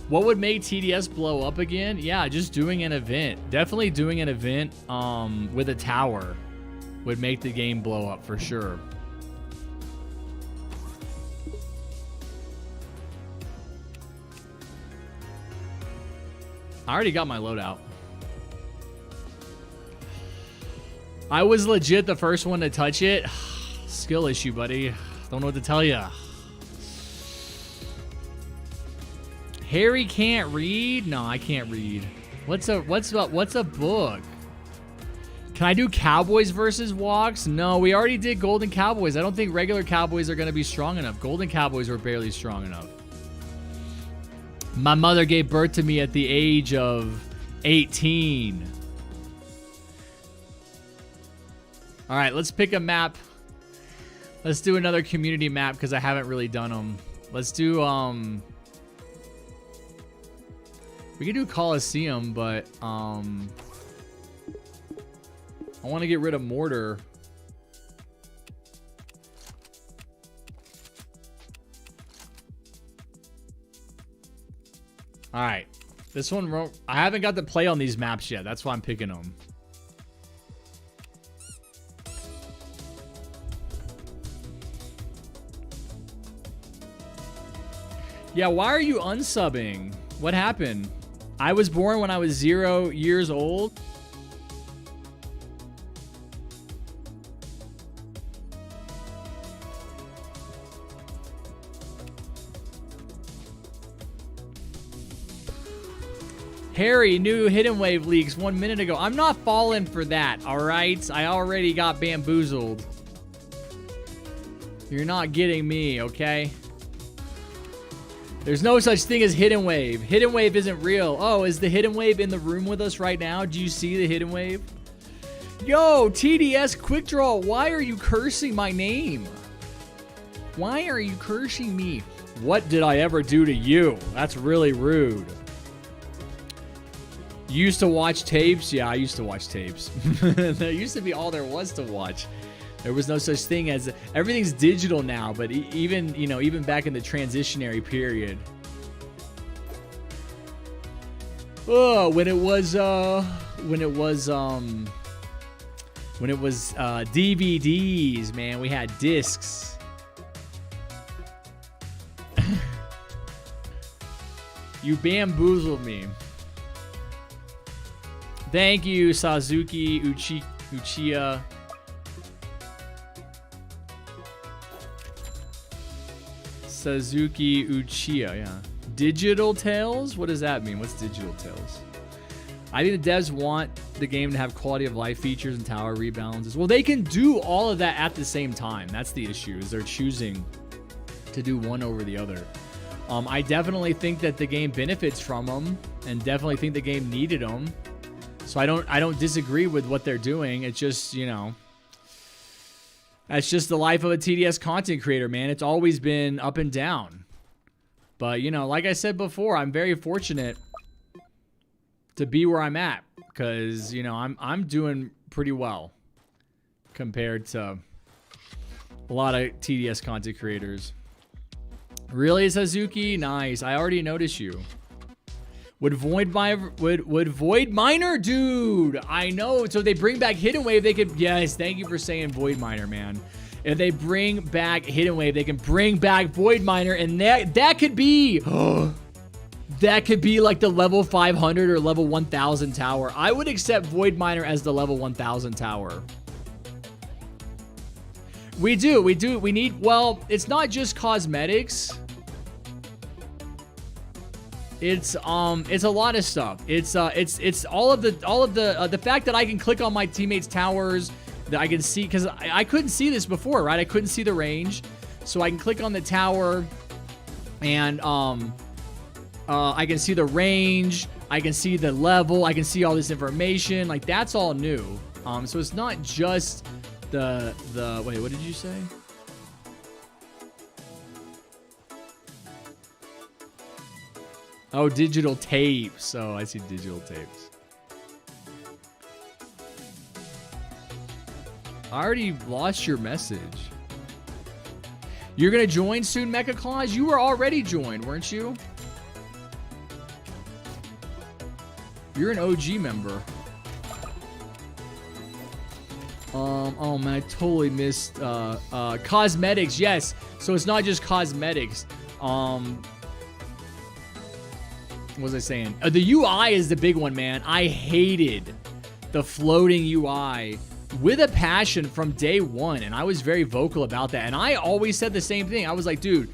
What would make TDS blow up again? Yeah, just doing an event. Definitely doing an event with a tower would make the game blow up for sure. I already got my loadout. I was legit the first one to touch it. Skill issue, buddy. Don't know what to tell you. Harry can't read? No, I can't read. What's a book? Can I do Cowboys versus Walks? No, we already did Golden Cowboys. I don't think regular Cowboys are going to be strong enough. Golden Cowboys were barely strong enough. My mother gave birth to me at the age of 18. All right, let's pick a map. Let's do another community map because I haven't really done them. Let's do, we can do Coliseum, but, I want to get rid of Mortar. All right, this one, I haven't got to play on these maps yet. That's why I'm picking them. Yeah, why are you unsubbing? What happened? I was born when I was 0 years old. Harry, new Hidden Wave leaks 1 minute ago. I'm not falling for that, all right? I already got bamboozled. You're not getting me, okay? There's no such thing as Hidden Wave. Hidden Wave isn't real. Oh, is the Hidden Wave in the room with us right now? Do you see the Hidden Wave? Yo, TDS Quick Draw, why are you cursing my name? Why are you cursing me? What did I ever do to you? That's really rude. You used to watch tapes? Yeah, I used to watch tapes. There used to be all there was to watch. There was no such thing as, everything's digital now, but even, you know, even back in the transitionary period. Oh, when it was DVDs, man, we had discs. You bamboozled me. Thank you, Sazuki Uchiha. Suzuki Uchiha, yeah. Digital Tales? What does that mean? What's Digital Tales? I think the devs want the game to have quality of life features and tower rebalances. Well, they can do all of that at the same time. That's the issue, is they're choosing to do one over the other. I definitely think that the game benefits from them, and definitely think the game needed them. So I don't disagree with what they're doing. It's just, you know, that's just the life of a TDS content creator, man. It's always been up and down. But, you know, like I said before, I'm very fortunate to be where I'm at. Because, you know, I'm doing pretty well compared to a lot of TDS content creators. Really, Suzuki? Nice. I already noticed you. Would Void Miner? Dude, I know. So they bring back Hidden Wave, they could... Yes, thank you for saying Void Miner, man. If they bring back Hidden Wave, they can bring back Void Miner, and that could be... that could be like the level 500 or level 1000 tower. I would accept Void Miner as the level 1000 tower. We need... Well, it's not just cosmetics. It's a lot of stuff. It's all of the fact that I can click on my teammates' towers, that I can see, because I couldn't see this before, right? I couldn't see the range, so I can click on the tower, and I can see the range, I can see the level, I can see all this information. Like, that's all new. So it's not just the wait, what did you say? Oh, digital tapes. Oh, I see digital tapes. I already lost your message. You're gonna join soon, Mecha Claus? You were already joined, weren't you? You're an OG member. Oh man, I totally missed cosmetics. Yes, so it's not just cosmetics. What was I saying? The UI is the big one, man. I hated the floating UI with a passion from day one, and I was very vocal about that. And I always said the same thing. I was like, dude,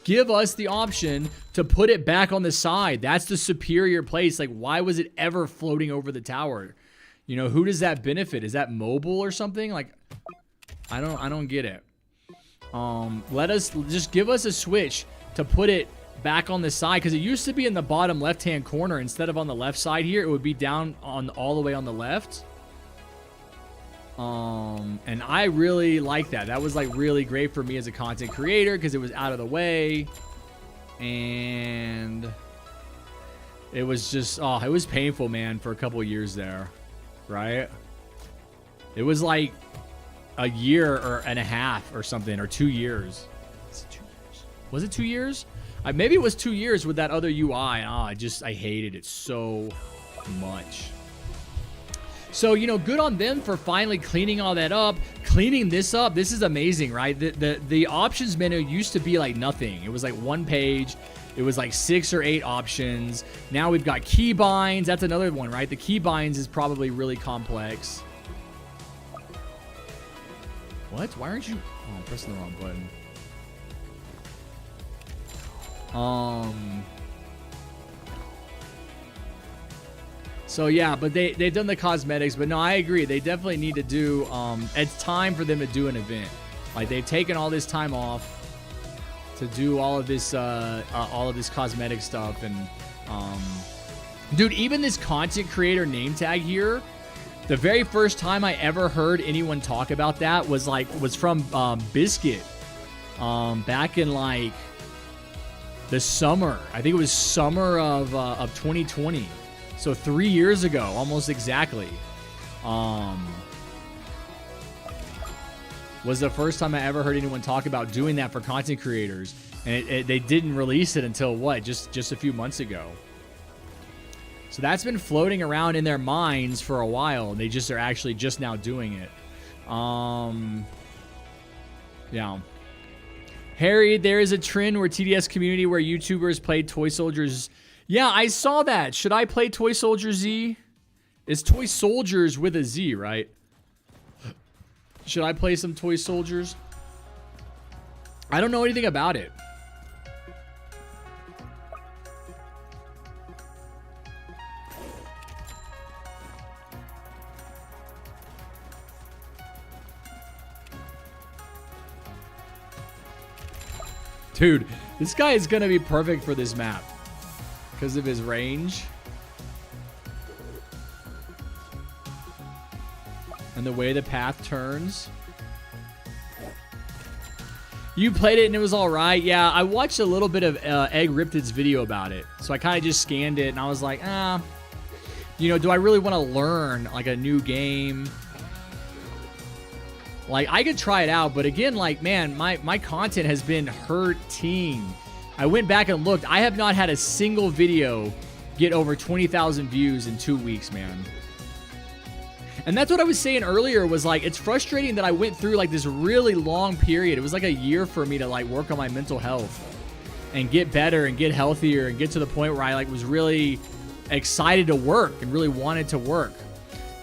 give us the option to put it back on the side. That's the superior place. Like, why was it ever floating over the tower? You know, who does that benefit? Is that mobile or something? Like, I don't get it. Just give us a switch to put it back on the side, because it used to be in the bottom left hand corner instead of on the left side here. It would be down on all the way on the left. And I really like that. That was like really great for me as a content creator because it was out of the way, and it was just it was painful, man, for a couple of years there, right? It was like a year and a half or something, or 2 years. Was it 2 years? Maybe it was 2 years with that other UI. I hated it so much. So, you know, good on them for finally cleaning all that up, cleaning this up. This is amazing, right? The options menu used to be like nothing. It was like one page. It was like 6 or 8 options. Now we've got keybinds. That's another one, right? The keybinds is probably really complex. What? Why aren't you... Oh, I'm pressing the wrong button. So yeah, but they've done the cosmetics, but no, I agree. They definitely need to do, it's time for them to do an event. Like, they've taken all this time off to do all of this cosmetic stuff. And, dude, even this content creator name tag here, the very first time I ever heard anyone talk about that was from Biscuit, back in like the summer. I think it was summer of 2020. So 3 years ago, almost exactly, was the first time I ever heard anyone talk about doing that for content creators. And they didn't release it until what? Just a few months ago. So that's been floating around in their minds for a while. And they just are actually just now doing it. Yeah. Harry, there is a trend where TDS community where YouTubers play Toy Soldiers. Yeah, I saw that. Should I play Toy Soldier Z? It's Toy Soldiers with a Z, right? Should I play some Toy Soldiers? I don't know anything about it. Dude, this guy is gonna be perfect for this map because of his range and the way the path turns. You played it and it was all right. Yeah, I watched a little bit of Egg Riptid's video about it. So I kind of just scanned it and I was like, you know, do I really want to learn like a new game? Like, I could try it out, but again, like, man, my content has been hurting. I went back and looked. I have not had a single video get over 20,000 views in 2 weeks, man. And that's what I was saying earlier was like, it's frustrating that I went through like this really long period. It was like a year for me to like work on my mental health and get better and get healthier and get to the point where I like was really excited to work and really wanted to work.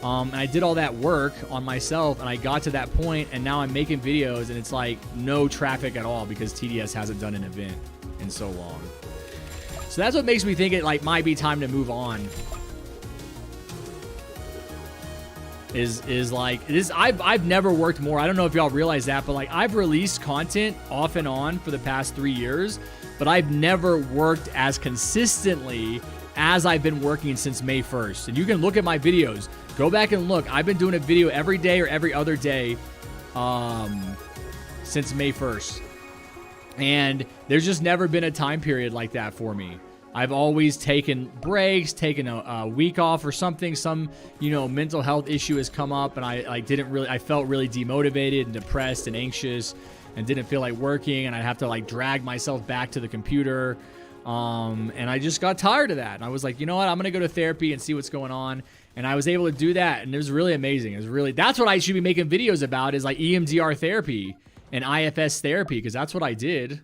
And I did all that work on myself and I got to that point and now I'm making videos and it's like no traffic at all because TDS hasn't done an event in so long. So that's what makes me think it like might be time to move on. Is like this. I've never worked more. I don't know if y'all realize that, but like I've released content off and on for the past 3 years, but I've never worked as consistently as I've been working since May 1st. And you can look at my videos. Go back and look. I've been doing a video every day or every other day since May 1st. And there's just never been a time period like that for me. I've always taken breaks, taken a week off or something. Some, you know, mental health issue has come up and I felt really demotivated and depressed and anxious and didn't feel like working and I'd have to like drag myself back to the computer. And I just got tired of that. And I was like, you know what? I'm going to go to therapy and see what's going on. And I was able to do that. And it was really amazing. It was really, that's what I should be making videos about is like EMDR therapy and IFS therapy. Because that's what I did.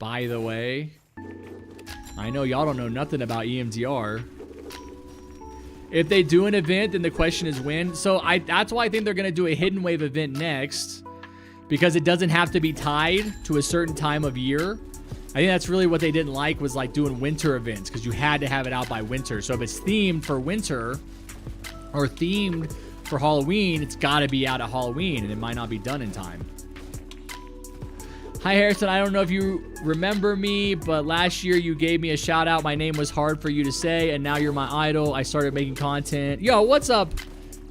By the way, I know y'all don't know nothing about EMDR. If they do an event, then the question is when. So that's why I think they're going to do a Hidden Wave event next. Because it doesn't have to be tied to a certain time of year. I think that's really what they didn't like was like doing winter events. Because you had to have it out by winter. So if it's themed for winter or themed for Halloween, it's got to be out at Halloween. And it might not be done in time. Hi, Harrison. I don't know if you remember me, but last year you gave me a shout out. My name was hard for you to say, and now you're my idol. I started making content. Yo, what's up,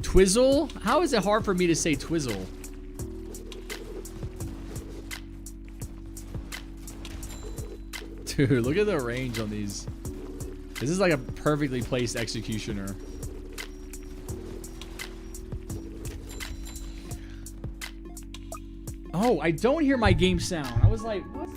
Twizzle? How is it hard for me to say Twizzle? Dude, look at the range on these. This is like a perfectly placed executioner. Oh, I don't hear my game sound. I was like, what?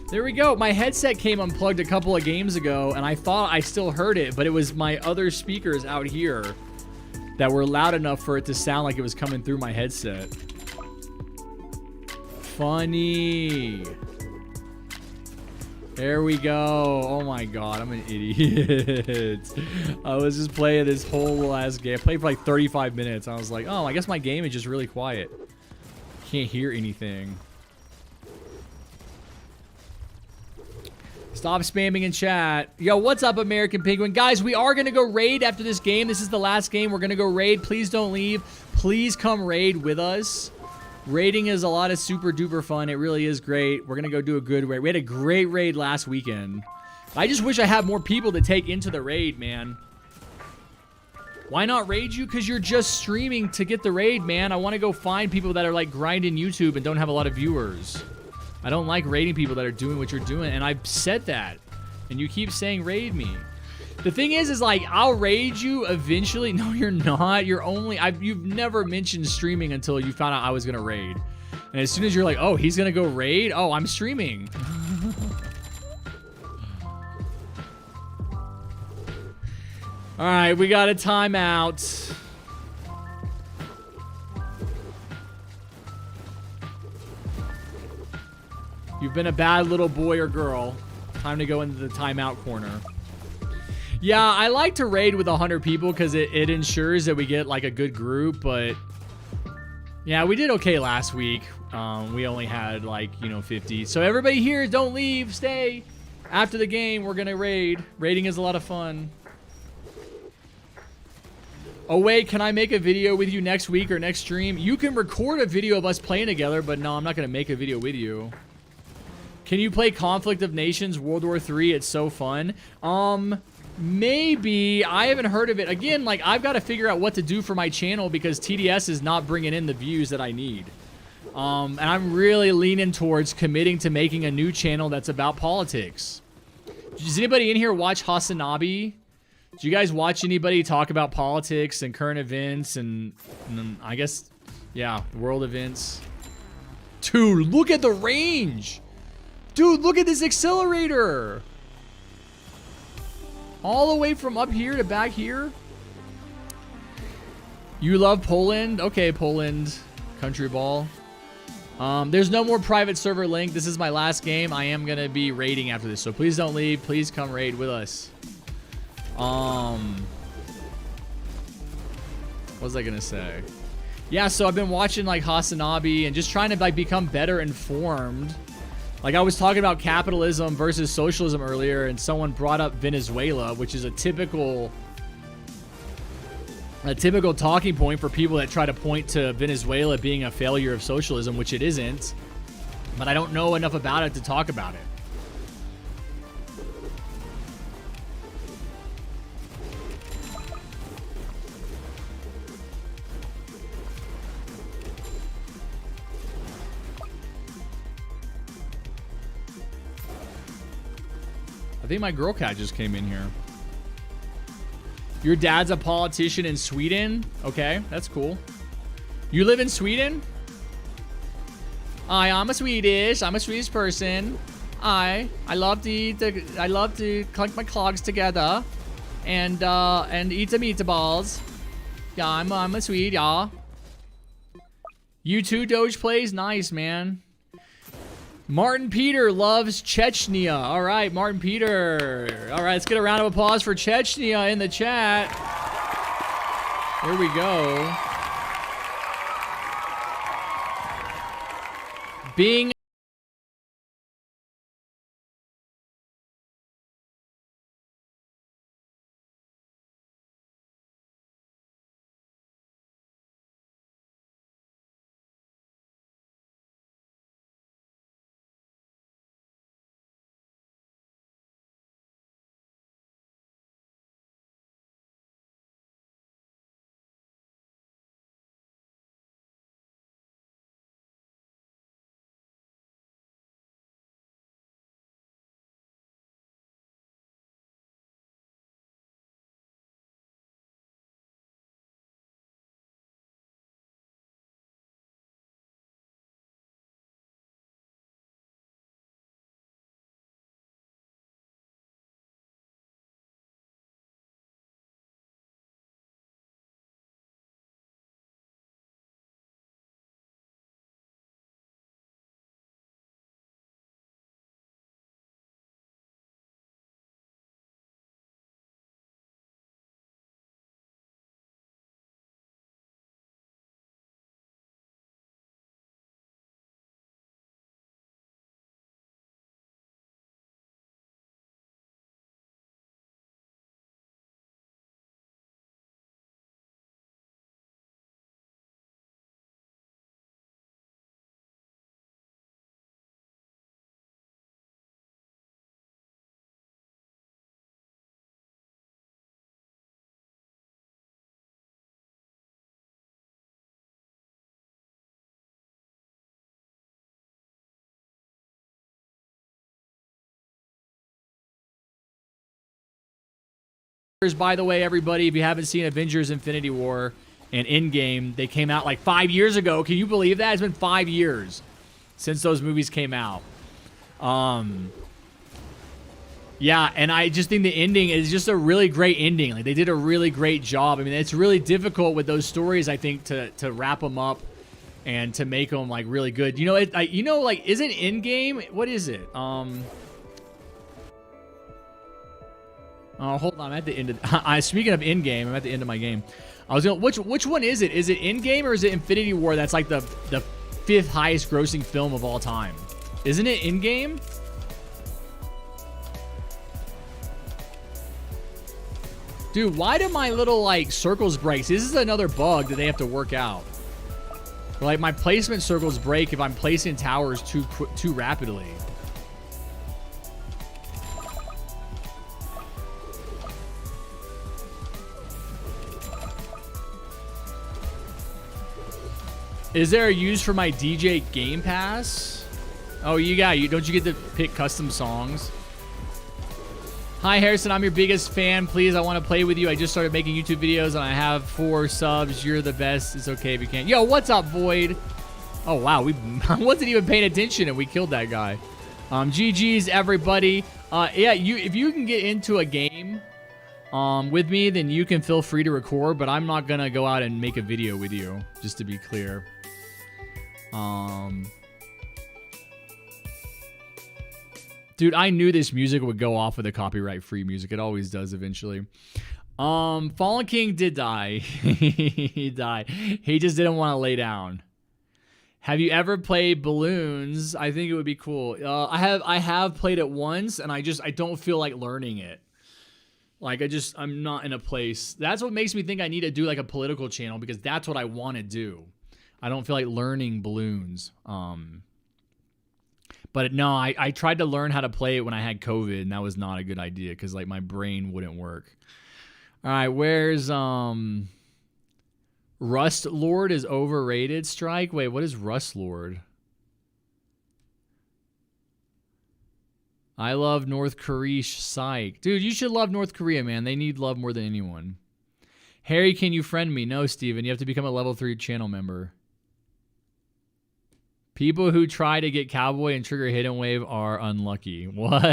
There we go. My headset came unplugged a couple of games ago, and I thought I still heard it, but it was my other speakers out here that were loud enough for it to sound like it was coming through my headset. Funny. There we go. Oh my god, I'm an idiot. I was just playing this whole last game. I played for like 35 minutes. I was like, oh, I guess my game is just really quiet. Can't hear anything. Stop spamming in chat. Yo, what's up, American Penguin? Guys, we are going to go raid after this game. This is the last game. We're going to go raid. Please don't leave. Please come raid with us. Raiding is a lot of super duper fun. It really is great. We're going to go do a good raid. We had a great raid last weekend. I just wish I had more people to take into the raid, man. Why not raid you? Because you're just streaming to get the raid, man. I want to go find people that are like grinding YouTube and don't have a lot of viewers. I don't like raiding people that are doing what you're doing. And I've said that. And you keep saying raid me. The thing is like, I'll raid you eventually. No, you're not. You're only... You've never mentioned streaming until you found out I was going to raid. And as soon as you're like, oh, he's going to go raid? Oh, I'm streaming. All right, we got a timeout. You've been a bad little boy or girl. Time to go into the timeout corner. Yeah, I like to raid with 100 people because it ensures that we get like a good group, but yeah, we did okay last week. We only had like, 50. So everybody here, don't leave, stay. After the game, we're gonna raid. Raiding is a lot of fun. Oh wait, can I make a video with you next week or next stream? You can record a video of us playing together, but no, I'm not gonna make a video with you. Can you play Conflict of Nations World War III? It's so fun. Maybe. I haven't heard of it. Again, like, I've got to figure out what to do for my channel because TDS is not bringing in the views that I need. And I'm really leaning towards committing to making a new channel that's about politics. Does anybody in here watch Hasanabi? Do you guys watch anybody talk about politics and current events and I guess, yeah, world events? Dude, look at the range. Dude, look at this accelerator. All the way from up here to back here. You love Poland? Okay, Poland. Country ball. There's no more private server link. This is my last game. I am going to be raiding after this. So please don't leave. Please come raid with us. What was I going to say? Yeah, so I've been watching like Hasanabi and just trying to like become better informed. Like I was talking about capitalism versus socialism earlier, and someone brought up Venezuela, which is a typical talking point for people that try to point to Venezuela being a failure of socialism, which it isn't. But I don't know enough about it to talk about it. I think my girl cat just came in here. Your dad's a politician in Sweden? Okay, that's cool. You live in Sweden? I'm a Swedish person. I love to clunk my clogs together and eat the meatballs. Yeah, I'm a Swede, yeah. You too, Doge plays? Nice, man. Martin Peter loves Chechnya. All right, Martin Peter. All right, let's get a round of applause for Chechnya in the chat. Here we go. Being by the way, everybody, if you haven't seen Avengers Infinity War and Endgame, they came out like 5 years ago. Can you believe that? It's been 5 years since those movies came out. Yeah, and I just think the ending is just a really great ending. Like, they did a really great job. I mean, it's really difficult with those stories, I think, to wrap them up and to make them like really good. You know, like, is it Endgame? What is it? Oh, hold on. I'm at the end of... speaking of Endgame, I'm at the end of my game. I was going... Which one is it? Is it Endgame or is it Infinity War that's like the 5th highest grossing film of all time? Isn't it Endgame? Dude, why do my little, like, circles break? See, this is another bug that they have to work out. Like, my placement circles break if I'm placing towers too rapidly. Is there a use for my DJ Game Pass? Oh, you don't you get to pick custom songs? Hi Harrison, I'm your biggest fan. Please, I want to play with you. I just started making YouTube videos and I have 4 subs. You're the best. It's okay if you can't. Yo, what's up, Void? Oh wow, I wasn't even paying attention and we killed that guy. GG's everybody. Yeah, if you can get into a game with me, then you can feel free to record, but I'm not gonna go out and make a video with you, just to be clear. Dude, I knew this music would go off with the copyright-free music. It always does eventually. Fallen King did die. He died. He just didn't want to lay down. Have you ever played balloons? I think it would be cool. I have played it once, and I don't feel like learning it. Like, I'm not in a place. That's what makes me think I need to do like a political channel, because that's what I want to do. I don't feel like learning balloons. But no, I tried to learn how to play it when I had COVID, and that was not a good idea because like my brain wouldn't work. All right, where's Rust Lord is overrated? Strike. Wait, what is Rust Lord? I love North Korea. Psych. Dude, you should love North Korea, man. They need love more than anyone. Harry, can you friend me? No, Steven. You have to become a level 3 channel member. People who try to get Cowboy and trigger Hidden Wave are unlucky. What?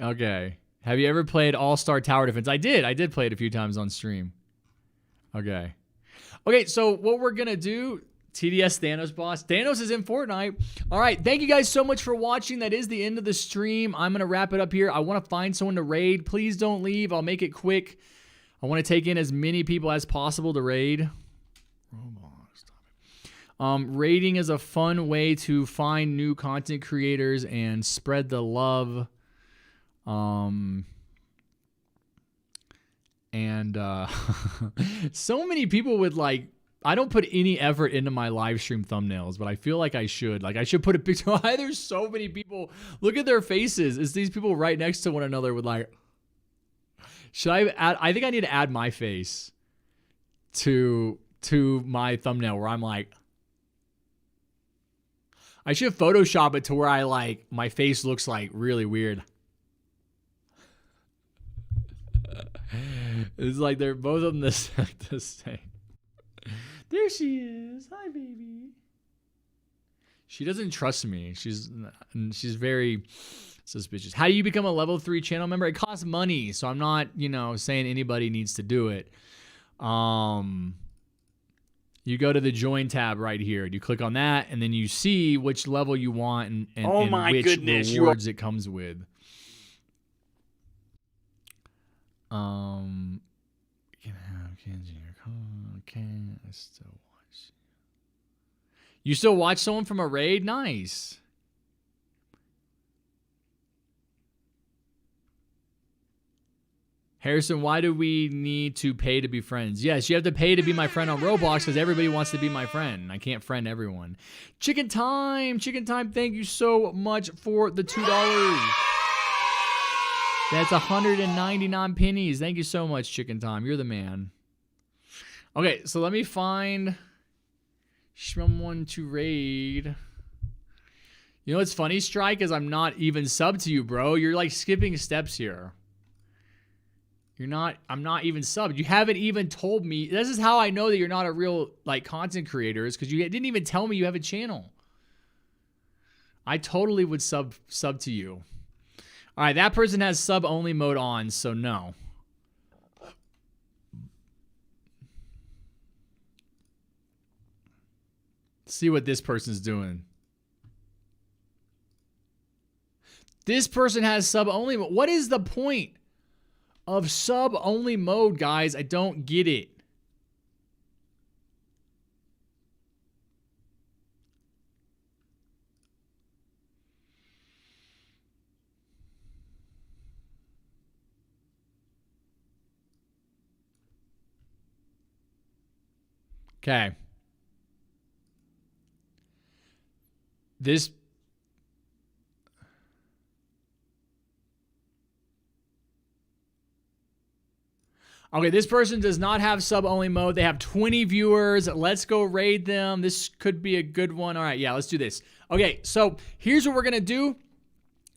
Okay. Have you ever played All-Star Tower Defense? I did. I did play it a few times on stream. Okay. Okay, so what we're going to do... TDS Thanos boss. Thanos is in Fortnite. All right. Thank you guys so much for watching. That is the end of the stream. I'm going to wrap it up here. I want to find someone to raid. Please don't leave. I'll make it quick. I want to take in as many people as possible to raid. Raiding is a fun way to find new content creators and spread the love. So many people would like... I don't put any effort into my live stream thumbnails, but I feel like I should. Like, I should put a picture. Why there's so many people. Look at their faces. It's these people right next to one another with like... Should I add... I think I need to add my face to my thumbnail where I'm like... I should Photoshop it to where I like... My face looks like really weird. It's like they're both of them the same. There she is. Hi, baby. She doesn't trust me. She's very suspicious. How do you become a level 3 channel member? It costs money, so I'm not, saying anybody needs to do it. You go to the join tab right here. You click on that, and then you see which level you want and which rewards it comes with. You can have kids in your car. Okay, I still watch. You still watch someone from a raid? Nice. Harrison, why do we need to pay to be friends? Yes, you have to pay to be my friend on Roblox because everybody wants to be my friend. I can't friend everyone. Chicken Time, thank you so much for the $2. That's 199 pennies. Thank you so much, Chicken Time. You're the man. Okay, so let me find someone to raid. You know what's funny, Strike, is I'm not even subbed to you, bro. You're like skipping steps here. I'm not even subbed. You haven't even told me. This is how I know that you're not a real like content creator, is because you didn't even tell me you have a channel. I totally would sub to you. All right, that person has sub-only mode on, so no. See what this person's doing. This person has sub-only mode. What is the point of sub-only mode, guys? I don't get it. Okay. This... Okay, this person does not have sub-only mode. They have 20 viewers. Let's go raid them. This could be a good one. All right, yeah, let's do this. Okay, so here's what we're going to do.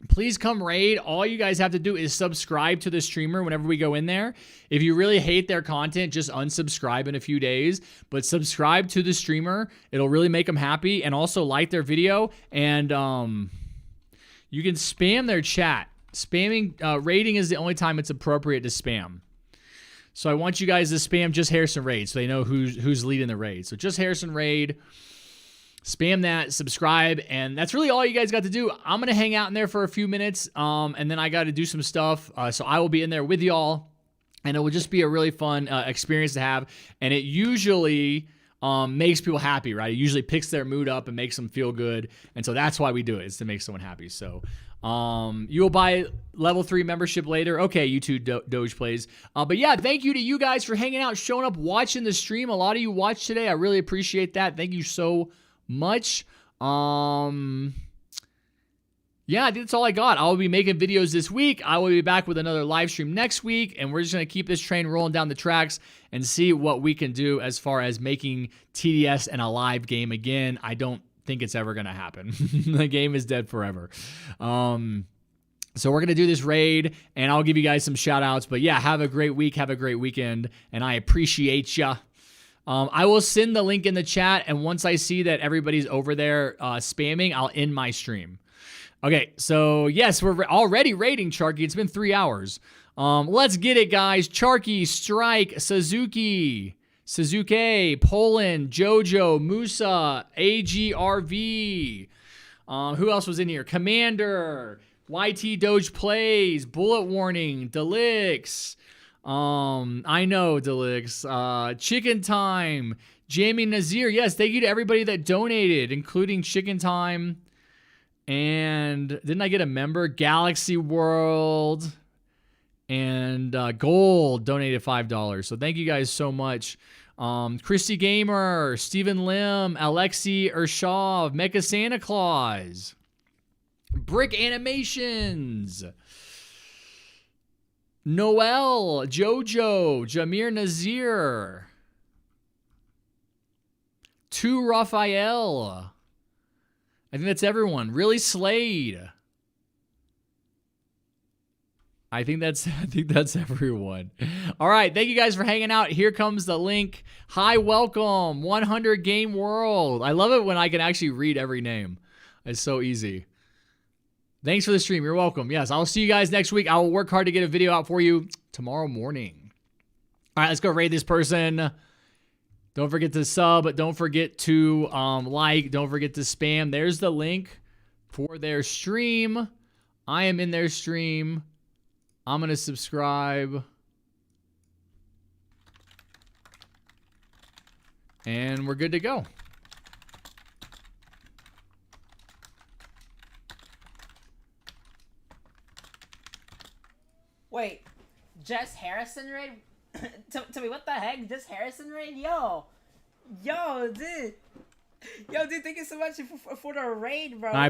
Please come raid. All you guys have to do is subscribe to the streamer whenever we go in there. If you really hate their content, just unsubscribe in a few days. But subscribe to the streamer. It'll really make them happy. And also like their video. And you can spam their chat. Spamming, raiding is the only time it's appropriate to spam. So I want you guys to spam JustHarrison raid so they know who's leading the raid. So JustHarrison raid. Spam that, subscribe, and that's really all you guys got to do. I'm going to hang out in there for a few minutes, and then I got to do some stuff. So I will be in there with y'all, and it will just be a really fun experience to have. And it usually makes people happy, right? It usually picks their mood up and makes them feel good. And so that's why we do it, is to make someone happy. So you will buy level 3 membership later. Okay, YouTube Doge plays. But yeah, thank you to you guys for hanging out, showing up, watching the stream. A lot of you watched today. I really appreciate that. Thank you so much. Yeah, I think that's all I got. I'll be making videos this week. I will be back with another live stream next week, and we're just going to keep this train rolling down the tracks and see what we can do as far as making TDS an alive game again. I don't think it's ever going to happen. The game is dead forever. So we're going to do this raid, and I'll give you guys some shout outs. But yeah, have a great week. Have a great weekend, and I appreciate ya. I will send the link in the chat, and once I see that everybody's over there spamming, I'll end my stream. Okay, so yes, we're already raiding Charky. It's been 3 hours. Let's get it, guys. Charky, Strike, Suzuki, Poland, Jojo, Musa, AGRV. Who else was in here? Commander, YT Doge Plays, Bullet Warning, Delix. I know, Delix. Chicken Time, Jamie Nazir. Yes, thank you to everybody that donated, including Chicken Time. And didn't I get a member? Galaxy World and Gold donated $5. So thank you guys so much. Christy Gamer, Stephen Lim, Alexi Urshov, Mecha Santa Claus, Brick Animations, Noel, Jojo, Jamir Nazir, 2 Raphael. I think that's everyone. Really Slade. I think that's everyone. All right, thank you guys for hanging out. Here comes the link. Hi, welcome, 100 Game World. I love it when I can actually read every name. It's so easy. Thanks for the stream. You're welcome. Yes, I'll see you guys next week. I will work hard to get a video out for you tomorrow morning. All right, let's go raid this person. Don't forget to sub. Don't forget to like. Don't forget to spam. There's the link for their stream. I am in their stream. I'm going to subscribe. And we're good to go. Wait, JustHarrison raid? Tell me, what the heck? JustHarrison raid? Yo, dude. Yo, dude, thank you so much for the raid, bro.